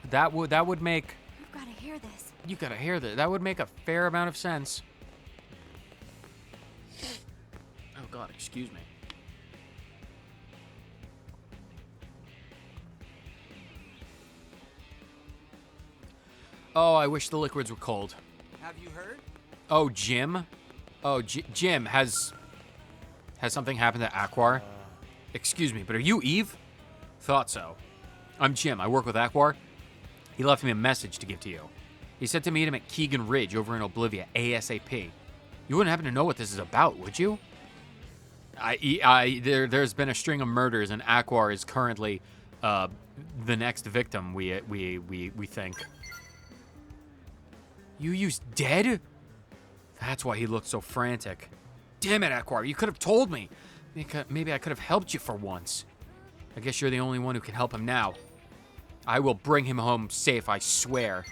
That would make...
You've got to hear this.
You gotta hear that. That would make a fair amount of sense. Oh god, excuse me. Oh, I wish the liquids were cold.
Have you heard?
Oh, Jim? Oh, Jim, has something happened to Aquar? Excuse me, but are you Eve? Thought so. I'm Jim. I work with Aquar. He left me a message to give to you. He said to meet him at Keegan Ridge over in Oblivia, ASAP. You wouldn't happen to know what this is about, would you? There's been a string of murders, and Aquar is currently the next victim, we think. Yu's dead? That's why he looked so frantic. Damn it, Aquar, you could have told me. Maybe I could have helped you for once. I guess you're the only one who can help him now. I will bring him home safe, I swear.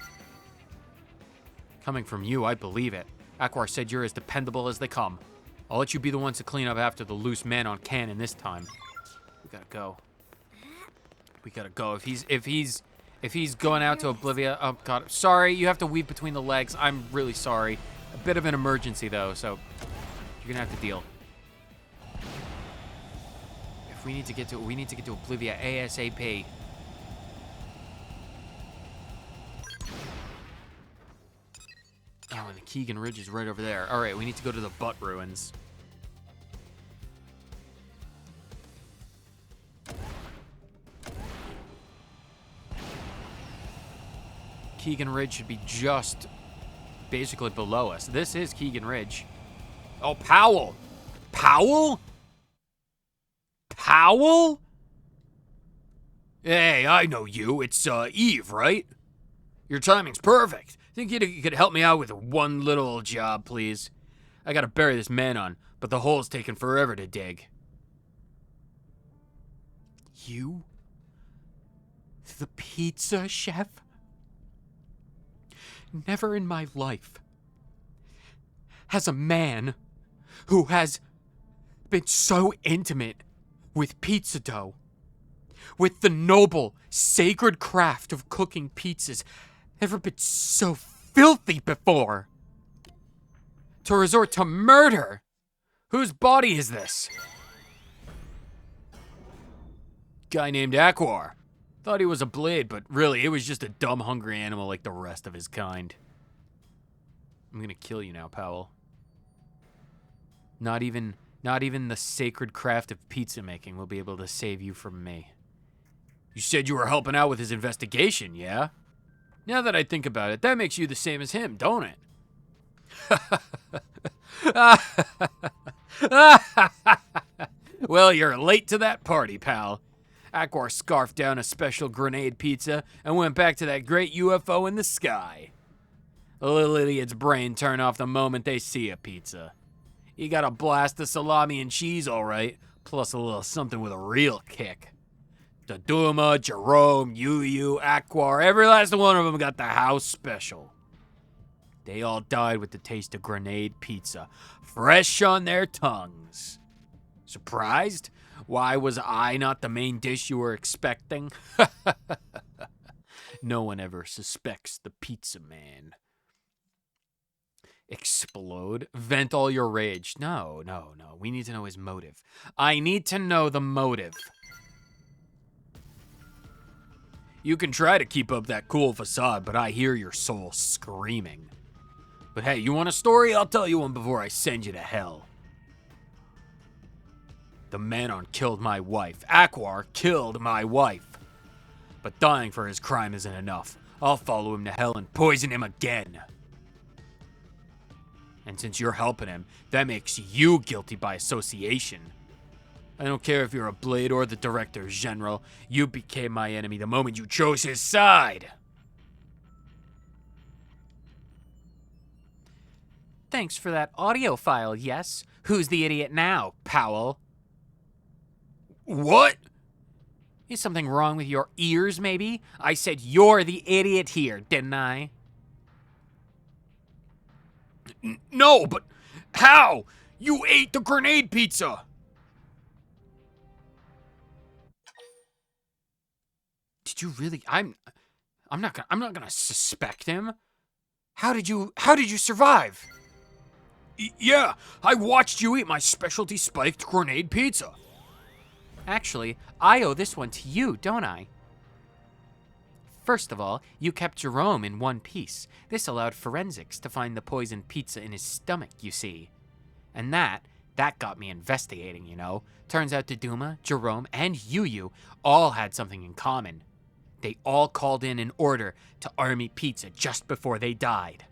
Coming from you, I believe it. Aquar said you're as dependable as they come. I'll let you be the ones to clean up after the loose man on Cannon this time. We gotta go. We gotta go. If he's going out to Oblivia, oh god, sorry, you have to weave between the legs. I'm really sorry. A bit of an emergency though, so you're gonna have to deal. If we need to get to Oblivia ASAP. Oh, and the Keegan Ridge is right over there. All right, we need to go to the Butt Ruins. Keegan Ridge should be just basically below us. This is Keegan Ridge. Oh, Powell. Powell? Powell? Hey, I know you. It's Eve, right? Your timing's perfect. Think you could help me out with one little job, please? I gotta bury this man on, but the hole's taking forever to dig. You? The pizza chef? Never in my life has a man who has been so intimate with pizza dough, with the noble, sacred craft of cooking pizzas, ever been so filthy before. To resort to murder? Whose body is this? Guy named Aquar. Thought he was a blade, but really, it was just a dumb, hungry animal like the rest of his kind. I'm gonna kill you now, Powell. Not even the sacred craft of pizza making will be able to save you from me. You said you were helping out with his investigation, yeah? Now that I think about it, that makes you the same as him, don't it? Well, you're late to that party, pal. Aquar scarfed down a special grenade pizza and went back to that great UFO in the sky. A little idiot's brain turn off the moment they see a pizza. You got a blast of salami and cheese, all right, plus a little something with a real kick. Doduma, Jerome, Yu, Aquar, every last one of them got the house special. They all died with the taste of grenade pizza, fresh on their tongues. Surprised? Why was I not the main dish you were expecting? No one ever suspects the pizza man. Explode? Vent all your rage. No. We need to know his motive. I need to know the motive. You can try to keep up that cool facade, but I hear your soul screaming. But hey, you want a story? I'll tell you one before I send you to hell. The Manon killed my wife. Aquar killed my wife. But dying for his crime isn't enough. I'll follow him to hell and poison him again. And since you're helping him, that makes you guilty by association. I don't care if you're a blade or the director general. You became my enemy the moment you chose his side. Thanks for that audio file, yes? Who's the idiot now, Powell? What? Is something wrong with your ears, maybe? I said you're the idiot here, didn't I? No, but how? You ate the grenade pizza! Did you really? I'm not gonna suspect him. How did you survive? Yeah, I watched you eat my specialty spiked grenade pizza. Actually, I owe this one to you, don't I? First of all, you kept Jerome in one piece. This allowed forensics to find the poisoned pizza in his stomach, you see. And that got me investigating, you know. Turns out Doduma, Jerome, and Yu all had something in common. They all called in an order to Army Pizza just before they died.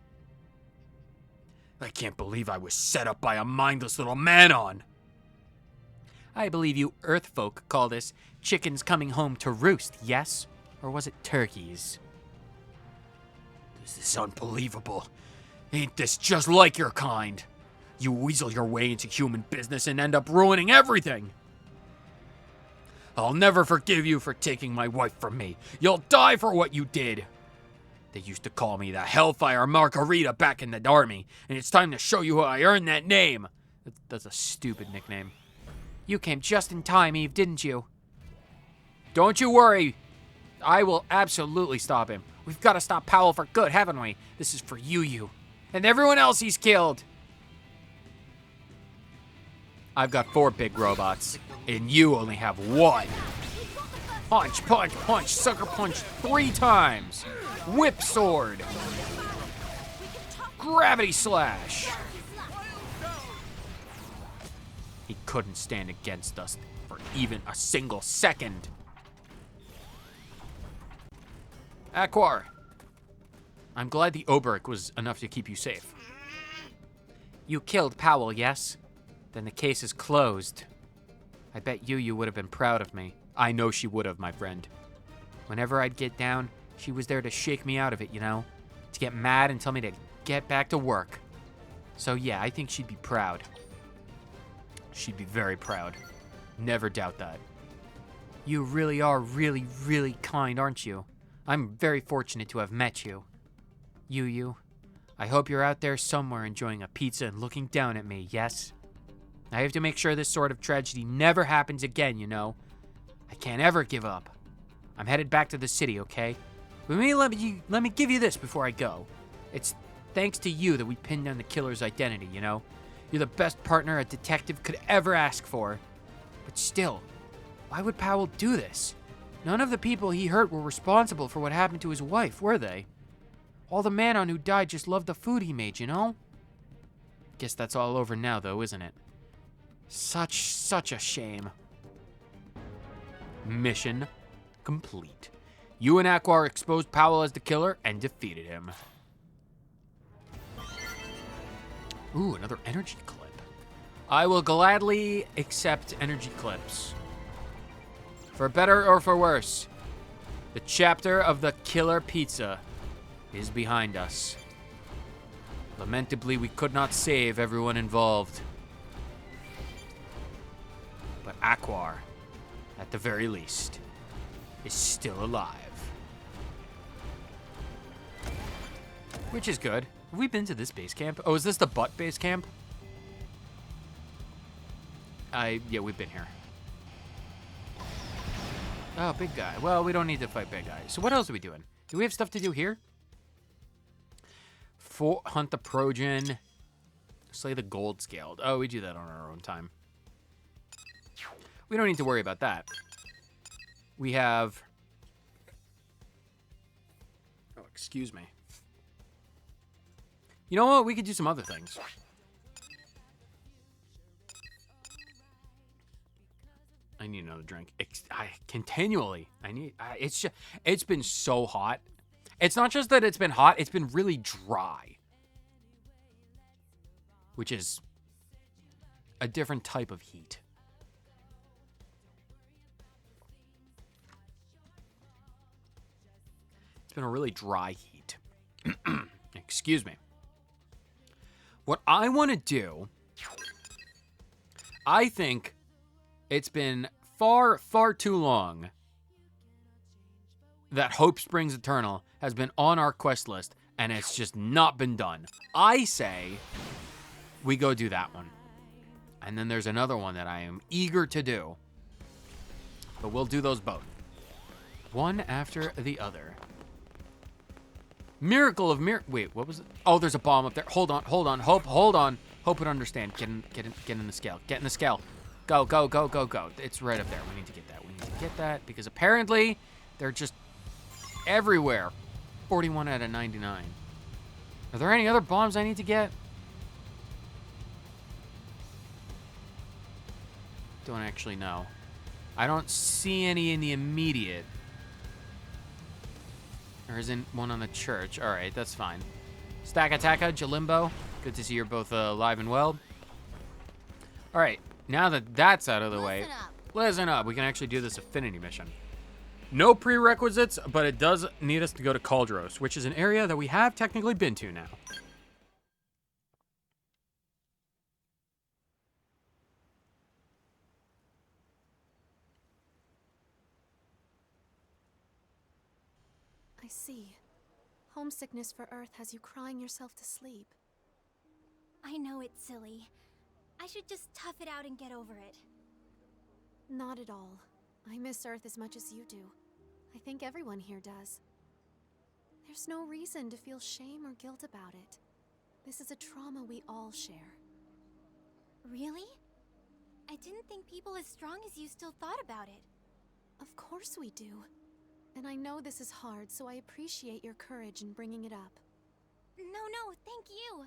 I can't believe I was set up by a mindless little Manon. I believe you Earthfolk call this chickens coming home to roost, yes? Or was it turkeys? This is unbelievable. Ain't this just like your kind? You weasel your way into human business and end up ruining everything. I'll never forgive you for taking my wife from me. You'll die for what you did. They used to call me the Hellfire Margarita back in the army, and it's time to show you how I earned that name. That's a stupid nickname. You came just in time, Eve, didn't you? Don't you worry. I will absolutely stop him. We've got to stop Powell for good, haven't we? This is for Yu. And everyone else he's killed. I've got 4 big robots, and you only have 1. Punch, punch, punch, sucker punch 3 times. Whip sword. Gravity slash. He couldn't stand against us for even a single second. Aquar. I'm glad the Oberk was enough to keep you safe. You killed Powell, yes? Then the case is closed. I bet Yu would have been proud of me. I know she would have, my friend. Whenever I'd get down, she was there to shake me out of it, you know? To get mad and tell me to get back to work. So yeah, I think she'd be proud. She'd be very proud. Never doubt that. You really are really, really kind, aren't you? I'm very fortunate to have met you. You. I hope you're out there somewhere enjoying a pizza and looking down at me, yes? I have to make sure this sort of tragedy never happens again, you know? I can't ever give up. I'm headed back to the city, okay? But let me give you this before I go. It's thanks to you that we pinned down the killer's identity, you know? You're the best partner a detective could ever ask for. But still, why would Powell do this? None of the people he hurt were responsible for what happened to his wife, were they? All the man on who died just loved the food he made, you know? Guess that's all over now, though, isn't it? Such a shame. Mission complete. You and Aquar exposed Powell as the killer and defeated him. Ooh, another energy clip. I will gladly accept energy clips. For better or for worse, the chapter of the killer pizza is behind us. Lamentably, we could not save everyone involved. But Aquar, at the very least, is still alive. Which is good. Have we been to this base camp? Oh, is this the butt base camp? Yeah, we've been here. Oh, big guy. Well, we don't need to fight big guys. So what else are we doing? Do we have stuff to do here? Hunt the Progen. Slay the gold scaled. Oh, we do that on our own time. We don't need to worry about that. We have... Oh, excuse me. You know what? We could do some other things. I need another drink. It's been so hot. It's not just that it's been hot, it's been really dry. Which is a different type of heat. It's been a really dry heat. Excuse me. What I want to do, I think it's been far, far too long that Hope Springs Eternal has been on our quest list, and it's just not been done. I say we go do that one. And then there's another one that I am eager to do. But we'll do those both. One after the other. Miracle of Wait, what was it? Oh, there's a bomb up there. Hold on. Hope, hold on. Hope would understand. Get in the scale. Get in the scale. Go. It's right up there. We need to get that. We need to get that because apparently they're just everywhere. 41 out of 99. Are there any other bombs I need to get? Don't actually know. I don't see any in the immediate. There isn't one on the church. All right, that's fine. Stack Attacka, Jalimbo. Good to see you're both alive and well. All right, now that that's out of the way, listen up. We can actually do this affinity mission. No prerequisites, but it does need us to go to Caldros, which is an area that we have technically been to now.
I see. Homesickness for Earth has you crying yourself to sleep.
I know it's silly. I should just tough it out and get over it.
Not at all. I miss Earth as much as you do. I think everyone here does. There's no reason to feel shame or guilt about it. This is a trauma we all share.
Really? I didn't think people as strong as you still thought about it.
Of course we do. And I know this is hard, so I appreciate your courage in bringing it up.
No, thank you.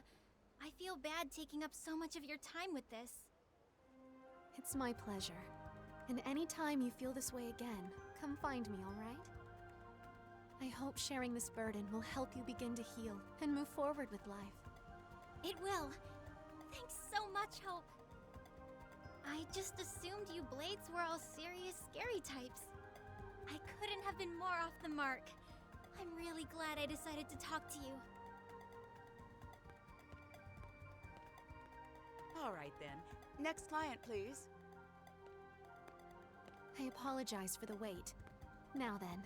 I feel bad taking up so much of your time with this.
It's my pleasure. And anytime you feel this way again, come find me, all right? I hope sharing this burden will help you begin to heal and move forward with life.
It will. Thanks so much, Hope. I just assumed you Blades were all serious, scary types. I couldn't have been more off the mark. I'm really glad I decided to talk to you.
All right then. Next client, please.
I apologize for the wait. Now then,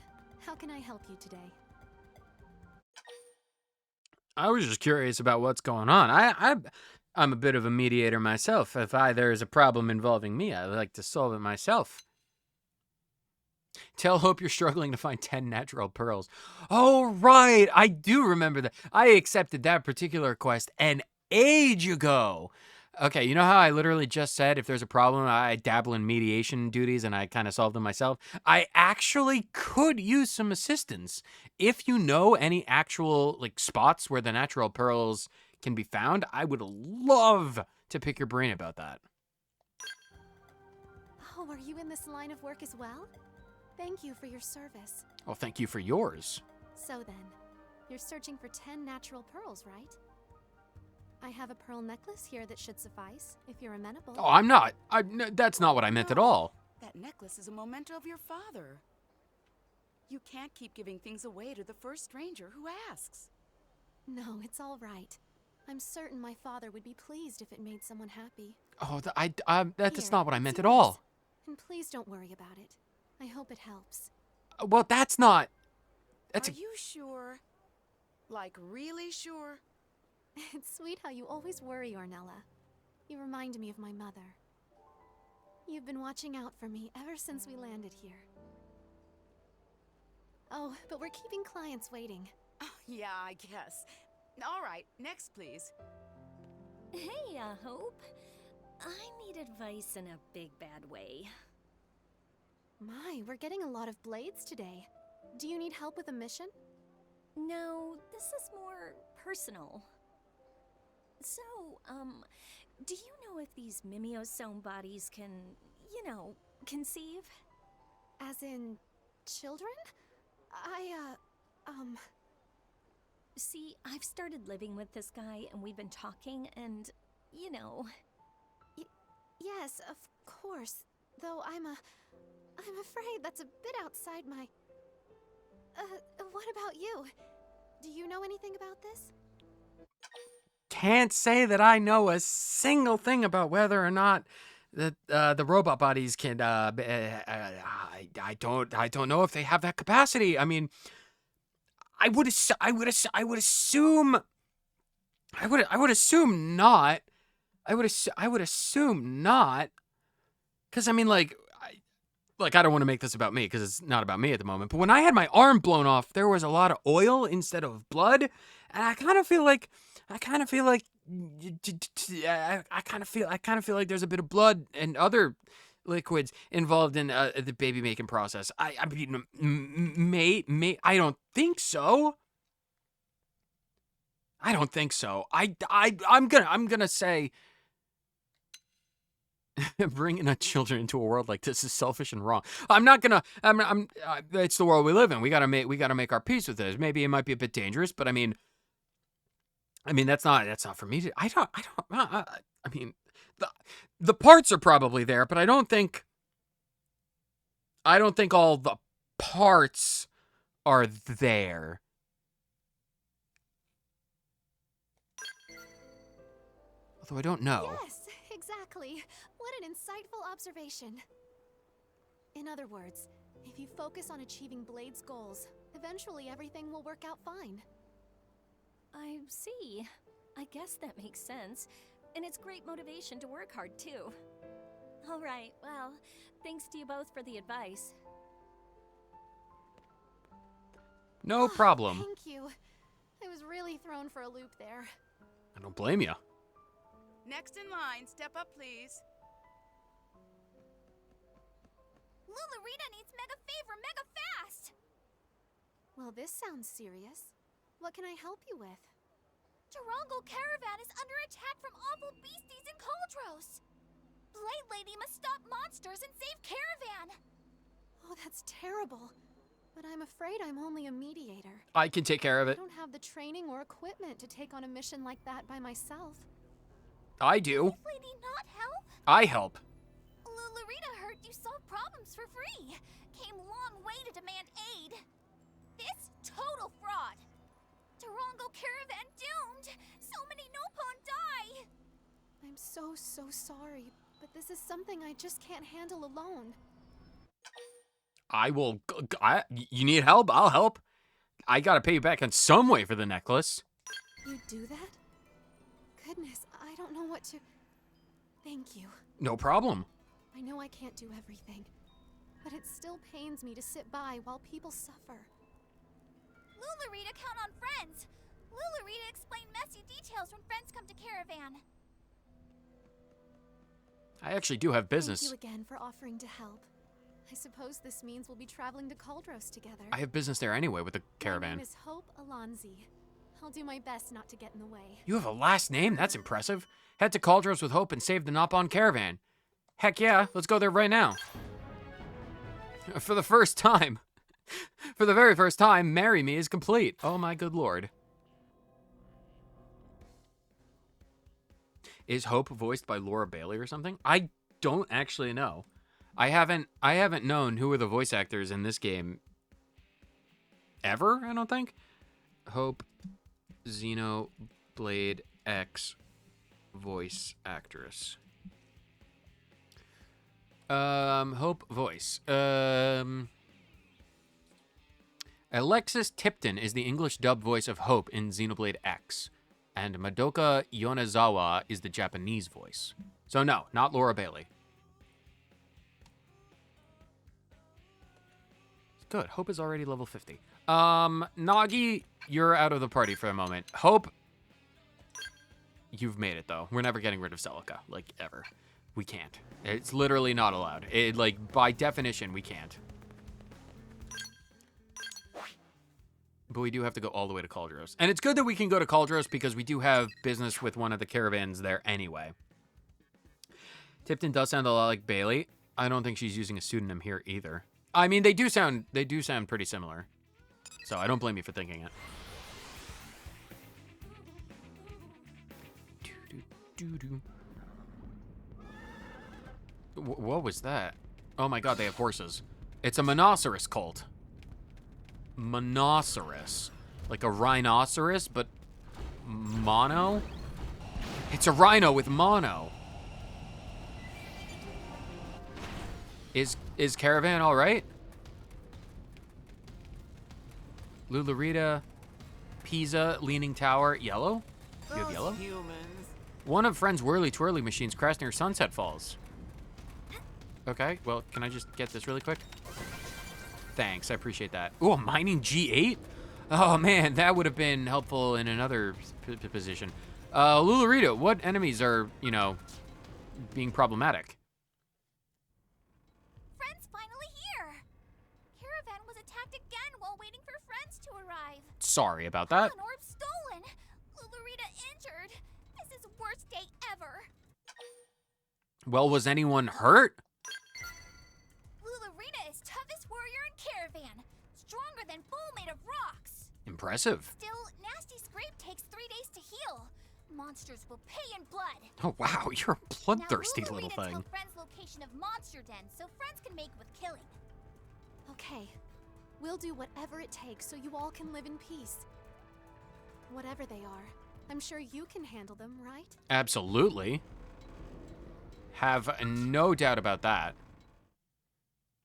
how can I help you today?
I was just curious about what's going on. I'm a bit of a mediator myself. If there is a problem involving me, I like to solve it myself. Tell Hope you're struggling to find 10 natural pearls. Oh, right. I do remember that. I accepted that particular quest an age ago. Okay, you know how I literally just said if there's a problem, I dabble in mediation duties and I kind of solve them myself? I actually could use some assistance. If you know any actual like spots where the natural pearls can be found, I would love to pick your brain about that.
Oh, are you in this line of work as well? Thank you for your service.
Well, thank you for yours.
So then, you're searching for 10 natural pearls, right? I have a pearl necklace here that should suffice, if you're amenable.
Oh, I'm not. That's not what I meant at all.
That necklace is a memento of your father. You can't keep giving things away to the first stranger who asks.
No, it's all right. I'm certain my father would be pleased if it made someone happy.
Oh, that's
Here,
not what I
it's
meant at
yours.
all.
And please don't worry about it. I hope it helps.
Well, that's not. That's
Are you sure? Like, really sure?
It's sweet how you always worry, Ornella. You remind me of my mother. You've been watching out for me ever since we landed here. Oh, but we're keeping clients waiting.
Oh, yeah, I guess. All right, next, please.
Hey, Hope. I need advice in a big bad way.
My, we're getting a lot of blades today. Do you need help with a mission?
No, this is more personal. So, do you know if these mimeosome bodies can, conceive?
As in, children?
See, I've started living with this guy and we've been talking and,
Yes, of course. Though I'm afraid that's a bit outside my... what about you? Do you know anything about this?
Can't say that I know a single thing about whether or not the robot bodies can. I don't know if they have that capacity. I mean, I would assume not. I would assume not. Because I mean, like I don't want to make this about me because it's not about me at the moment. But when I had my arm blown off, there was a lot of oil instead of blood, and I kind of feel like there's a bit of blood and other liquids involved in the baby making process. I mean, I don't think so. I'm gonna say bringing up children into a world like this is selfish and wrong. It's the world we live in. We gotta make our peace with it. Maybe it might be a bit dangerous, but I mean, that's not for me to. I mean, the parts are probably there, but I don't think all the parts are there. Although I don't know.
Yes, exactly. What an insightful observation. In other words, if you focus on achieving Blade's goals, eventually everything will work out fine.
I see. I guess that makes sense. And it's great motivation to work hard, too. All right, well, thanks to you both for the advice.
No problem.
Thank you. I was really thrown for a loop there.
I don't blame you.
Next in line, step up, please.
Lulurita needs mega favor mega fast!
Well, this sounds serious. What can I help you with?
Tarongo Caravan is under attack from awful beasties in Cauldros! Blade Lady must stop monsters and save Caravan!
Oh, that's terrible. But I'm afraid I'm only a mediator.
I can take care of
I
it.
don't have the training or equipment to take on a mission like that by myself.
I do.
Blade Lady not help?
I help.
Lulurita heard you solve problems for free. Came long way to demand aid. This total fraud. Tarongo Caravan doomed. So many Nopon die.
I'm so sorry, but this is something I just can't handle alone.
I will. You need help? I'll help. I gotta pay you back in some way for the necklace.
You do that? Goodness, I don't know what to... Thank you.
No problem.
I know I can't do everything, but it still pains me to sit by while people suffer.
Lulurita count on friends. Lulurita explain messy details when friends come to Caravan.
I actually do have business.
Thank you again for offering to help. I suppose this means we'll be traveling to Caldros together.
I have business there anyway with the
My
caravan.
name is Hope Alonzi. I'll do my best not to get in the way.
You have a last name? That's impressive. Head to Caldros with Hope and save the Nopon caravan. Heck yeah, let's go there right now. For the first time. For the very first time, Marry Me is complete. Oh my good lord. Is Hope voiced by Laura Bailey or something? I don't actually know. I haven't known who are the voice actors in this game ever, I don't think. Hope Xenoblade X voice actress. Hope voice. Alexis Tipton is the English dub voice of Hope in Xenoblade X, and Madoka Yonezawa is the Japanese voice. So no, not Laura Bailey. Good. Hope is already level 50. Nagi, you're out of the party for a moment. Hope, you've made it though. We're never getting rid of Celica, like ever. We can't. It's literally not allowed. It, like, by definition, we can't. But we do have to go all the way to Caldros. And it's good that we can go to Caldros because we do have business with one of the caravans there anyway. Tipton does sound a lot like Bailey. I don't think she's using a pseudonym here either. I mean, they do sound pretty similar. So I don't blame you for thinking it. What was that? Oh my god, they have horses. It's a monoceros cult. Monoceros. Like a rhinoceros, but mono? It's a rhino with mono. Is Caravan alright? Lulurita, Pisa, Leaning Tower, yellow? You have yellow? One of Friend's whirly twirly machines crashed near Sunset Falls. Okay, well, can I just get this really quick? Thanks, I appreciate that. Ooh, a mining G8? Oh man, that would have been helpful in another position. Lulurita, what enemies are, you know, being problematic?
Friends finally here. Caravan was attacked again while waiting for friends to arrive.
Sorry about that.
An orb stolen. Lulurita injured. This is worst day ever.
Well, was anyone hurt?
Lulurita is toughest warrior in Caravan. Stronger than bull made of rocks.
Impressive.
Still, Nasty Scrape takes 3 days to heal. Monsters will pay in blood.
Oh wow, you're a bloodthirsty
Now,
little
Lulurita
thing.
tell friends location of Monster Den so friends can make with killing.
Okay, we'll do whatever it takes so you all can live in peace. Whatever they are, I'm sure you can handle them, right?
Absolutely. Have no doubt about that.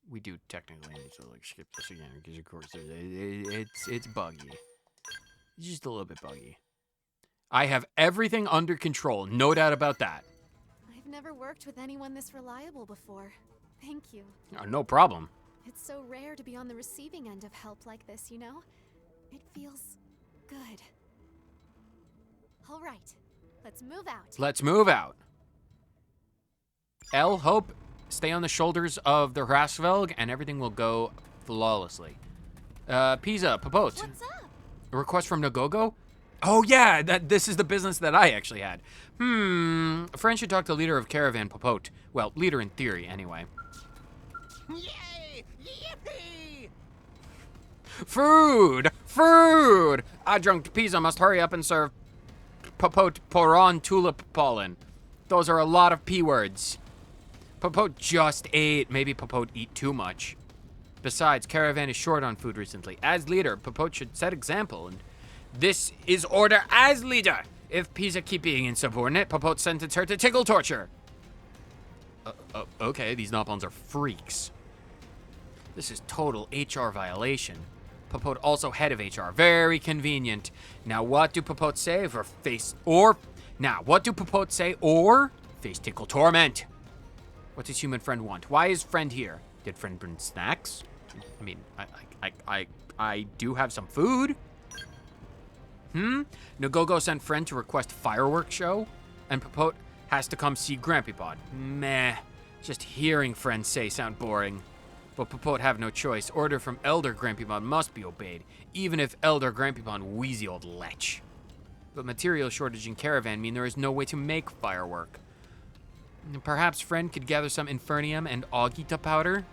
We do technically need to like skip this again because of course it's buggy. It's just a little bit buggy. I have everything under control, no doubt about that.
I've never worked with anyone this reliable before. Thank you.
No problem.
It's so rare to be on the receiving end of help like this, you know? It feels good. All right, let's move out.
Let's move out. Hope, stay on the shoulders of the Hrasvelg and everything will go flawlessly. Pisa, Popot.
What's up?
A request from Nagogo? Oh yeah, this is the business that I actually had. A friend should talk to leader of Caravan, Popot. Well, leader in theory, anyway.
Yay! Yippee!
Food! Food! Adjunct Pisa must hurry up and serve Popot Poron Tulip Pollen. Those are a lot of P words. Popot just ate. Maybe Popot eat too much. Besides, Caravan is short on food recently. As leader, Popot should set example, and this is order as leader. If Pisa keep being insubordinate, Popot sentence her to tickle torture. Okay, these Nopons are freaks. This is total HR violation. Popote also head of HR. Very convenient. Now what do Popote say for face or... Now, what do Popote say or face tickle torment? What does human friend want? Why is friend here? Did friend bring snacks? I mean, I do have some food. Nagogo sent friend to request fireworks show, and Popote has to come see Grampypod. Meh. Just hearing friends say sound boring. But Popote have no choice. Order from Elder Grampypod must be obeyed, even if Elder Grampypod wheezy old lech. But material shortage in Caravan mean there is no way to make firework. Perhaps friend could gather some Infernium and Augita powder?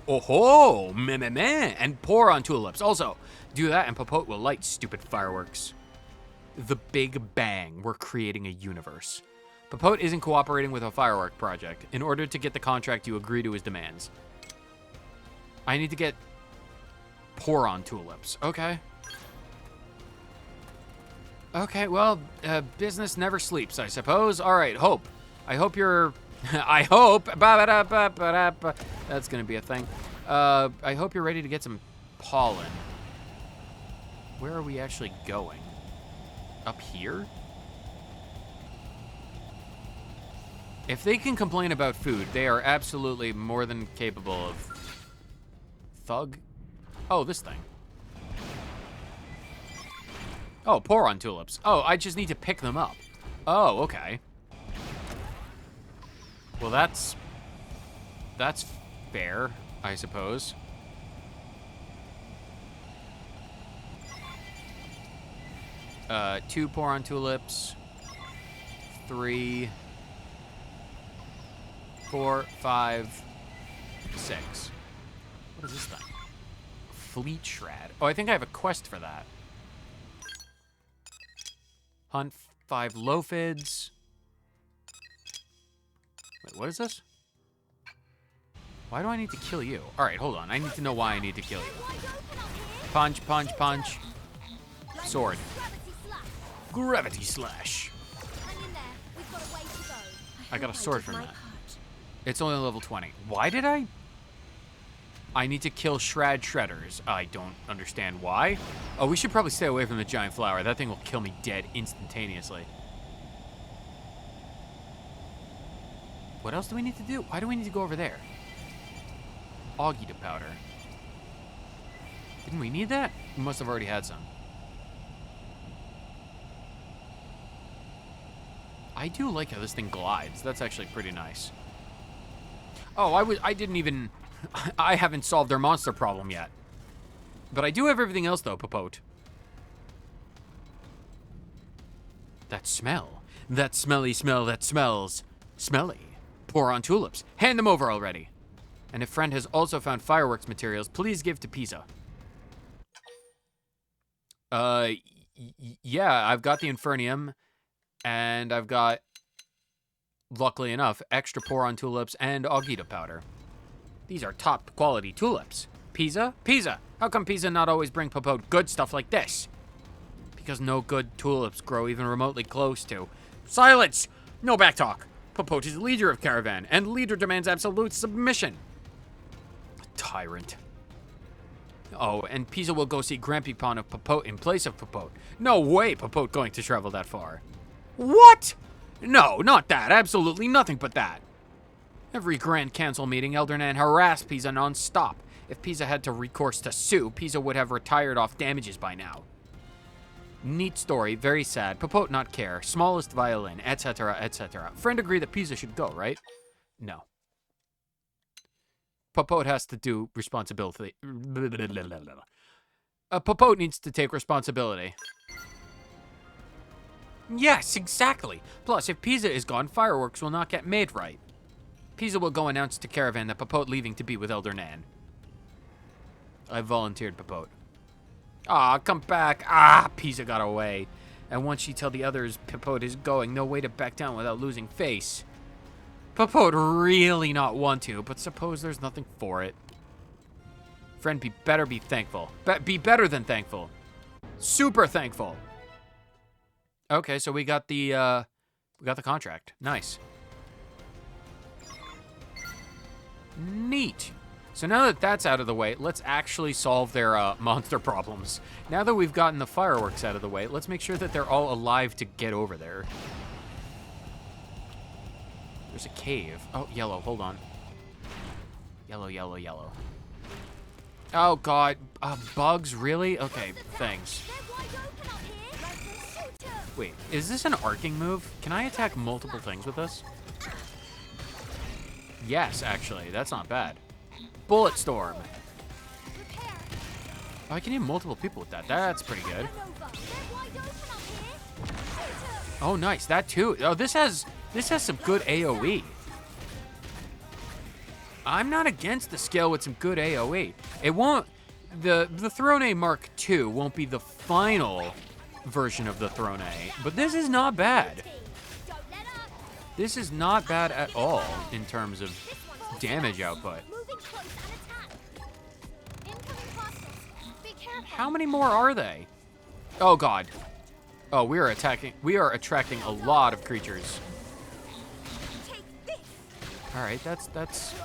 Oh-ho! Meh, and pour on tulips. Also, do that and Popote will light stupid fireworks. The Big Bang. We're creating a universe. Popote isn't cooperating with a firework project. In order to get the contract, you agree to his demands. I need to get pour on tulips. Okay. Okay, well, business never sleeps, I suppose. All right, Hope. I hope you're... I hope... That's going to be a thing. I hope you're ready to get some pollen. Where are we actually going? Up here? If they can complain about food, they are absolutely more than capable of... Thug? Oh, this thing. Oh, pour on tulips. Oh, I just need to pick them up. Oh, okay. Well, that's fair, I suppose. Two pour on tulips. 3, 4, 5, 6. What is this thing? Fleet Shred. Oh, I think I have a quest for that. Hunt 5 Lophids. Wait, what is this? Why do I need to kill you? All right, hold on. I need to know why I need to kill you. Punch, punch, punch. Sword. Gravity Slash. I got a sword from that. It's only level 20. Why did I need to kill Shred Shredders. I don't understand why. Oh, we should probably stay away from the giant flower. That thing will kill me dead instantaneously. What else do we need to do? Why do we need to go over there? Augita powder. Didn't we need that? We must have already had some. I do like how this thing glides. That's actually pretty nice. Oh, I didn't even... I haven't solved their monster problem yet. But I do have everything else, though, Popote. That smell. That smelly smell that smells smelly. Pour on tulips. Hand them over already. And if friend has also found fireworks materials, please give to Pisa. Yeah, I've got the Infernium. And I've got, luckily enough, extra pour on tulips and Augita powder. These are top quality tulips. Pisa? Pisa! How come Pisa not always bring Popote good stuff like this? Because no good tulips grow even remotely close to. Silence! No backtalk! Popote is leader of Caravan, and leader demands absolute submission. Tyrant. Oh, and Pisa will go see Grampypon of Popote in place of Popote. No way Popote going to travel that far. What? No, not that. Absolutely nothing but that. Every Grand Council meeting, Elder Nan harassed Pisa non-stop. If Pisa had to recourse to sue, Pisa would have retired off damages by now. Neat story, very sad. Popote not care. Smallest violin, etc., etc. Friend agree that Pisa should go, right? No. Popote has to do responsibility. Popote needs to take responsibility. Yes, exactly. Plus, if Pisa is gone, fireworks will not get made right. Pisa will go announce to Caravan that Popote leaving to be with Elder Nan. I volunteered Popote. Ah, come back. Ah, Pisa got away. And once she tell the others Popote is going, no way to back down without losing face. Popote really not want to, but suppose there's nothing for it. Friend, better be thankful. Be better than thankful. Super thankful. Okay, so we got the contract. Nice. Neat. So now that that's out of the way, let's actually solve their monster problems. Now that we've gotten the fireworks out of the way, let's make sure that they're all alive to get over there. There's a cave. Oh, yellow, hold on. Yellow, yellow, yellow. Oh, God. Bugs, really? Okay, thanks. Wait, is this an arcing move? Can I attack multiple things with this? Yes, actually. That's not bad. Bullet Storm. Oh, I can hit multiple people with that. That's pretty good. Oh, nice. That too. Oh, this has some good AoE. I'm not against the skill with some good AoE. It won't... The Throne A Mark II won't be the final version of the Throne A, but this is not bad. This is not bad at all in terms of damage output. How many more are they? Oh, God. Oh, we are attracting a lot of creatures. All right,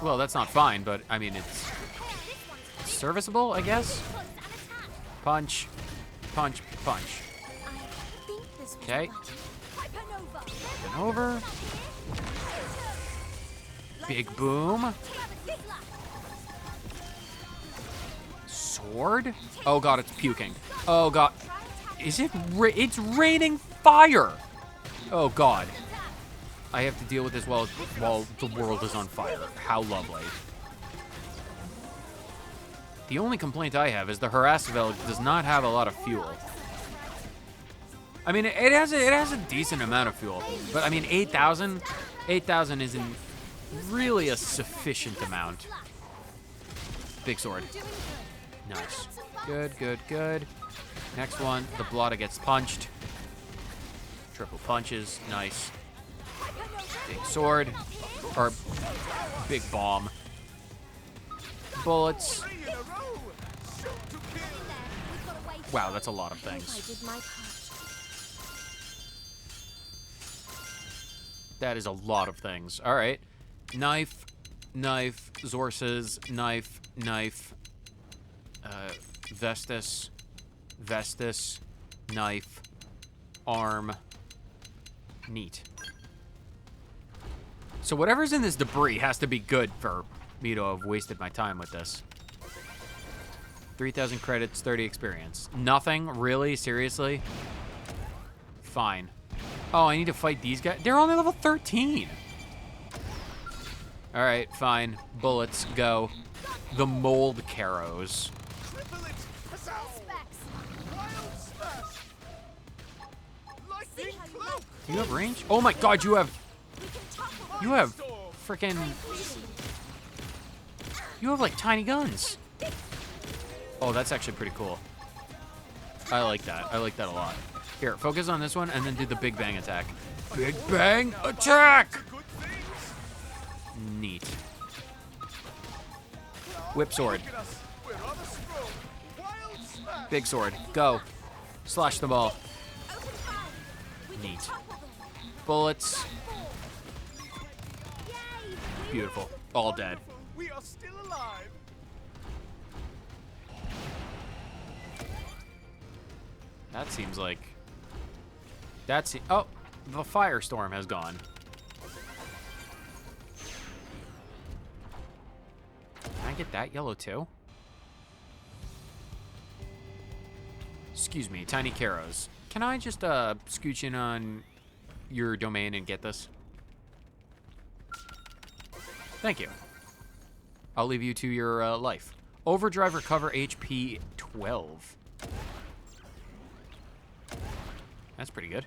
well, that's not fine, but I mean, it's serviceable, I guess. Punch, punch, punch. Okay. And over. Big boom. Sword? Oh, God, it's puking. Oh, God. Is it? It's raining fire. Oh, God. I have to deal with this while the world is on fire. How lovely. The only complaint I have is the Harassveld does not have a lot of fuel. I mean, it has a decent amount of fuel, but I mean, 8,000 isn't really a sufficient amount. Big sword. Nice. Good, good, good. Next one, the Blotta gets punched. Triple punches. Nice. Big sword. Or big bomb. Bullets. Wow, that's a lot of things. That is a lot of things. All right. Knife, knife, Zorses, knife, knife. Vestus, Vestus, knife, arm. Neat. So whatever's in this debris has to be good for me to have wasted my time with this. 3,000 credits, 30 experience. Nothing? Really? Seriously? Fine. Oh, I need to fight these guys? They're only level 13. All right, fine. Bullets, go. The mold Carrows. Do you have range? Oh my God, you have freaking, you have like tiny guns. Oh, that's actually pretty cool. I like that. I like that a lot. Here, focus on this one and then do the Big Bang attack. Big Bang attack! Neat. Whip sword. Big sword. Go. Slash them all. Neat. Bullets. Beautiful. All dead.
We are still alive.
That seems like... Oh, the firestorm has gone. Can I get that yellow too? Excuse me, Tiny Carrows. Can I just scooch in on your domain and get this? Thank you. I'll leave you to your life. Overdrive recover HP 12. That's pretty good.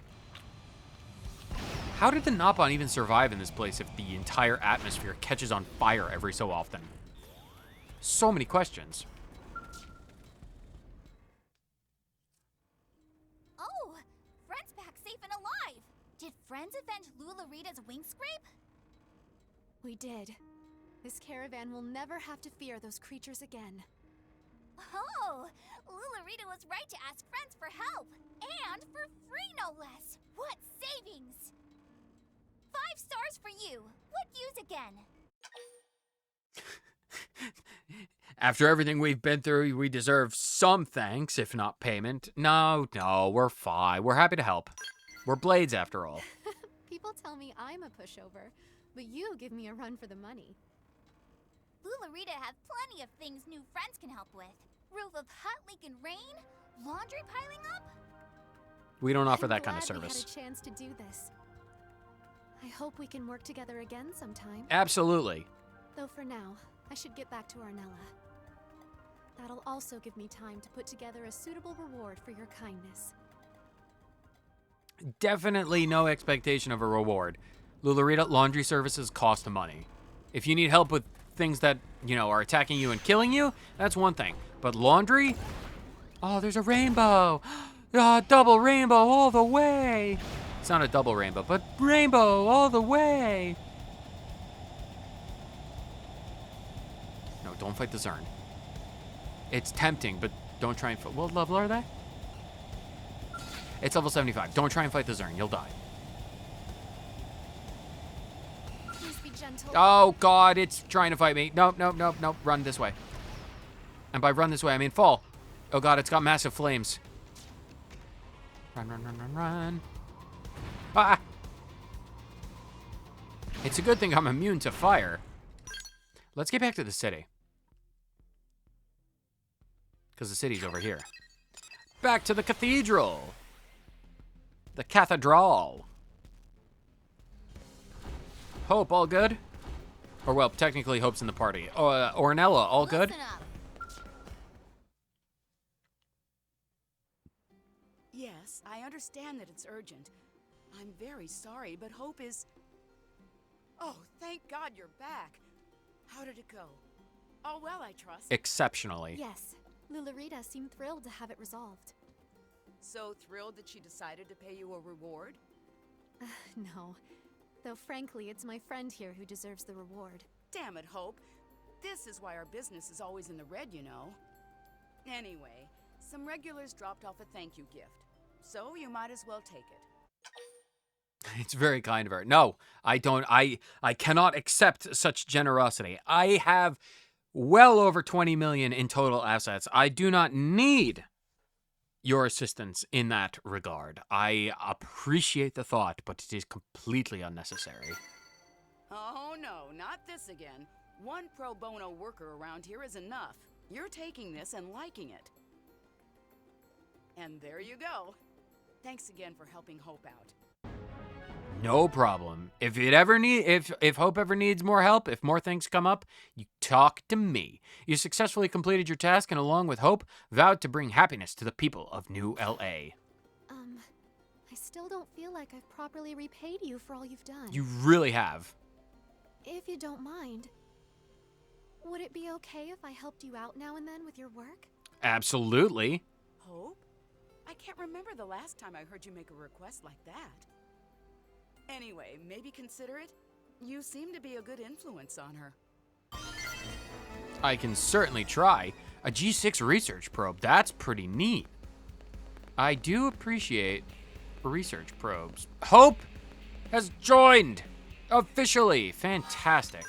How did the Nopon even survive in this place if the entire atmosphere catches on fire every so often? So many questions.
Oh, Friend's back safe and alive. Did Friends avenge Lularita's wing scrape?
We did. This caravan will never have to fear those creatures again.
Oh, Lularita was right to ask Friends for help. And for free, no less. What savings! 5 stars for you. What use again?
After everything we've been through, we deserve some thanks, if not payment. No, we're fine. We're happy to help. We're Blades, after all.
People tell me I'm a pushover, but you give me a run for the money.
Lularita have plenty of things new friends can help with. Roof of hut leaking rain? Laundry piling up?
We don't offer
I'm
that kind of
glad
service.
We had a chance to do this. I hope we can work together again sometime.
Absolutely.
Though for now, I should get back to Arnella. That'll also give me time to put together a suitable reward for your kindness.
Definitely no expectation of a reward. Lularita, laundry services cost money. If you need help with things that, are attacking you and killing you, that's one thing. But laundry? Oh, there's a rainbow. Double rainbow all the way. It's not a double rainbow, but rainbow all the way. No, don't fight the Zern. It's tempting, but don't try and fight. What level are they? It's level 75. Don't try and fight the Zern. You'll die.
Please be gentle.
Oh, God, it's trying to fight me. Nope. Run this way. And by run this way, I mean fall. Oh, God, it's got massive flames. Run. Ah! It's a good thing I'm immune to fire. Let's get back to the city. Because the city's over here. Back to the cathedral. The cathedral. Hope, all good? Or, well, technically Hope's in the party. Ornella, all good?
Listen up.
Yes, I understand that it's urgent. I'm very sorry, but Hope is... Oh, thank God you're back. How did it go? All well, I trust.
Exceptionally.
Yes, Lularita seemed thrilled to have it resolved.
So thrilled that she decided to pay you a reward?
No. Though frankly, it's my friend here who deserves the reward.
Damn it, Hope. This is why our business is always in the red, you know. Anyway, some regulars dropped off a thank you gift. So you might as well take it.
It's very kind of her. No, I don't. I cannot accept such generosity. I have well over 20 million in total assets. I do not need your assistance in that regard. I appreciate the thought, but it is completely unnecessary.
Oh no, not this again. One pro bono worker around here is enough. You're taking this and liking it. And there you go. Thanks again for helping Hope out.
No problem. If Hope ever needs more help, if more things come up, you talk to me. You successfully completed your task and along with Hope, vowed to bring happiness to the people of New LA.
I still don't feel like I've properly repaid you for all you've done.
You really have.
If you don't mind, would it be okay if I helped you out now and then with your work?
Absolutely.
Hope? I can't remember the last time I heard you make a request like that. Anyway, maybe consider it. You seem to be a good influence on her.
I can certainly try. A G6 research probe, that's pretty neat. I do appreciate research probes. Hope has joined officially. Fantastic.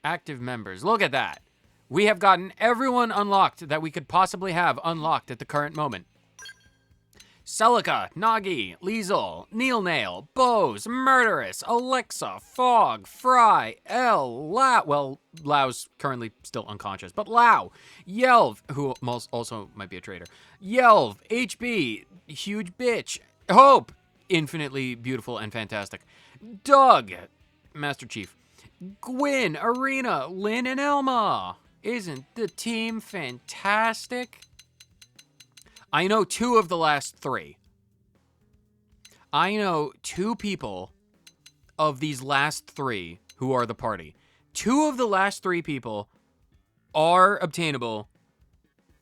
Active members, look at that. We have gotten everyone unlocked that we could possibly have unlocked at the current moment. Celica, Nagi, Liesel, Neil Nail, Bose, Murderous, Alexa, Fog, Fry, L, Lau. Well, Lau's currently still unconscious, but Lau, Yelv, who also might be a traitor, Yelv, HB, Huge Bitch, Hope, infinitely beautiful and fantastic, Doug, Master Chief, Gwyn, Arena, Lynn, and Elma. Isn't the team fantastic? I know two of the last three. I know two people of these last three who are the party. Two of the last three people are obtainable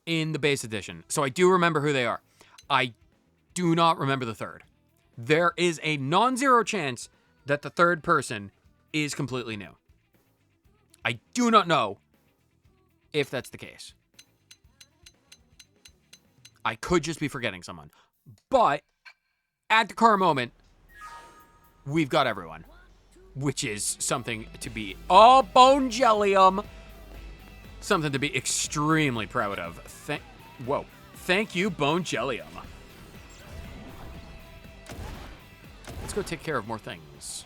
in the base edition. So I do remember who they are. I do not remember the third. There is a non-zero chance that the third person is completely new. I do not know if that's the case. I could just be forgetting someone. But at the current moment, we've got everyone. Which is something to be... Oh, Bone Jellium! Something to be extremely proud of. Whoa. Thank you, Bone Jellium. Let's go take care of more things.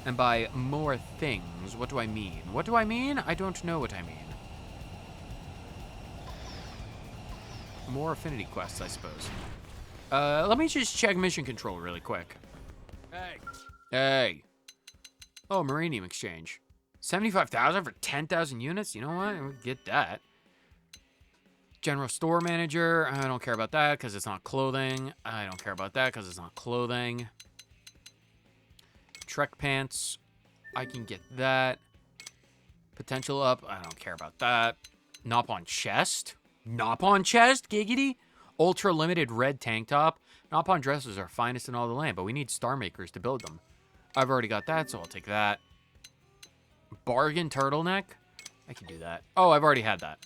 And by more things, what do I mean? What do I mean? I don't know what I mean. More affinity quests, I suppose. Let me just check mission control really quick.
Hey.
Hey. Oh, Marinium exchange. 75,000 for 10,000 units? You know what? We'll get that. General store manager. I don't care about that because it's not clothing. I don't care about that because it's not clothing. Trek pants. I can get that. Potential up. I don't care about that. Nop on chest. Nop on chest? Giggity? Ultra limited red tank top. Nop on dresses are finest in all the land, but we need star makers to build them. I've already got that, so I'll take that. Bargain turtleneck? I can do that. Oh, I've already had that.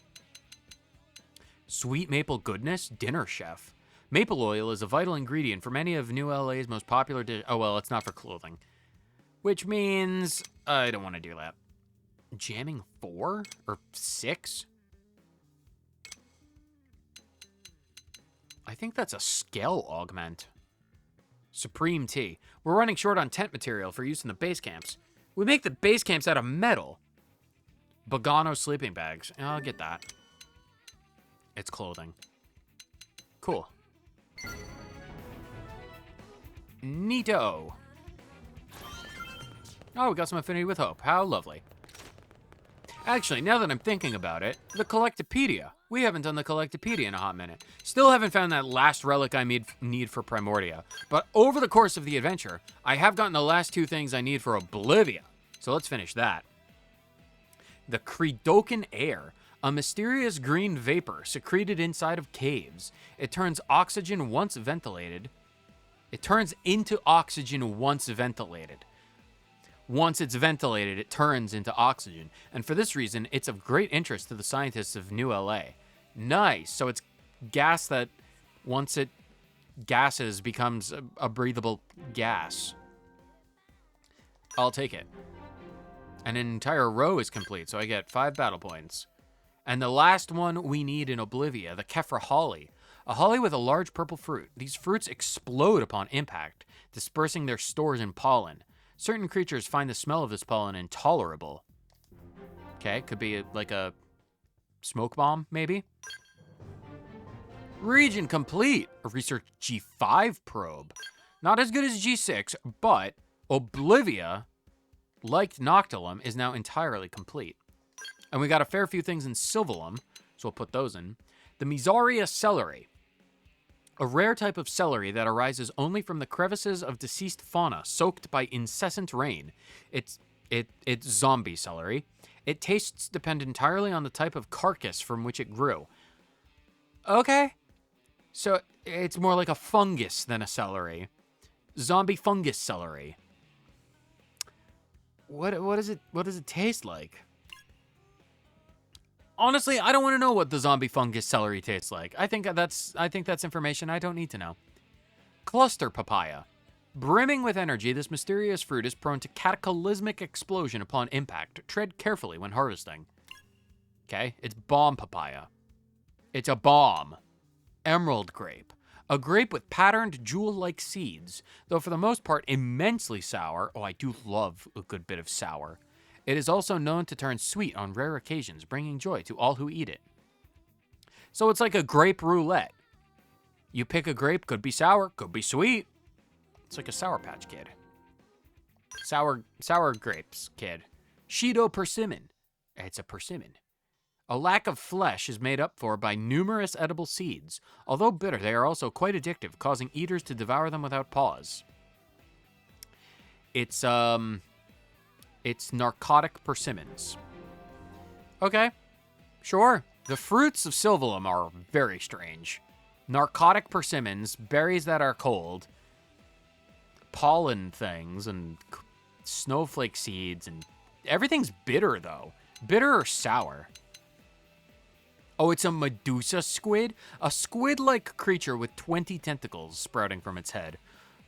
Sweet maple goodness? Dinner chef. Maple oil is a vital ingredient for many of New LA's most popular dishes. Oh, well, it's not for clothing. Which means I don't want to do that. Jamming 4 or 6? I think that's a scale augment. Supreme tea. We're running short on tent material for use in the base camps. We make the base camps out of metal. Bogano sleeping bags. I'll get that. It's clothing. Cool. Neato. Oh, we got some affinity with hope. How lovely. Actually, now that I'm thinking about it, the Collectopedia. We haven't done the Collectopedia in a hot minute. Still haven't found that last relic I need for Primordia. But over the course of the adventure, I have gotten the last 2 things I need for Oblivia. So let's finish that. The Credocan air. A mysterious green vapor secreted inside of caves. It turns oxygen once ventilated. It turns into oxygen once ventilated. Once it's ventilated, it turns into oxygen. And for this reason, it's of great interest to the scientists of New LA. Nice. So it's gas that, once it gases, becomes a breathable gas. I'll take it. And an entire row is complete, so I get 5 battle points. And the last one we need in Oblivia, the Kefra Holly. A holly with a large purple fruit. These fruits explode upon impact, dispersing their stores in pollen. Certain creatures find the smell of this pollen intolerable. Okay, could be like a smoke bomb, maybe? Region complete! A research G5 probe. Not as good as G6, but Oblivia, like Noctilum, is now entirely complete. And we got a fair few things in Silvalum, so we'll put those in. The Misaria celery. A rare type of celery that arises only from the crevices of deceased fauna soaked by incessant rain. It's zombie celery. Its tastes depend entirely on the type of carcass from which it grew. Okay. So it's more like a fungus than a celery. Zombie fungus celery. What does it taste like? Honestly, I don't want to know what the zombie fungus celery tastes like. I think that's information I don't need to know. Cluster papaya. Brimming with energy, this mysterious fruit is prone to cataclysmic explosion upon impact. Tread carefully when harvesting. Okay, it's bomb papaya. It's a bomb. Emerald grape. A grape with patterned jewel-like seeds, though for the most part immensely sour. Oh, I do love a good bit of sour. It is also known to turn sweet on rare occasions, bringing joy to all who eat it. So it's like a grape roulette. You pick a grape, could be sour, could be sweet. It's like a Sour Patch Kid. Sour grapes, kid. Shido persimmon. It's a persimmon. A lack of flesh is made up for by numerous edible seeds. Although bitter, they are also quite addictive, causing eaters to devour them without pause. It's narcotic persimmons. Okay, sure. The fruits of Silvalum are very strange. Narcotic persimmons, berries that are cold, pollen things, and snowflake seeds, and everything's bitter, though. Bitter or sour? Oh, it's a Medusa squid? A squid-like creature with 20 tentacles sprouting from its head.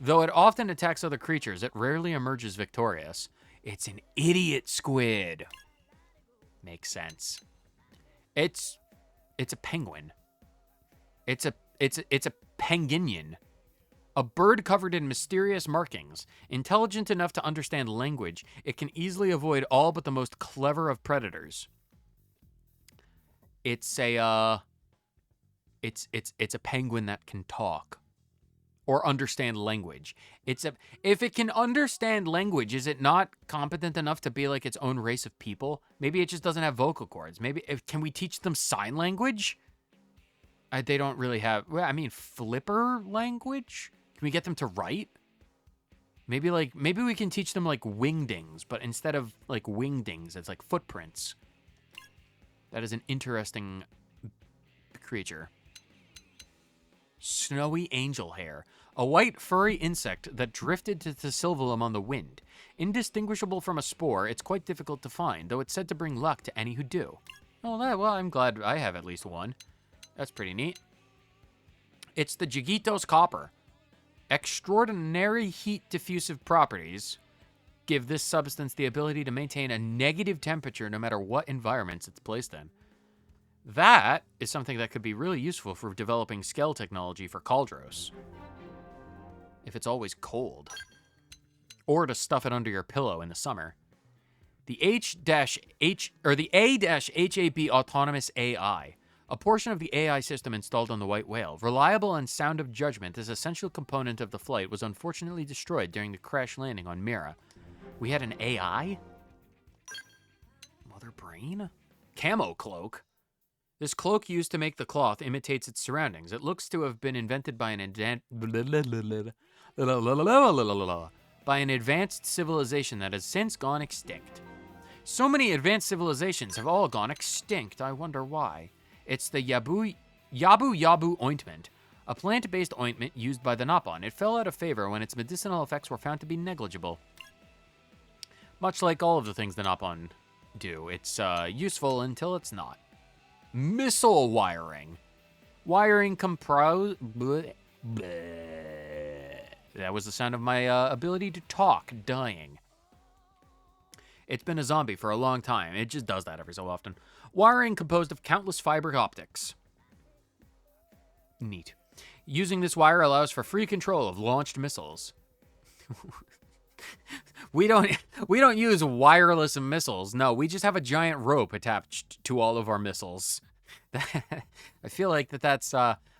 Though it often attacks other creatures, it rarely emerges victorious. It's an idiot squid. Makes sense. It's a penguin. It's a penguinian. A bird covered in mysterious markings. Intelligent enough to understand language, it can easily avoid all but the most clever of predators. It's a penguin that can talk or understand language. If it can understand language, is it not competent enough to be like its own race of people? Maybe it just doesn't have vocal cords. Can we teach them sign language? They don't really have, flipper language? Can we get them to write? Maybe we can teach them like wingdings, but instead of like wingdings, it's like footprints. That is an interesting creature. Snowy angel hair. A white furry insect that drifted to Thessilvalum on the wind. Indistinguishable from a spore, it's quite difficult to find, though it's said to bring luck to any who do. Oh, well, I'm glad I have at least one. That's pretty neat. It's the Jigitos copper. Extraordinary heat diffusive properties give this substance the ability to maintain a negative temperature no matter what environments it's placed in. That is something that could be really useful for developing scale technology for Cauldros. If it's always cold. Or to stuff it under your pillow in the summer. The A-HAB autonomous AI. A portion of the AI system installed on the White Whale, reliable and sound of judgment as essential component of the flight, was unfortunately destroyed during the crash landing on Mira. We had an AI? Mother brain? Camo cloak? This cloak used to make the cloth imitates its surroundings. It looks to have been invented by an advanced civilization that has since gone extinct. So many advanced civilizations have all gone extinct, I wonder why. It's the Yabu ointment, a plant-based ointment used by the Nopon. It fell out of favor when its medicinal effects were found to be negligible. Much like all of the things the Nopon do, it's useful until it's not. Missile wiring. Wiring comprised... That was the sound of my ability to talk dying. It's been a zombie for a long time. It just does that every so often. Wiring composed of countless fiber optics. Neat. Using this wire allows for free control of launched missiles. We don't use wireless missiles. No, we just have a giant rope attached to all of our missiles. I feel like that's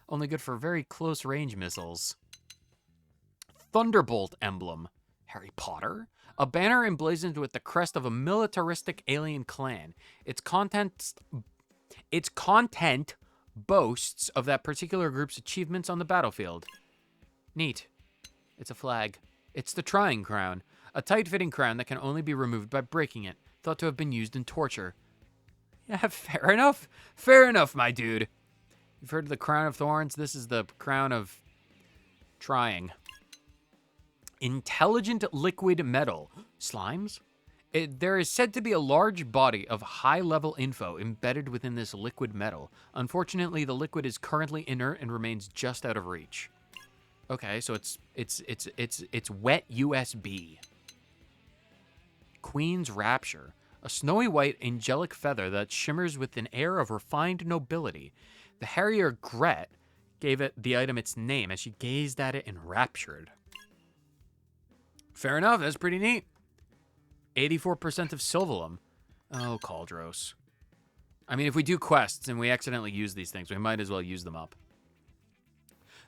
only good for very close range missiles. Thunderbolt emblem. Harry Potter? A banner emblazoned with the crest of a militaristic alien clan. Its content boasts of that particular group's achievements on the battlefield. Neat. It's a flag. It's the trying crown. A tight-fitting crown that can only be removed by breaking it. Thought to have been used in torture. Yeah, fair enough. Fair enough, my dude. You've heard of the crown of thorns? This is the crown of trying. Intelligent liquid metal. Slimes? There is said to be a large body of high-level info embedded within this liquid metal. Unfortunately, the liquid is currently inert and remains just out of reach. Okay, so it's wet USB. Queen's Rapture. A snowy white angelic feather that shimmers with an air of refined nobility. The Harrier Gret gave the item its name as she gazed at it enraptured. Fair enough, that's pretty neat. 84% of Silvalum. Oh, Cauldros. I mean, if we do quests and we accidentally use these things, we might as well use them up.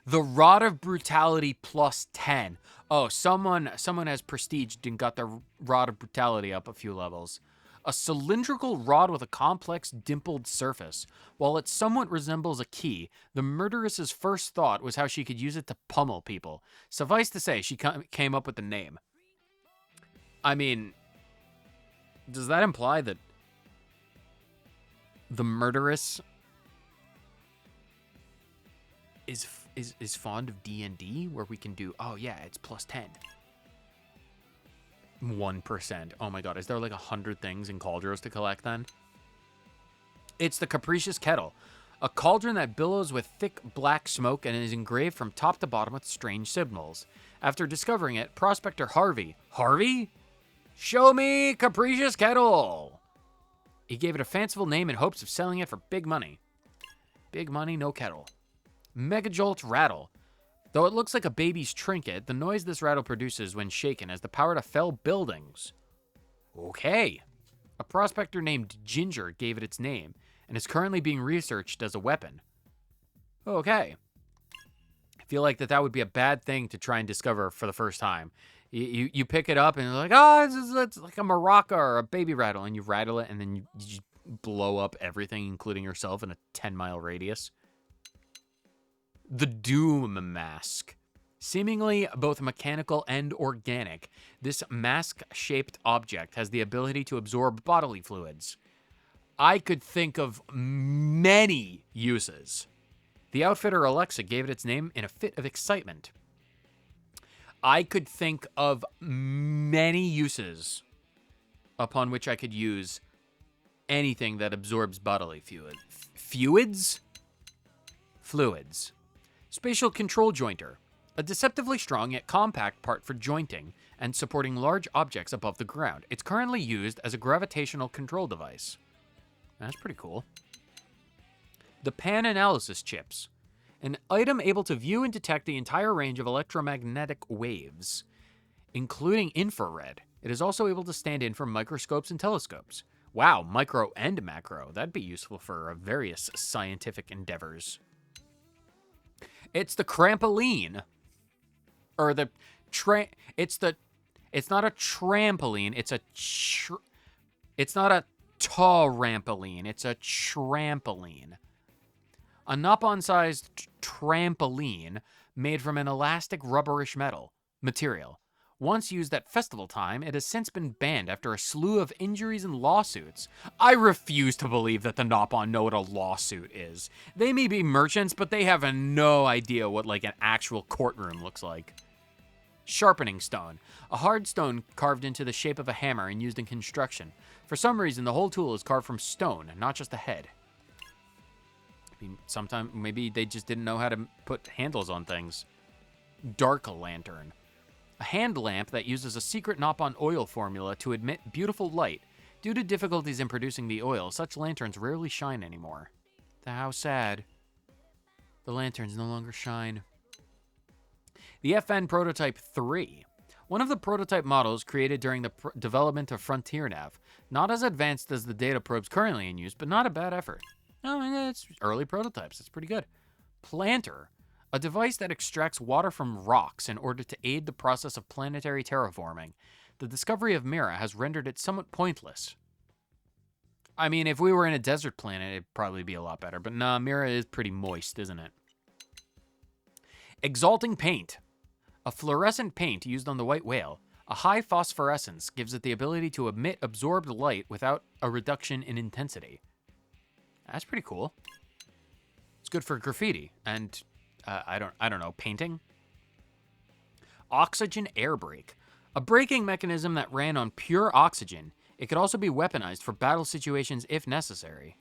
The Rod of Brutality plus 10. Oh, someone has prestiged and got the Rod of Brutality up a few levels. A cylindrical rod with a complex dimpled surface. While it somewhat resembles a key, the murderess's first thought was how she could use it to pummel people. Suffice to say, she came up with the name. I mean, does that imply that the murderess is fond of D&D, where we can do, oh yeah, it's plus 10. 1%. Oh my god, is there like 100 things in Cauldros to collect then? It's the Capricious Kettle. A cauldron that billows with thick black smoke and is engraved from top to bottom with strange symbols. After discovering it, Prospector Harvey... Harvey? Show me Capricious Kettle! He gave it a fanciful name in hopes of selling it for big money. Big money, no kettle. Megajolt Rattle. Though it looks like a baby's trinket, the noise this rattle produces when shaken has the power to fell buildings. Okay. A prospector named Ginger gave it its name and is currently being researched as a weapon. Okay. I feel like that would be a bad thing to try and discover for the first time. You pick it up and you're like, oh, it's like a maraca or a baby rattle, and you rattle it and then you just blow up everything, including yourself, in a 10-mile radius. The Doom Mask. Seemingly both mechanical and organic, this mask-shaped object has the ability to absorb bodily fluids. I could think of many uses. The outfitter Alexa gave it its name in a fit of excitement. I could think of many uses upon which I could use anything that absorbs bodily fluids. Fluids. Spatial control jointer. A deceptively strong yet compact part for jointing and supporting large objects above the ground. It's currently used as a gravitational control device. That's pretty cool. The Pan Analysis Chips. An item able to view and detect the entire range of electromagnetic waves, including infrared. It is also able to stand in for microscopes and telescopes. Wow, micro and macro. That'd be useful for various scientific endeavors. It's the Crampoline. Or the it's not a trampoline, it's not a tarampoline, it's a trampoline. A Nopon-sized trampoline made from an elastic rubberish material. Once used at festival time, it has since been banned after a slew of injuries and lawsuits. I refuse to believe that the Nopon know what a lawsuit is. They may be merchants, but they have no idea what like an actual courtroom looks like. Sharpening stone. A hard stone carved into the shape of a hammer and used in construction. For some reason, the whole tool is carved from stone, not just the head. Sometimes maybe they just didn't know how to put handles on things. Dark lantern. A hand lamp that uses a secret Nopon oil formula to emit beautiful light. Due to difficulties in producing the oil, such lanterns rarely shine anymore. How sad. The lanterns no longer shine. The FN Prototype 3. One of the prototype models created during the development of Frontier Nav. Not as advanced as the data probes currently in use, but not a bad effort. No, it's early prototypes. It's pretty good. Planter. A device that extracts water from rocks in order to aid the process of planetary terraforming. The discovery of Mira has rendered it somewhat pointless. I mean, if we were in a desert planet, it'd probably be a lot better. But nah, Mira is pretty moist, isn't it? Exalting paint. A fluorescent paint used on the white whale. A high phosphorescence gives it the ability to emit absorbed light without a reduction in intensity. That's pretty cool. It's good for graffiti and I don't know, painting. Oxygen air brake. A braking mechanism that ran on pure oxygen. It could also be weaponized for battle situations if necessary.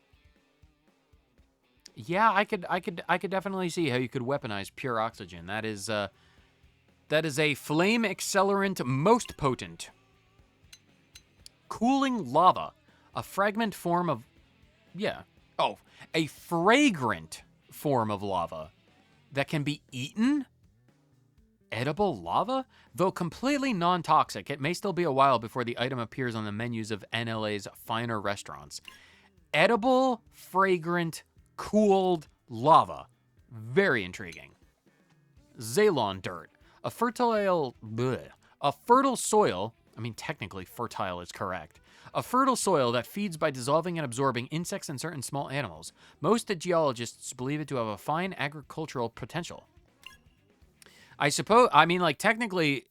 Yeah, I could definitely see how you could weaponize pure oxygen. That is a flame accelerant most potent. Cooling lava. A fragment form of a fragrant form of lava that can be eaten? Edible lava? Though completely non-toxic, it may still be a while before the item appears on the menus of NLA's finer restaurants. Edible, fragrant, cooled lava. Very intriguing. Xalon dirt. A fertile soil, I mean technically fertile is correct. A fertile soil that feeds by dissolving and absorbing insects and certain small animals. Most geologists believe it to have a fine agricultural potential. Technically,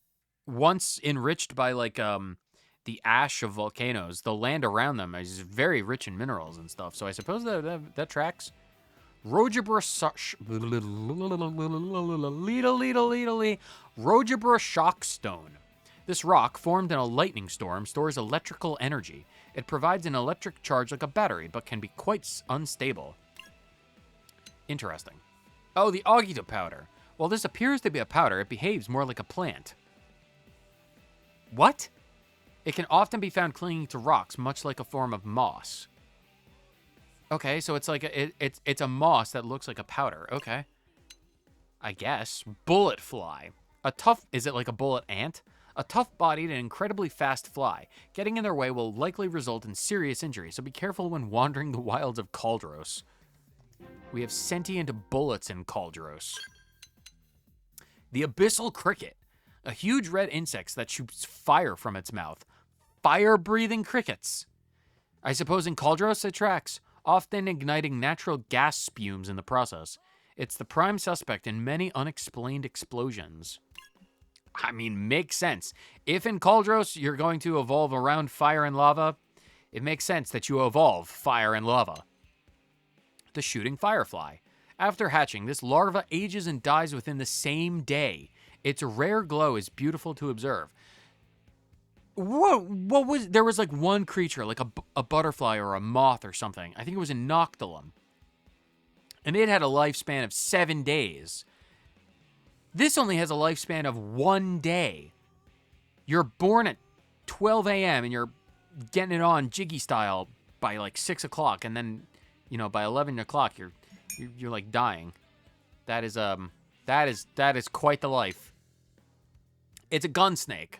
once enriched by, the ash of volcanoes, the land around them is very rich in minerals and stuff, so I suppose that tracks. Rogebra shock stone. This rock, formed in a lightning storm, stores electrical energy. It provides an electric charge like a battery, but can be quite unstable. Interesting. Oh, the Augito powder. While this appears to be a powder, it behaves more like a plant. What? It can often be found clinging to rocks, much like a form of moss. Okay, so it's like it's a moss that looks like a powder. Okay. I guess. Bullet fly. Is it like a bullet ant? A tough-bodied and incredibly fast fly. Getting in their way will likely result in serious injury, so be careful when wandering the wilds of Caldros. We have sentient bullets in Caldros. The abyssal cricket. A huge red insect that shoots fire from its mouth. Fire-breathing crickets. I suppose in Caldros it tracks, often igniting natural gas spumes in the process. It's the prime suspect in many unexplained explosions. I mean, makes sense. If in Caldros you're going to evolve around fire and lava, it makes sense that you evolve fire and lava. The shooting firefly. After hatching, this larva ages and dies within the same day. Its rare glow is beautiful to observe. There was like one creature, like a butterfly or a moth or something. I think it was a Noctilum. And it had a lifespan of 7 days. This only has a lifespan of 1 day. You're born at 12 a.m. and you're getting it on jiggy style by like 6 o'clock, and then, by 11 o'clock you're like dying. That is quite the life. It's a gun snake.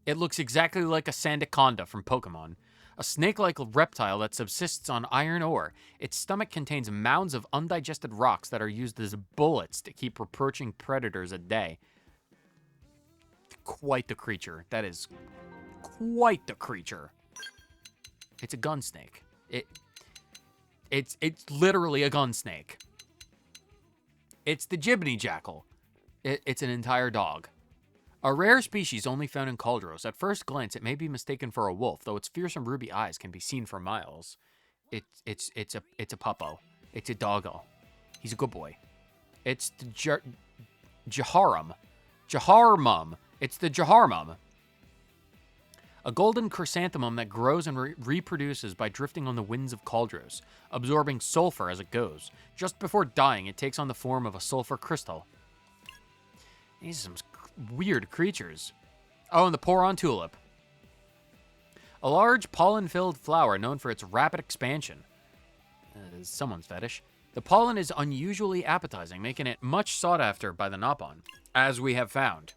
It looks exactly like a Sandaconda from Pokemon. A snake-like reptile that subsists on iron ore. Its stomach contains mounds of undigested rocks that are used as bullets to keep approaching predators at bay. Quite the creature. That is quite the creature. It's a gun snake. It's literally a gun snake. It's the Jibney Jackal. It's an entire dog. A rare species only found in Caldros. At first glance, it may be mistaken for a wolf, though its fearsome ruby eyes can be seen for miles. It's a puppo. It's a doggo. He's a good boy. It's the Jaharum. Jaharmum. It's the Jaharmum. A golden chrysanthemum that grows and reproduces by drifting on the winds of Caldros, absorbing sulfur as it goes. Just before dying, it takes on the form of a sulfur crystal. These are some weird creatures. Oh, and the Poron tulip. A large pollen-filled flower known for its rapid expansion. Someone's fetish. The pollen is unusually appetizing, making it much sought after by the Nopon, as we have found.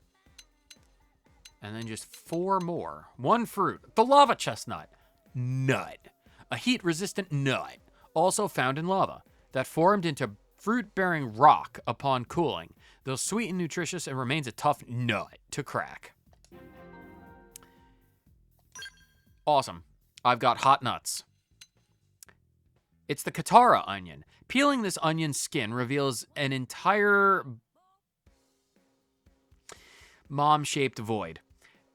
And then just 4 more. 1 fruit. The lava chestnut. Nut. A heat-resistant nut, also found in lava, that formed into fruit-bearing rock upon cooling. Though sweet and nutritious, it remains a tough nut to crack. Awesome. I've got hot nuts. It's the Katara onion. Peeling this onion's skin reveals an entire mom-shaped void.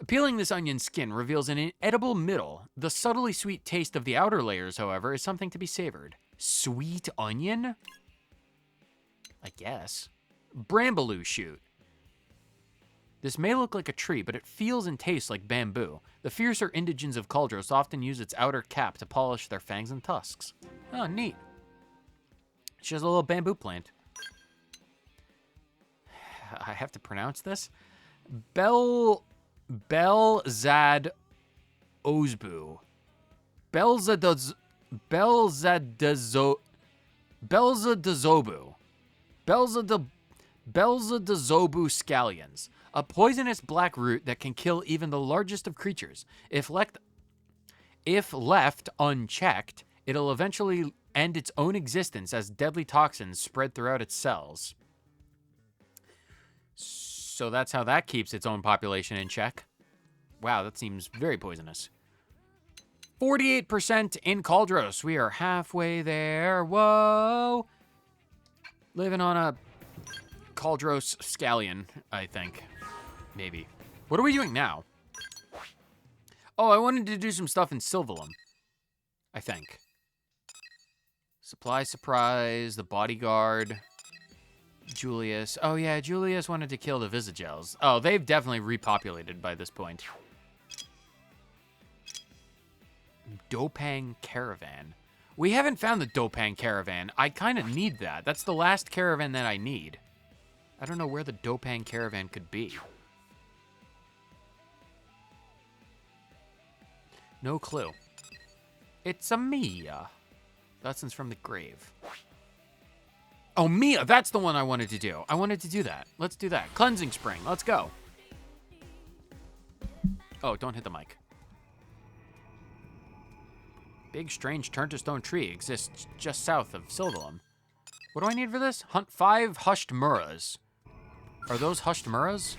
Peeling this onion's skin reveals an inedible middle. The subtly sweet taste of the outer layers, however, is something to be savored. Sweet onion? I guess. Brambaloo shoot. This may look like a tree, but it feels and tastes like bamboo. The fiercer indigents of Caldros often use its outer cap to polish their fangs and tusks. Oh, neat. It's just a little bamboo plant. I have to pronounce this. Belzad Ozbu. Belzadazobu. Belzadazobu scallions. A poisonous black root that can kill even the largest of creatures. If left unchecked, it'll eventually end its own existence as deadly toxins spread throughout its cells. So that's how that keeps its own population in check. Wow, that seems very poisonous. 48% in Caldros. We are halfway there. Whoa. Living on a Caldros scallion, I think. Maybe. What are we doing now? Oh, I wanted to do some stuff in Sylvalum, I think. Supply surprise, the bodyguard, Julius. Oh yeah, Julius wanted to kill the Visagels. Oh, they've definitely repopulated by this point. Dopang Caravan. We haven't found the Dopang Caravan. I kind of need that. That's the last caravan that I need. I don't know where the Dopang Caravan could be. No clue. It's a Mia. Lessons from the grave. Oh, Mia, that's the one I wanted to do. I wanted to do that. Let's do that. Cleansing spring. Let's go. Oh, don't hit the mic. Big, strange turn-to-stone tree exists just south of Sylvalum. What do I need for this? Hunt 5 hushed Muras. Are those hushed Muras?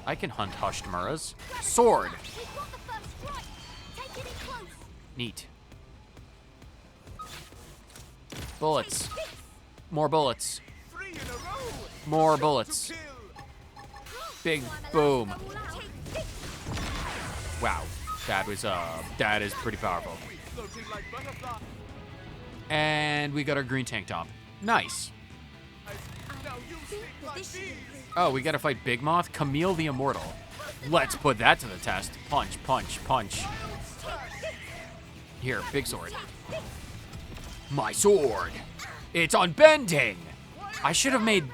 I can hunt hushed Muras. Sword.
We've got the first strike. Take it in close.
Neat. Bullets. More bullets.
3 in a row.
More bullets.
Kill.
Big boom. Wow. That is pretty powerful.
Floating like butterfly.
And we got our green tank top. Nice.
Now you stick like these.
Oh, we gotta fight Big Moth? Camille the Immortal. Let's put that to the test. Punch, punch, punch. Here, big sword. My sword. It's unbending. I should have made...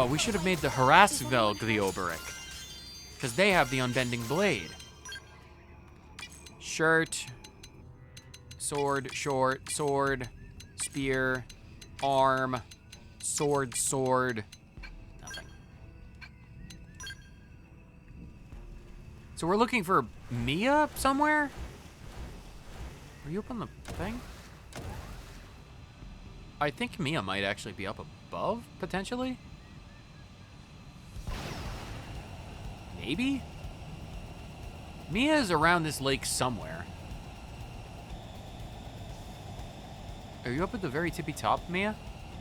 we should have made the Harassvel Glioberic. Because they have the unbending blade. Shirt. Sword, short, sword. Spear. Arm. Sword, sword. Nothing. So we're looking for Mia somewhere? Are you up on the thing? I think Mia might actually be up above, potentially? Maybe? Mia is around this lake somewhere. Are you up at the very tippy top, Mia?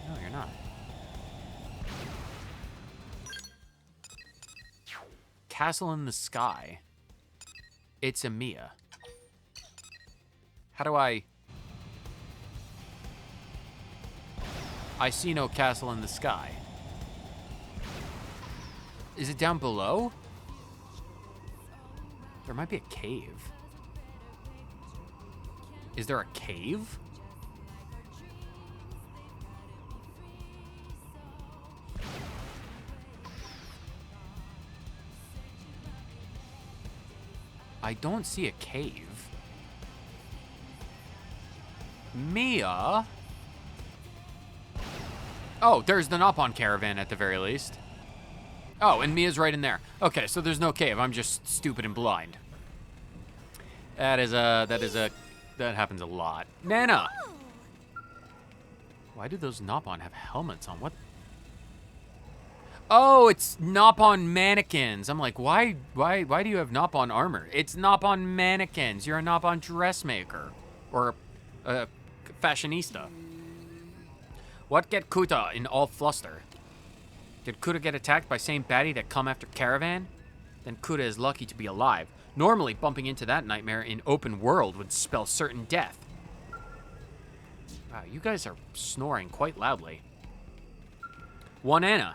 No, you're not. Castle in the sky. It's a Mia. How do I see no castle in the sky. Is it down below? There might be a cave. Is there a cave? I don't see a cave. Mia? Oh, there's the Nopon caravan at the very least. Oh, and Mia's right in there. Okay, so there's no cave. I'm just stupid and blind. That happens a lot. Nana! Why do those Nopon have helmets on? What? Oh, it's Nopon mannequins. I'm like, why do you have Nopon armor? It's Nopon mannequins. You're a Nopon dressmaker. Or a fashionista. What get Kuta in all fluster? Did Kuta get attacked by same baddie that come after Caravan? Then Kuta is lucky to be alive. Normally, bumping into that nightmare in open world would spell certain death. Wow, you guys are snoring quite loudly. Wanana.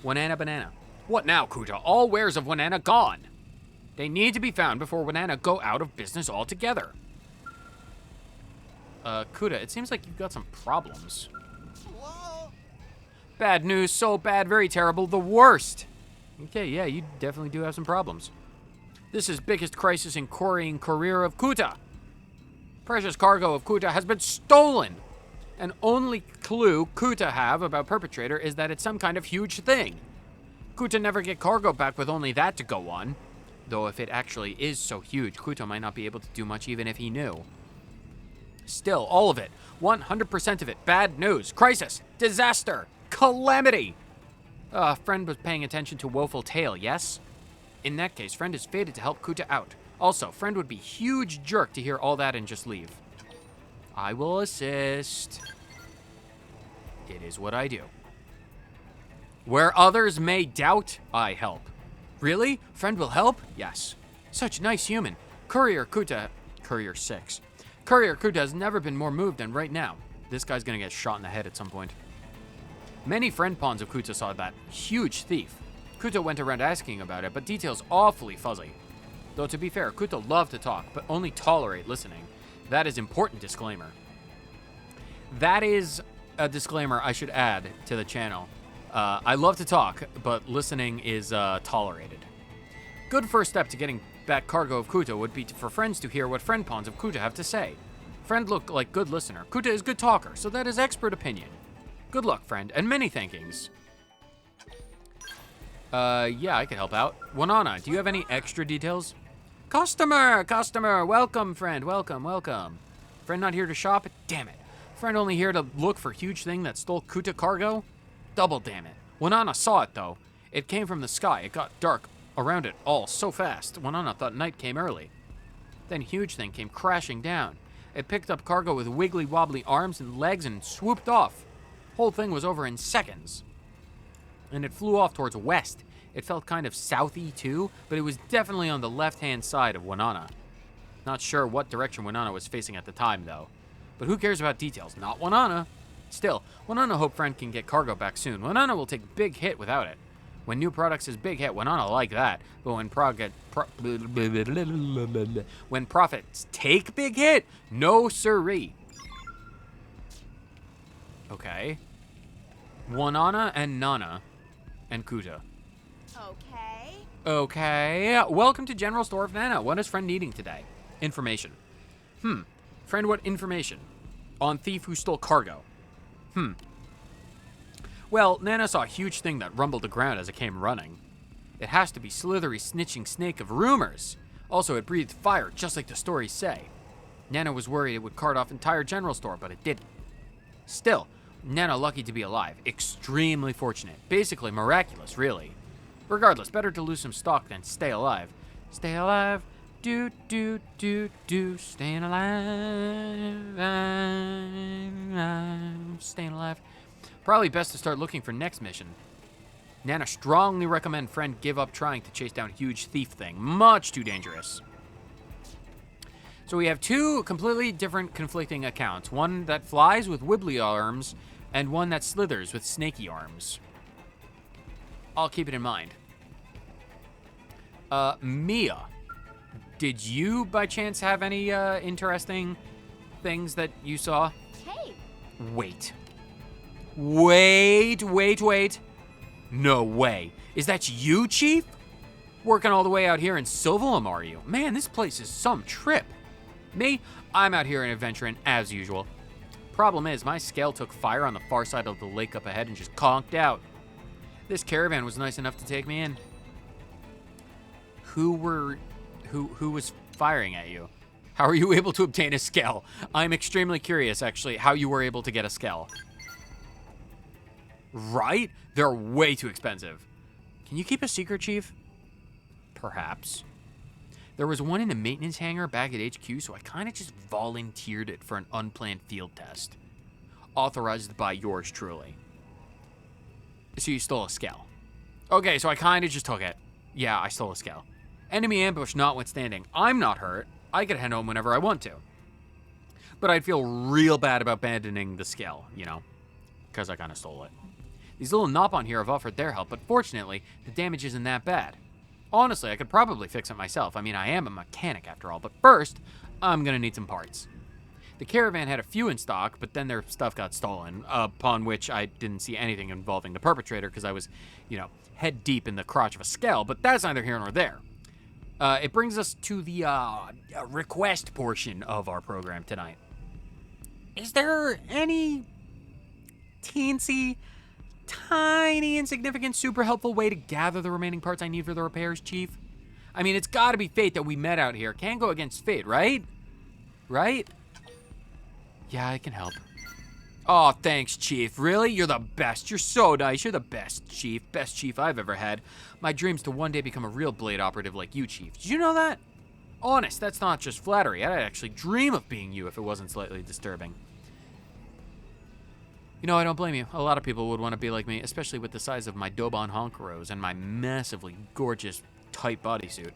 Wanana banana. What now, Kuta? All wares of Wanana gone. They need to be found before Wanana go out of business altogether. Kuta, it seems like you've got some problems.
Whoa.
Bad news, so bad, very terrible, the worst. Okay, yeah, you definitely do have some problems. This is biggest crisis in quarrying career of Kuta. Precious cargo of Kuta has been stolen. And only clue Kuta have about perpetrator is that it's some kind of huge thing. Kuta never get cargo back with only that to go on. Though if it actually is so huge, Kuta might not be able to do much even if he knew. Still, all of it, 100% of it, bad news, crisis, disaster, calamity. Friend was paying attention to woeful tale, yes? In that case, Friend is fated to help Kuta out. Also, Friend would be huge jerk to hear all that and just leave. I will assist. It is what I do. Where others may doubt, I help. Really? Friend will help? Yes. Such nice human. Courier 6. Courier Kuta has never been more moved than right now. This guy's gonna get shot in the head at some point. Many friend pawns of Kuta saw that huge thief. Kuta went around asking about it, but details awfully fuzzy. Though to be fair, Kuta loved to talk, but only tolerate listening. That is important disclaimer. That is a disclaimer I should add to the channel. I love to talk, but listening is tolerated. Good first step to getting back cargo of Kuta would be for friends to hear what friend pawns of Kuta have to say. Friend looked like good listener. Kuta is good talker, so that is expert opinion. Good luck, friend, and many thankings. Yeah, I could help out. Wanana, do you have any extra details? Customer, welcome, friend, welcome. Friend not here to shop? Damn it. Friend only here to look for huge thing that stole Kuta cargo? Double damn it. Wanana saw it, though. It came from the sky. It got dark around it all so fast. Wanana thought night came early. Then huge thing came crashing down. It picked up cargo with wiggly wobbly arms and legs and swooped off. Whole thing was over in seconds. And it flew off towards west. It felt kind of southy too, but it was definitely on the left-hand side of Wanana. Not sure what direction Wanana was facing at the time, though. But who cares about details? Not Wanana. Still, Wanana hope friend can get cargo back soon. Wanana will take big hit without it. When new products is big hit, Wanana like that. But when profits take big hit, no siree. Okay. Wanana and Nana and Kuta. Okay. Welcome to General Store of Nana. What is friend needing today? Information. Friend, what information? On thief who stole cargo. Well, Nana saw a huge thing that rumbled the ground as it came running. It has to be slithery, snitching snake of rumors. Also, it breathed fire, just like the stories say. Nana was worried it would cart off entire general store, but it didn't. Still, Nana lucky to be alive. Extremely fortunate. Basically miraculous, really. Regardless, better to lose some stock than stay alive. Stay alive. Do, staying alive. Staying alive. Probably best to start looking for next mission. Nana strongly recommend friend give up trying to chase down huge thief thing. Much too dangerous. So we have two completely different conflicting accounts. One that flies with wibbly arms and one that slithers with snaky arms. I'll keep it in mind. Mia, did you by chance have any interesting things that you saw?
Hey!
Wait. No way. Is that you, Chief? Working all the way out here in Silvalum, are you? Man, this place is some trip. Me? I'm out here and adventuring as usual. Problem is, my scale took fire on the far side of the lake up ahead and just conked out. This caravan was nice enough to take me in. Who was firing at you? How are you able to obtain a scale? I'm extremely curious, actually, how you were able to get a scale. Right? They're way too expensive. Can you keep a secret, Chief? Perhaps. There was one in the maintenance hangar back at HQ, so I kind of just volunteered it for an unplanned field test. Authorized by yours truly. So you stole a scale. Okay, so I kind of just took it. Yeah, I stole a scale. Enemy ambush notwithstanding, I'm not hurt. I could head home whenever I want to. But I'd feel real bad about abandoning the scale, you know, because I kind of stole it. These little Nopon here have offered their help, but fortunately, the damage isn't that bad. Honestly, I could probably fix it myself. I mean, I am a mechanic after all, but first, I'm gonna need some parts. The caravan had a few in stock, but then their stuff got stolen, upon which I didn't see anything involving the perpetrator because I was, you know, head deep in the crotch of a skell, but that's neither here nor there. It brings us to the request portion of our program tonight. Is there any teensy, tiny, insignificant, super helpful way to gather the remaining parts I need for the repairs, Chief? I mean, it's gotta be fate that we met out here. Can't go against fate, right? Right? Yeah, I can help. Oh, thanks, Chief. Really? You're the best. You're so nice. You're the best, Chief. Best Chief I've ever had. My dream's to one day become a real blade operative like you, Chief. Did you know that? Honest, that's not just flattery. I'd actually dream of being you if it wasn't slightly disturbing. You know, I don't blame you. A lot of people would want to be like me, especially with the size of my Dobon Honkeros and my massively gorgeous, tight bodysuit.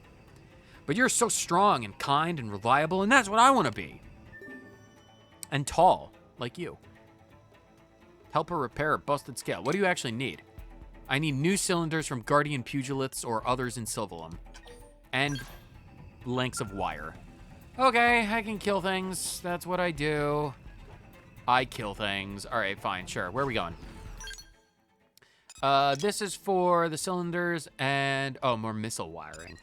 But you're so strong and kind and reliable, and that's what I want to be. And tall, like you. Help her repair a busted scale. What do you actually need? I need new cylinders from Guardian Pugilists or others in Silvalum. And lengths of wire. Okay, I can kill things. That's what I do. I kill things. All right, fine, sure. Where are we going? This is for the cylinders and... oh, more missile wiring.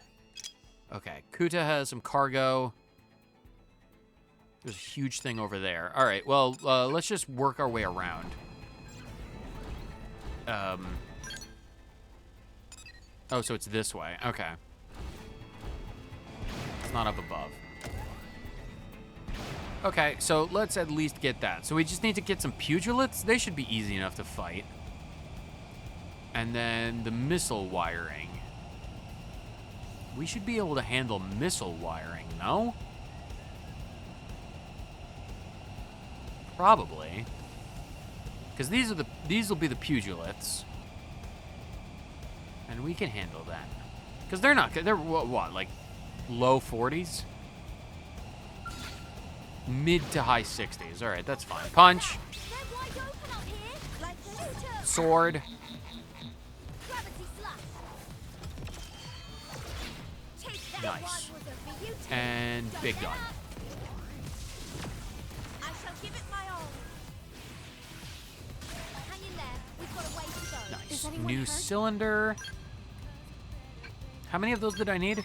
Okay, Kuta has some cargo. There's a huge thing over there. All right, well, let's just work our way around. Oh, so it's this way. Okay. It's not up above. Okay, so let's at least get that. So we just need to get some pugilists. They should be easy enough to fight. And then the missile wiring. We should be able to handle missile wiring, no? Probably. Because these will be the pugilists. And we can handle that. Because they're what, like low 40s? Mid to high 60s. All right, that's fine. Punch. Sword. Nice. And big gun.
I shall give it my all. Hang in there. We've got a way to go.
Nice.
anyone
New
hurt?
cylinder. How many of those did I need?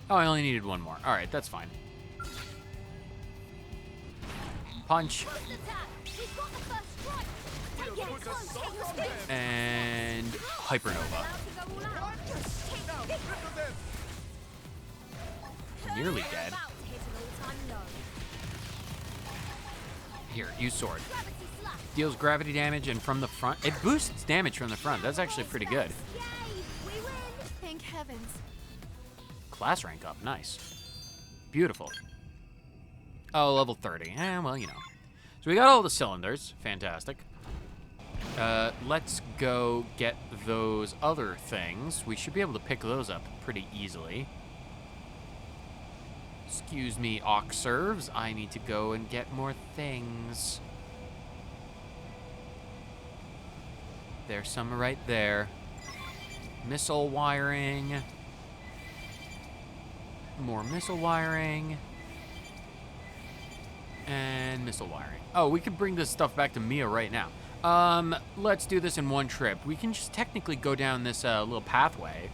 Oh, I only needed one more. All right, that's fine. Punch.
We've got the first strike. Take it close. Take the stick.
And hypernova. Nearly dead. Here, use sword. Deals gravity damage and from the front. It boosts damage from the front. That's actually pretty good.
Thank heavens.
Class rank up. Nice. Beautiful. Oh, level 30. Well, you know. So we got all the cylinders. Fantastic. Let's go get those other things. We should be able to pick those up pretty easily. Excuse me, Oxserves. I need to go and get more things. There's some right there. Missile wiring. More missile wiring. And missile wiring. Oh, we could bring this stuff back to Mia right now. Let's do this in one trip. We can just technically go down this little pathway.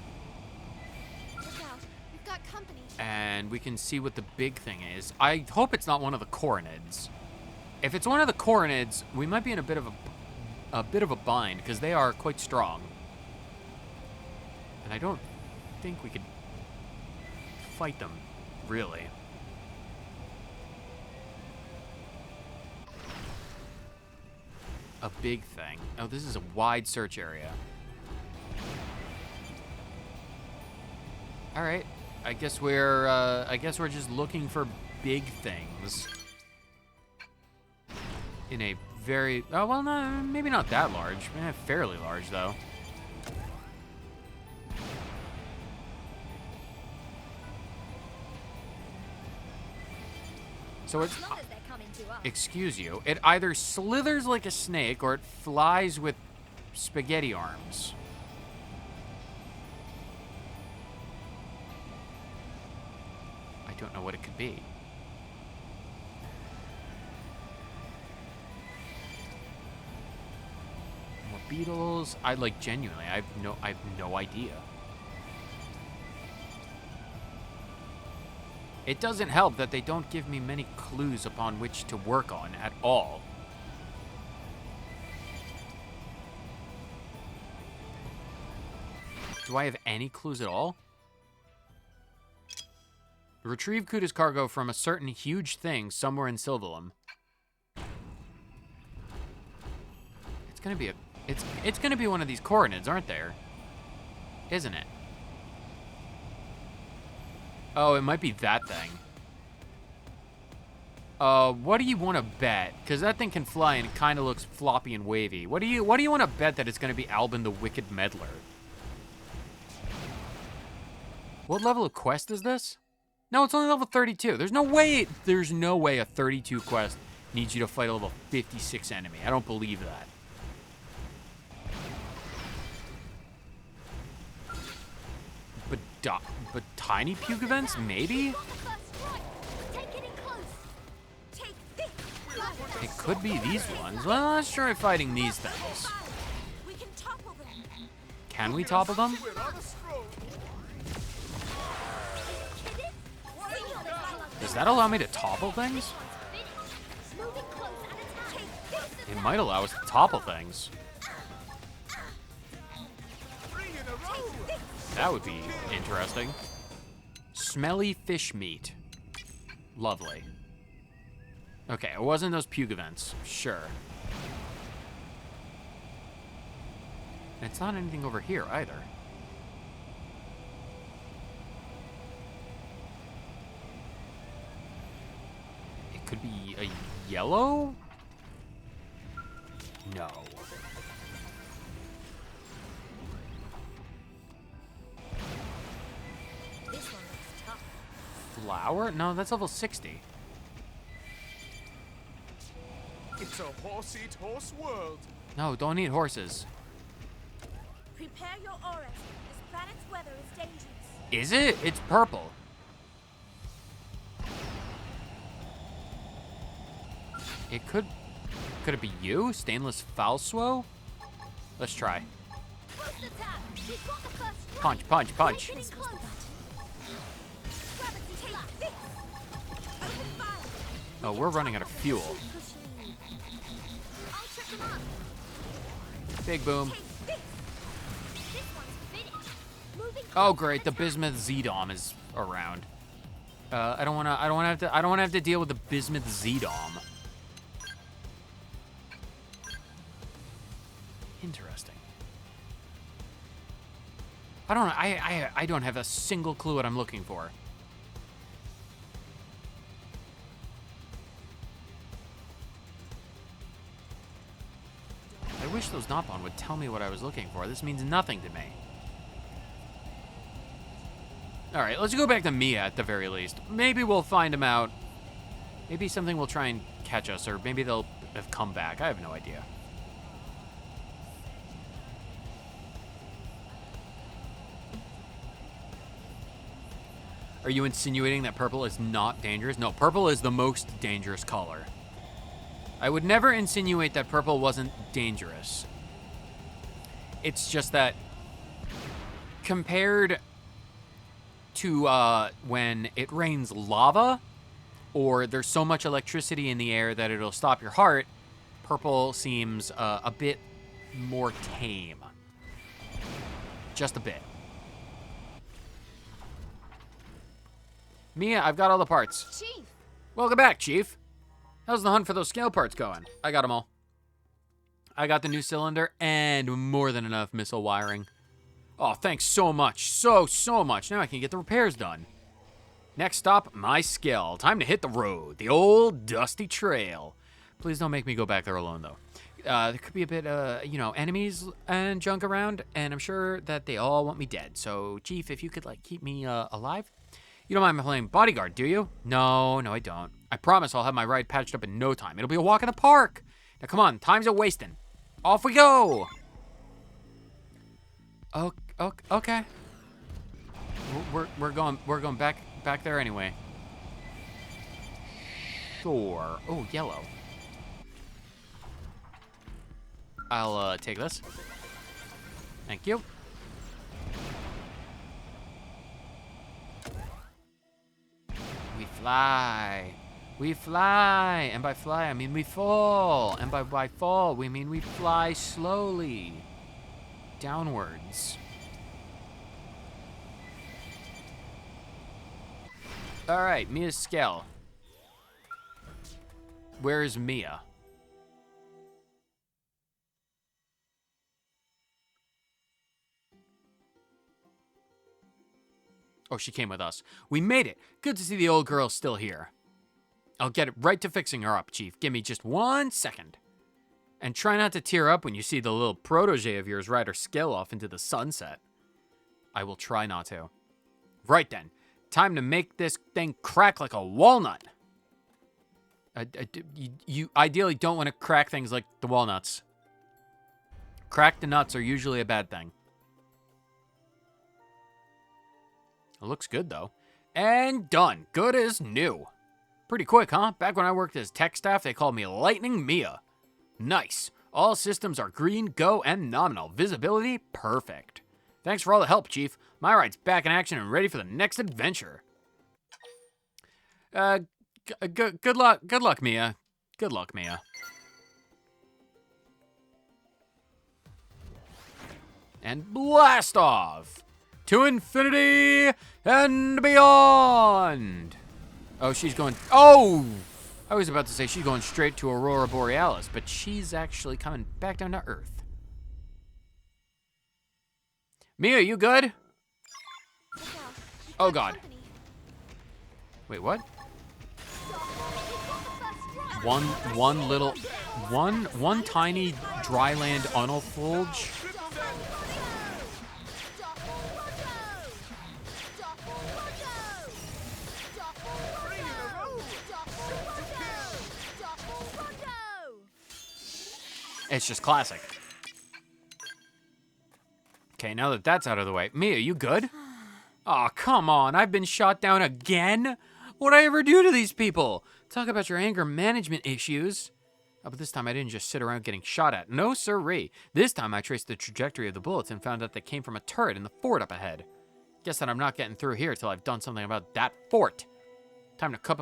Look out. We've got company.
And we can see what the big thing is. I hope it's not one of the Coronids. If it's one of the Coronids, we might be in a bit of a bind because they are quite strong. And I don't think we could fight them, really. A big thing. Oh, this is a wide search area. All right. I guess we're just looking for big things. In a very, oh well, no, maybe not that large. Fairly large though. So it's, excuse you, it either slithers like a snake or it flies with spaghetti arms. I don't know what it could be. More beetles. I like genuinely. I have no idea. It doesn't help that they don't give me many clues upon which to work on at all. Do I have any clues at all? Retrieve Kuta's cargo from a certain huge thing somewhere in Sylvalum. It's gonna be it's gonna be one of these Coronids, aren't there? Isn't it? Oh, it might be that thing. What do you want to bet? Because that thing can fly and it kind of looks floppy and wavy. What do you want to bet that it's gonna be Albin the Wicked Meddler? What level of quest is this? No, it's only level 32. There's no way a 32 quest needs you to fight a level 56 enemy. I don't believe that. But tiny puke events, maybe? It could be these ones. Well, let's try fighting these things. Can we topple them? Does that allow me to topple things? It might allow us to topple things.
3 in a row.
That would be interesting. Smelly fish meat. Lovely. Okay, it wasn't those puke events. Sure. And it's not anything over here either. It could be a yellow? No.
This one looks tough.
Flower? No, that's level 60.
It's a horse-eat horse world.
No, don't eat horses.
Prepare your auras. This planet's weather is dangerous.
Is it? It's purple. It could... Could it be you? Stainless Falswo? Let's try. Punch, punch, punch. Oh, we're running out of fuel. Big boom. Oh great, the Bismuth Z-Dom is around. I don't wanna have to deal with the Bismuth Z-Dom. Interesting. I don't know. I don't have a single clue what I'm looking for. I wish those Nopon would tell me what I was looking for. This means nothing to me. Alright, let's go back to Mia at the very least. Maybe we'll find him out. Maybe something will try and catch us, or maybe they'll have come back. I have no idea. Are you insinuating that purple is not dangerous? No, purple is the most dangerous color. I would never insinuate that purple wasn't dangerous. It's just that compared to when it rains lava or there's so much electricity in the air that it'll stop your heart, purple seems a bit more tame. Just a bit. Mia, I've got all the parts.
Chief!
Welcome back, Chief. How's the hunt for those scale parts going? I got them all. I got the new cylinder and more than enough missile wiring. Oh, thanks so much. So much. Now I can get the repairs done. Next stop, my skill. Time to hit the road. The old dusty trail. Please don't make me go back there alone, though. There could be a bit, enemies and junk around, and I'm sure that they all want me dead. So, Chief, if you could, keep me alive. You don't mind me playing bodyguard, do you? No, I don't. I promise I'll have my ride patched up in no time. It'll be a walk in the park. Now, come on. Time's a wasting. Off we go. Okay. We're going back there anyway. Sure. Oh, yellow. I'll take this. Thank you. We fly, and by fly I mean we fall, and by fall we mean we fly slowly downwards. All right, Mia's scale. Where is Mia? Oh, she came with us. We made it. Good to see the old girl still here. I'll get right to fixing her up, Chief. Give me just 1 second. And try not to tear up when you see the little protege of yours ride her skill off into the sunset. I will try not to. Right then. Time to make this thing crack like a walnut. You ideally don't want to crack things like the walnuts. Cracked nuts are usually a bad thing. It looks good, though. And done. Good as new. Pretty quick, huh? Back when I worked as tech staff, they called me Lightning Mia. Nice. All systems are green, go, and nominal. Visibility, perfect. Thanks for all the help, Chief. My ride's back in action and ready for the next adventure. Good luck. Good luck, Mia. Good luck, Mia. And blast off to infinity and beyond. Oh, she's going. Oh, I was about to say she's going straight to Aurora Borealis, but she's actually coming back down to Earth. Mia, you good? Oh God. Wait, what? One tiny dryland unalfulge. It's just classic. Okay, now that that's out of the way, Mia, you good? Aw, oh, come on, I've been shot down again? What'd I ever do to these people? Talk about your anger management issues. Oh, but this time I didn't just sit around getting shot at. No sirree. This time I traced the trajectory of the bullets and found out they came from a turret in the fort up ahead. Guess that I'm not getting through here till I've done something about that fort. Time to cook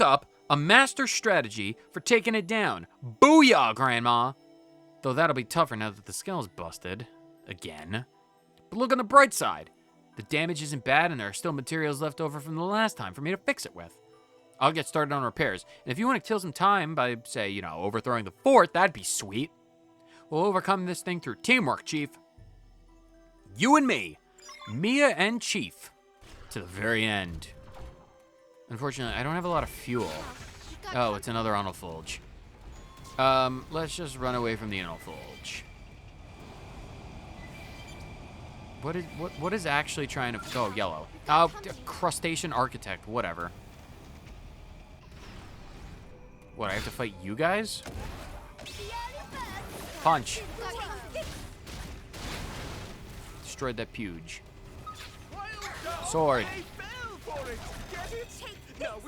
up a master strategy for taking it down. Booyah, Grandma! Though that'll be tougher now that the skill's busted. Again. But look on the bright side. The damage isn't bad and there are still materials left over from the last time for me to fix it with. I'll get started on repairs. And if you want to kill some time by, say, overthrowing the fort, that'd be sweet. We'll overcome this thing through teamwork, Chief. You and me. Mia and Chief. To the very end. Unfortunately, I don't have a lot of fuel. Oh, it's another unalfulge. Let's just run away from the unalfulge. What is actually trying to... Oh, yellow. Oh, crustacean architect, whatever. What, I have to fight you guys? Punch. Destroyed that puge. Sword.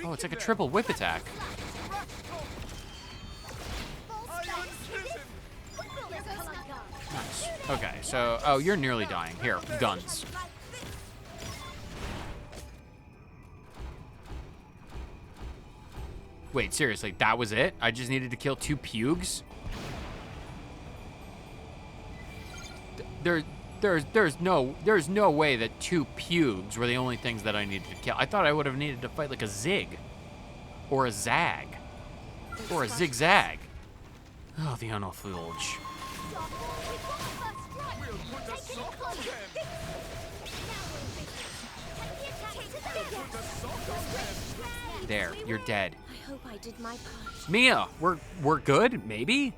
Oh, it's like a triple whip attack. Nice. Okay, so... Oh, you're nearly dying. Here, guns. Wait, seriously, that was it? I just needed to kill 2 pugs? There's no way that 2 pugs were the only things that I needed to kill. I thought I would have needed to fight like a zig. Or a zag. Or a zigzag. Oh, the unalfulge. There, you're dead.
I hope I did my part.
Mia, we're good, maybe?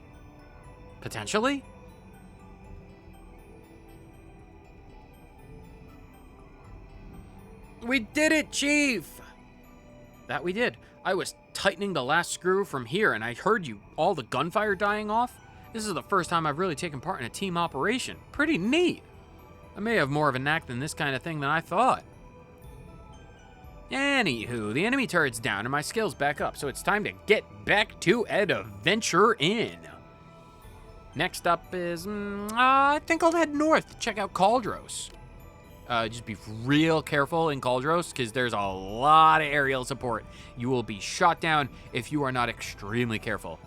Potentially? We did it, Chief! That we did. I was tightening the last screw from here and I heard all the gunfire dying off. This is the first time I've really taken part in a team operation. Pretty neat. I may have more of a knack than this kind of thing than I thought. Anywho, the enemy turret's down and my skill's back up, so it's time to get back to adventure in. Next up is, I think I'll head north to check out Caldros. Just be real careful in Caldros, because there's a lot of aerial support. You will be shot down if you are not extremely careful.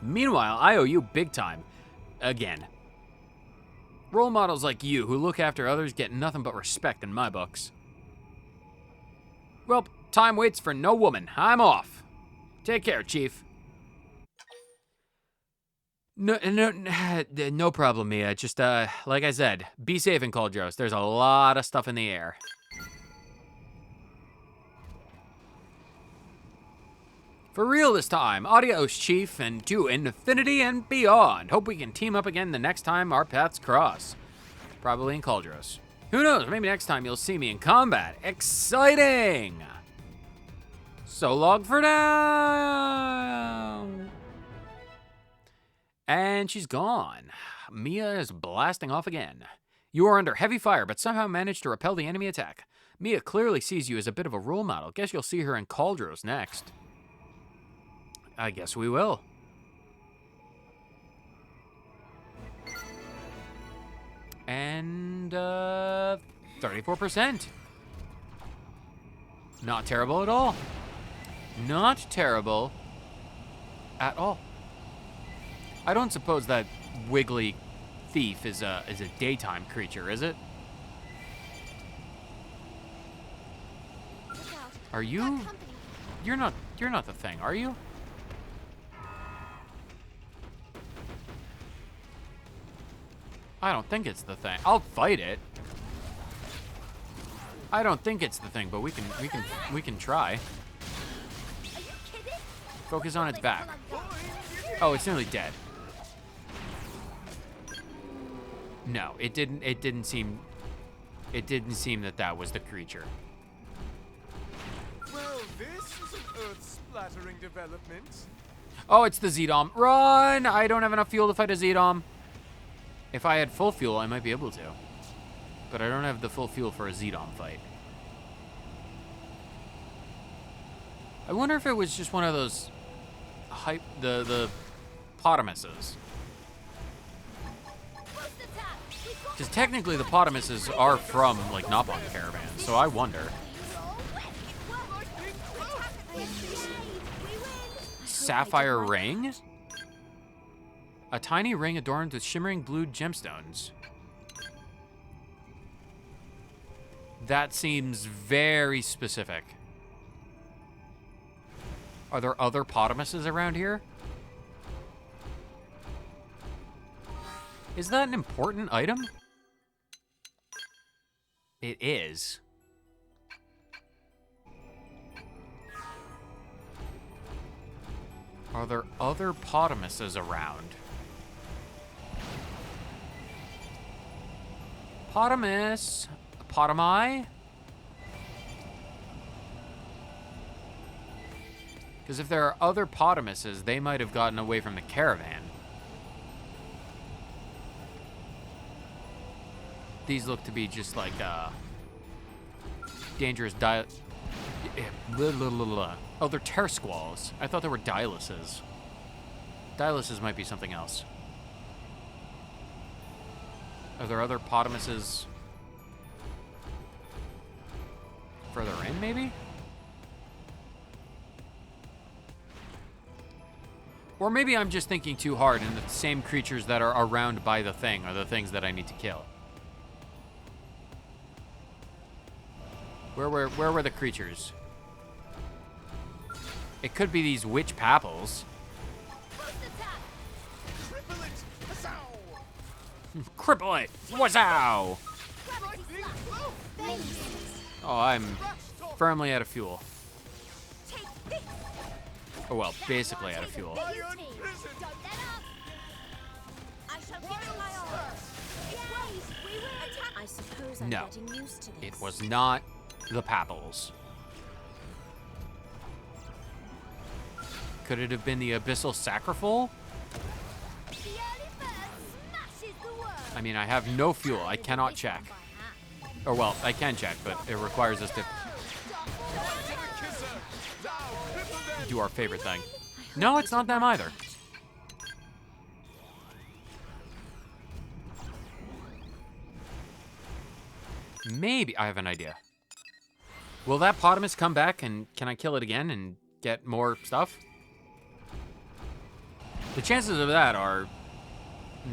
Meanwhile, I owe you big time. Again. Role models like you who look after others get nothing but respect in my books. Well, time waits for no woman. I'm off. Take care, Chief. No problem, Mia. Just, like I said, be safe in Caldros. There's a lot of stuff in the air. For real this time. Adios, Chief, and to infinity and beyond. Hope we can team up again the next time our paths cross. Probably in Caldros. Who knows? Maybe next time you'll see me in combat. Exciting! So long for now. And she's gone. Mia is blasting off again. You are under heavy fire, but somehow managed to repel the enemy attack. Mia clearly sees you as a bit of a role model. Guess you'll see her in Caldros next. I guess we will. And, 34%. Not terrible at all. Not terrible at all. I don't suppose that wiggly thief is a daytime creature, is it?
Look out.
Are you?
Got company.
You're not the thing, are you? I don't think it's the thing. I'll fight it. I don't think it's the thing, but we can try.
Are you kidding?
Focus on its back. Oh, it's nearly dead. No, it didn't seem that was the creature.
Well, this is an earth-splattering development.
Oh, it's the Z-Dom. Run! I don't have enough fuel to fight a Z-Dom. If I had full fuel, I might be able to. But I don't have the full fuel for a Z-Dom fight. I wonder if it was just one of those the potamuses. Because technically the potamuses are from, like, Nopon Caravan, so I wonder. Sapphire ring? A tiny ring adorned with shimmering blue gemstones. That seems very specific. Are there other potamuses around here? Is that an important item? It is. Are there other potamuses around? Potamus. Potami? Because if there are other potamuses, they might have gotten away from the caravan. These look to be just like dangerous Oh, they're tear squalls. I thought they were Dyluses. Dyluses might be something else. Are there other potamuses further in, maybe? Or maybe I'm just thinking too hard and the same creatures that are around by the thing are the things that I need to kill. Where were the creatures? It could be these witch papples. Cripple it! Wazow! Oh, I'm firmly out of fuel. Oh, well, basically out of fuel.
I suppose I'm
No,
getting used to this.
it was not the papples. Could it have been the abyssal sacrifal? I mean, I have no fuel. I cannot check. Or, well, I can check, but it requires us to do our favorite thing. No, it's not them either. Maybe I have an idea. Will that potamus come back and can I kill it again and get more stuff? The chances of that are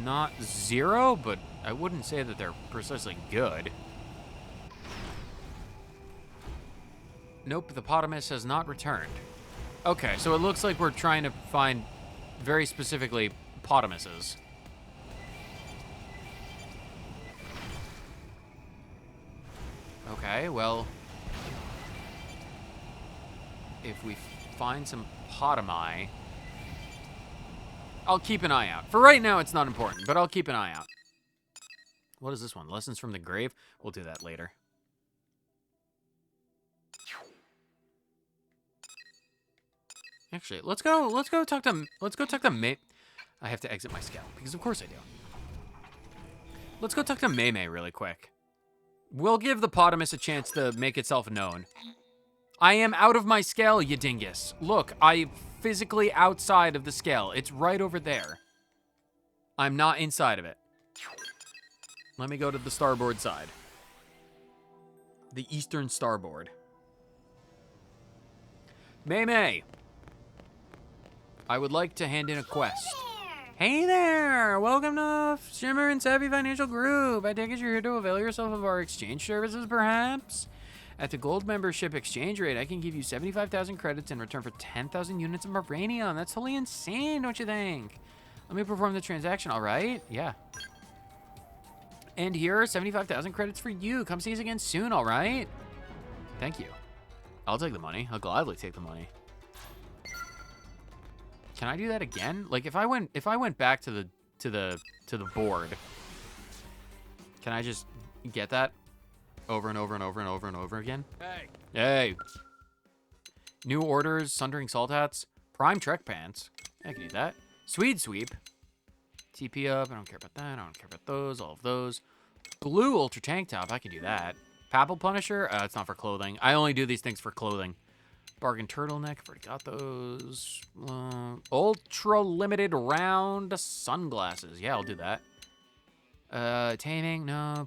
not zero, but I wouldn't say that they're precisely good. Nope, the potamus has not returned. Okay, so it looks like we're trying to find very specifically potamuses. Okay, well, if we find some potami, I'll keep an eye out. For right now, it's not important, but I'll keep an eye out. What is this one? Lessons from the Grave? We'll do that later. Actually, let's go talk to May. I have to exit my scale because of course I do. Let's go talk to May really quick. We'll give the potamus a chance to make itself known. I am out of my scale, you dingus. Look, I'm physically outside of the scale. It's right over there. I'm not inside of it. Let me go to the starboard side. The eastern starboard. May May. I would like to hand in a quest. Hey there! Welcome to Shimmer and Savvy Financial Group. I take it you're here to avail yourself of our exchange services, perhaps? At the gold membership exchange rate, I can give you 75,000 credits in return for 10,000 units of Moranium. That's totally insane, don't you think? Let me perform the transaction, all right? Yeah. And here are 75,000 credits for you. Come see us again soon, all right? Thank you. I'll take the money. I'll gladly take the money. Can I do that again? Like if I went back to the board, can I just get that over and over and over and over and over again?
Hey.
Hey. New orders, sundering salt hats, prime trek pants. I can do that. Swede sweep. TP up. I don't care about that. I don't care about those. All of those. Blue ultra tank top. I can do that. Papal punisher. It's not for clothing. I only do these things for clothing. Bargain turtleneck. I've already got those. Ultra limited round sunglasses. Yeah, I'll do that. Taming. No.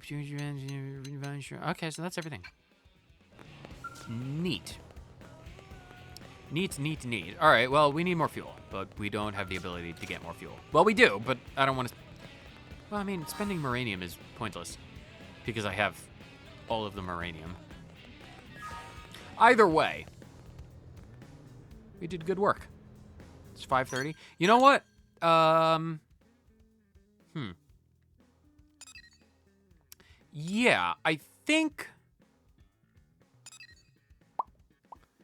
Okay, so that's everything. Neat. Neat. All right, well, we need more fuel, but we don't have the ability to get more fuel. Well, we do, but I don't want to... Well, I mean, spending Moranium is pointless because I have all of the Moranium. Either way, we did good work. It's 5:30. You know what? Yeah, I think...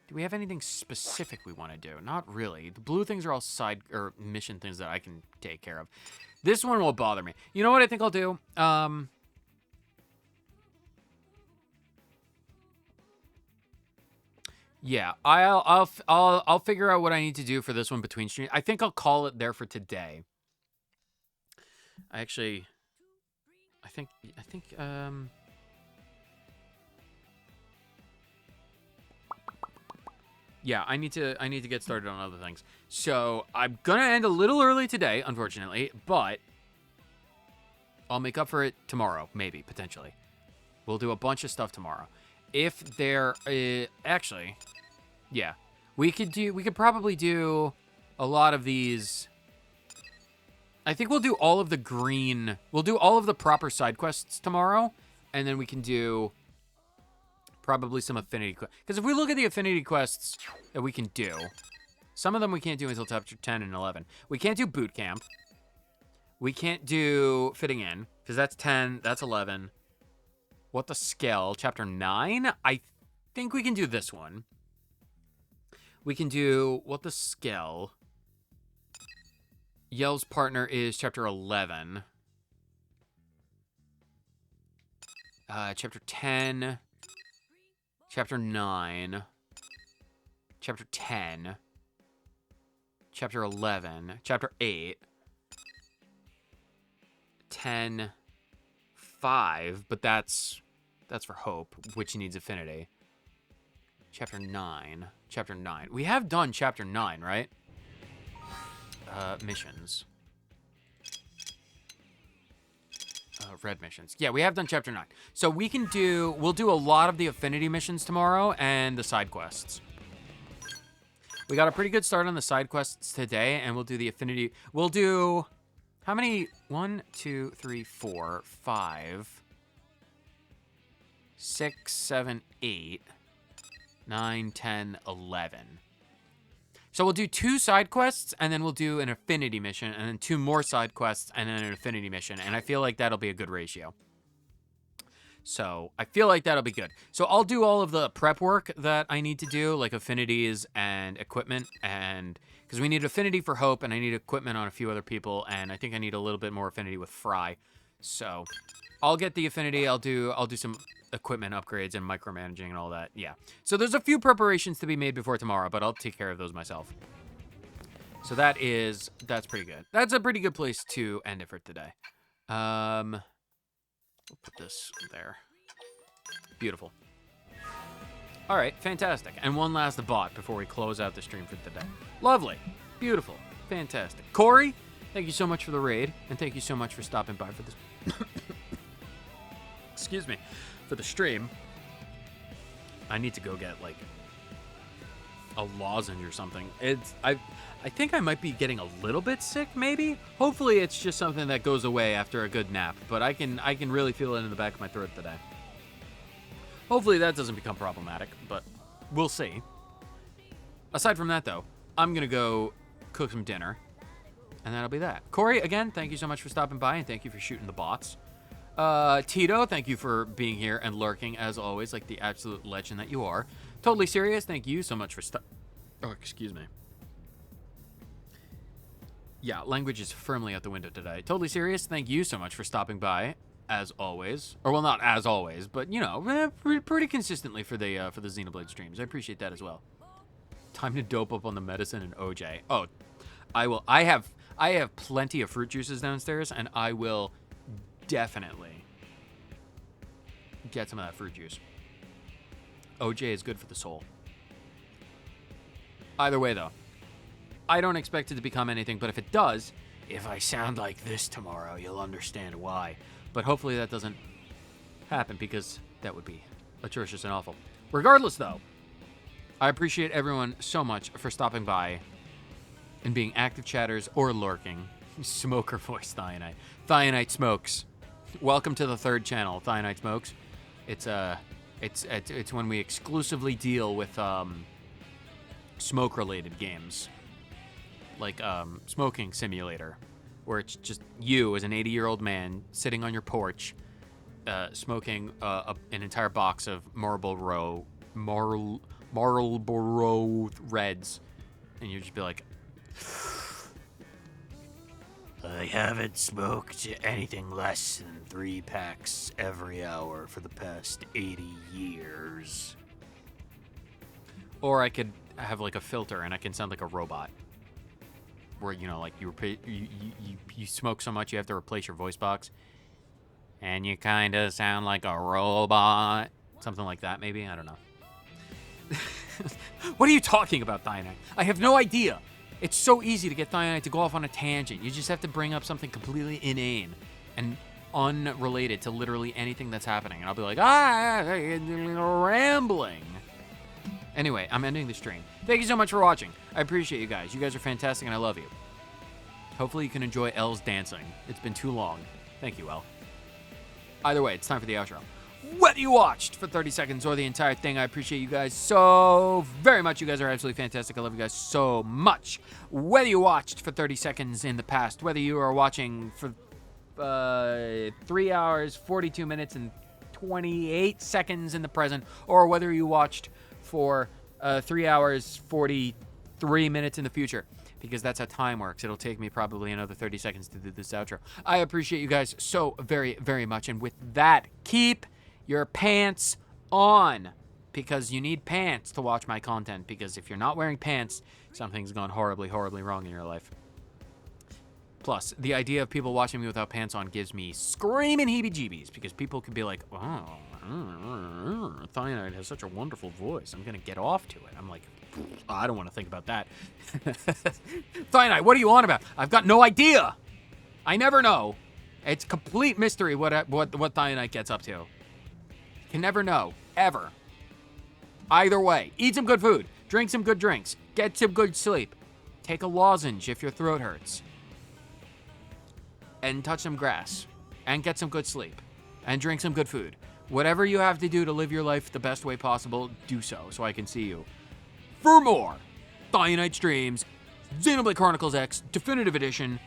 Do we have anything specific we want to do? Not really. The blue things are all side or mission things that I can take care of. This one will bother me. You know what I think I'll do? Yeah, I'll figure out what I need to do for this one between streams. I think I'll call it there for today. I think yeah, I need to get started on other things. So I'm gonna end a little early today, unfortunately, but I'll make up for it tomorrow, maybe, potentially. We'll do a bunch of stuff tomorrow. If there, actually, yeah, we could probably do a lot of these. I think we'll do all of the green. We'll do all of the proper side quests tomorrow, and then we can do probably some affinity quests. Because if we look at the affinity quests that we can do, some of them we can't do until chapter 10 and 11. We can't do boot camp. We can't do fitting in, because that's 10, that's 11. What the Skell, chapter 9? I think we can do this one. We can do What the Skell. Yell's partner is chapter 11. Chapter 10. Chapter 9. Chapter 10. Chapter 11. Chapter 8. 10. 5. But that's for Hope, which needs affinity. Chapter 9. Chapter 9. We have done chapter 9, right? Missions. Red missions. Yeah, we have done chapter 9. So we'll do a lot of the affinity missions tomorrow and the side quests. We got a pretty good start on the side quests today, and we'll do the affinity. We'll do, how many? 1, 2, 3, 4, 5, 6, 7, 8, 9, 10, 11. So we'll do 2 side quests, and then we'll do an affinity mission, and then 2 more side quests, and then an affinity mission. And I feel like that'll be a good ratio. So I feel like that'll be good. So I'll do all of the prep work that I need to do, like affinities and equipment, and because we need affinity for Hope, and I need equipment on a few other people, and I think I need a little bit more affinity with Fry. So I'll get the affinity. I'll do some equipment upgrades and micromanaging and all that. Yeah. So there's a few preparations to be made before tomorrow, but I'll take care of those myself. So that's pretty good. That's a pretty good place to end it for today. We'll put this there. Beautiful. All right, fantastic. And one last bot before we close out the stream for today. Lovely. Beautiful. Fantastic. Corey, thank you so much for the raid, and thank you so much for stopping by for this. Excuse me. For the stream. I need to go get, like, a lozenge or something. I think I might be getting a little bit sick, maybe. Hopefully, it's just something that goes away after a good nap. But I can really feel it in the back of my throat today. Hopefully, that doesn't become problematic, but we'll see. Aside from that, though, I'm gonna go cook some dinner, and that'll be that. Corey, again, thank you so much for stopping by, and thank you for shooting the bots. Tito, thank you for being here and lurking, as always, like the absolute legend that you are. Totally Serious, thank you so much for Oh, excuse me. Yeah, language is firmly out the window today. Totally Serious, thank you so much for stopping by, as always. Or, well, not as always, but, you know, pretty consistently for the Xenoblade streams. I appreciate that as well. Time to dope up on the medicine and OJ. Oh, I will. I have plenty of fruit juices downstairs, and I will definitely get some of that fruit juice. OJ is good for the soul. Either way, though, I don't expect it to become anything, but if it does, if I sound like this tomorrow, you'll understand why. But hopefully that doesn't happen, because that would be atrocious and awful. Regardless, though, I appreciate everyone so much for stopping by and being active chatters or lurking. Smoker voice Thionite. Thionite smokes. Welcome to the third channel, Thionite Smokes. It's when we exclusively deal with smoke-related games, like Smoking Simulator, where it's just you as an 80-year-old man sitting on your porch, smoking an entire box of Marlboro Reds, and you just be like, I haven't smoked anything less than 3 packs every hour for the past 80 years. Or I could have like a filter and I can sound like a robot. Where, you know, like you smoke so much you have to replace your voice box. And you kind of sound like a robot. Something like that, maybe? I don't know. What are you talking about, Thionite? I have no idea. It's so easy to get Thionite to go off on a tangent. You just have to bring up something completely inane and unrelated to literally anything that's happening. And I'll be like, rambling. Anyway, I'm ending the stream. Thank you so much for watching. I appreciate you guys. You guys are fantastic and I love you. Hopefully you can enjoy Elle's dancing. It's been too long. Thank you, Elle. Either way, it's time for the outro. Whether you watched for 30 seconds or the entire thing, I appreciate you guys so very much. You guys are absolutely fantastic. I love you guys so much. Whether you watched for 30 seconds in the past, whether you are watching for 3 hours, 42 minutes, and 28 seconds in the present, or whether you watched for 3 hours, 43 minutes in the future, because that's how time works. It'll take me probably another 30 seconds to do this outro. I appreciate you guys so very, very much. And with that, keep your pants on, because you need pants to watch my content, because if you're not wearing pants, something's gone horribly, horribly wrong in your life. Plus, the idea of people watching me without pants on gives me screaming heebie-jeebies, because people could be like, oh, Thionite has such a wonderful voice. I'm going to get off to it. I'm like, I don't want to think about that. Thionite, what are you on about? I've got no idea. I never know. It's complete mystery what Thionite gets up to. Can never know, ever. Either way, eat some good food, drink some good drinks, get some good sleep, take a lozenge if your throat hurts, and touch some grass, and get some good sleep, and drink some good food. Whatever you have to do to live your life the best way possible, do so I can see you. For more Thionite streams, Xenoblade Chronicles X Definitive Edition.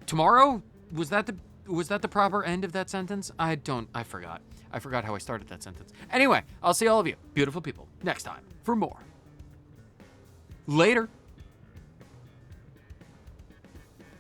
Tomorrow? Was that the proper end of that sentence? I forgot. I forgot how I started that sentence. Anyway, I'll see all of you, beautiful people, next time for more. Later.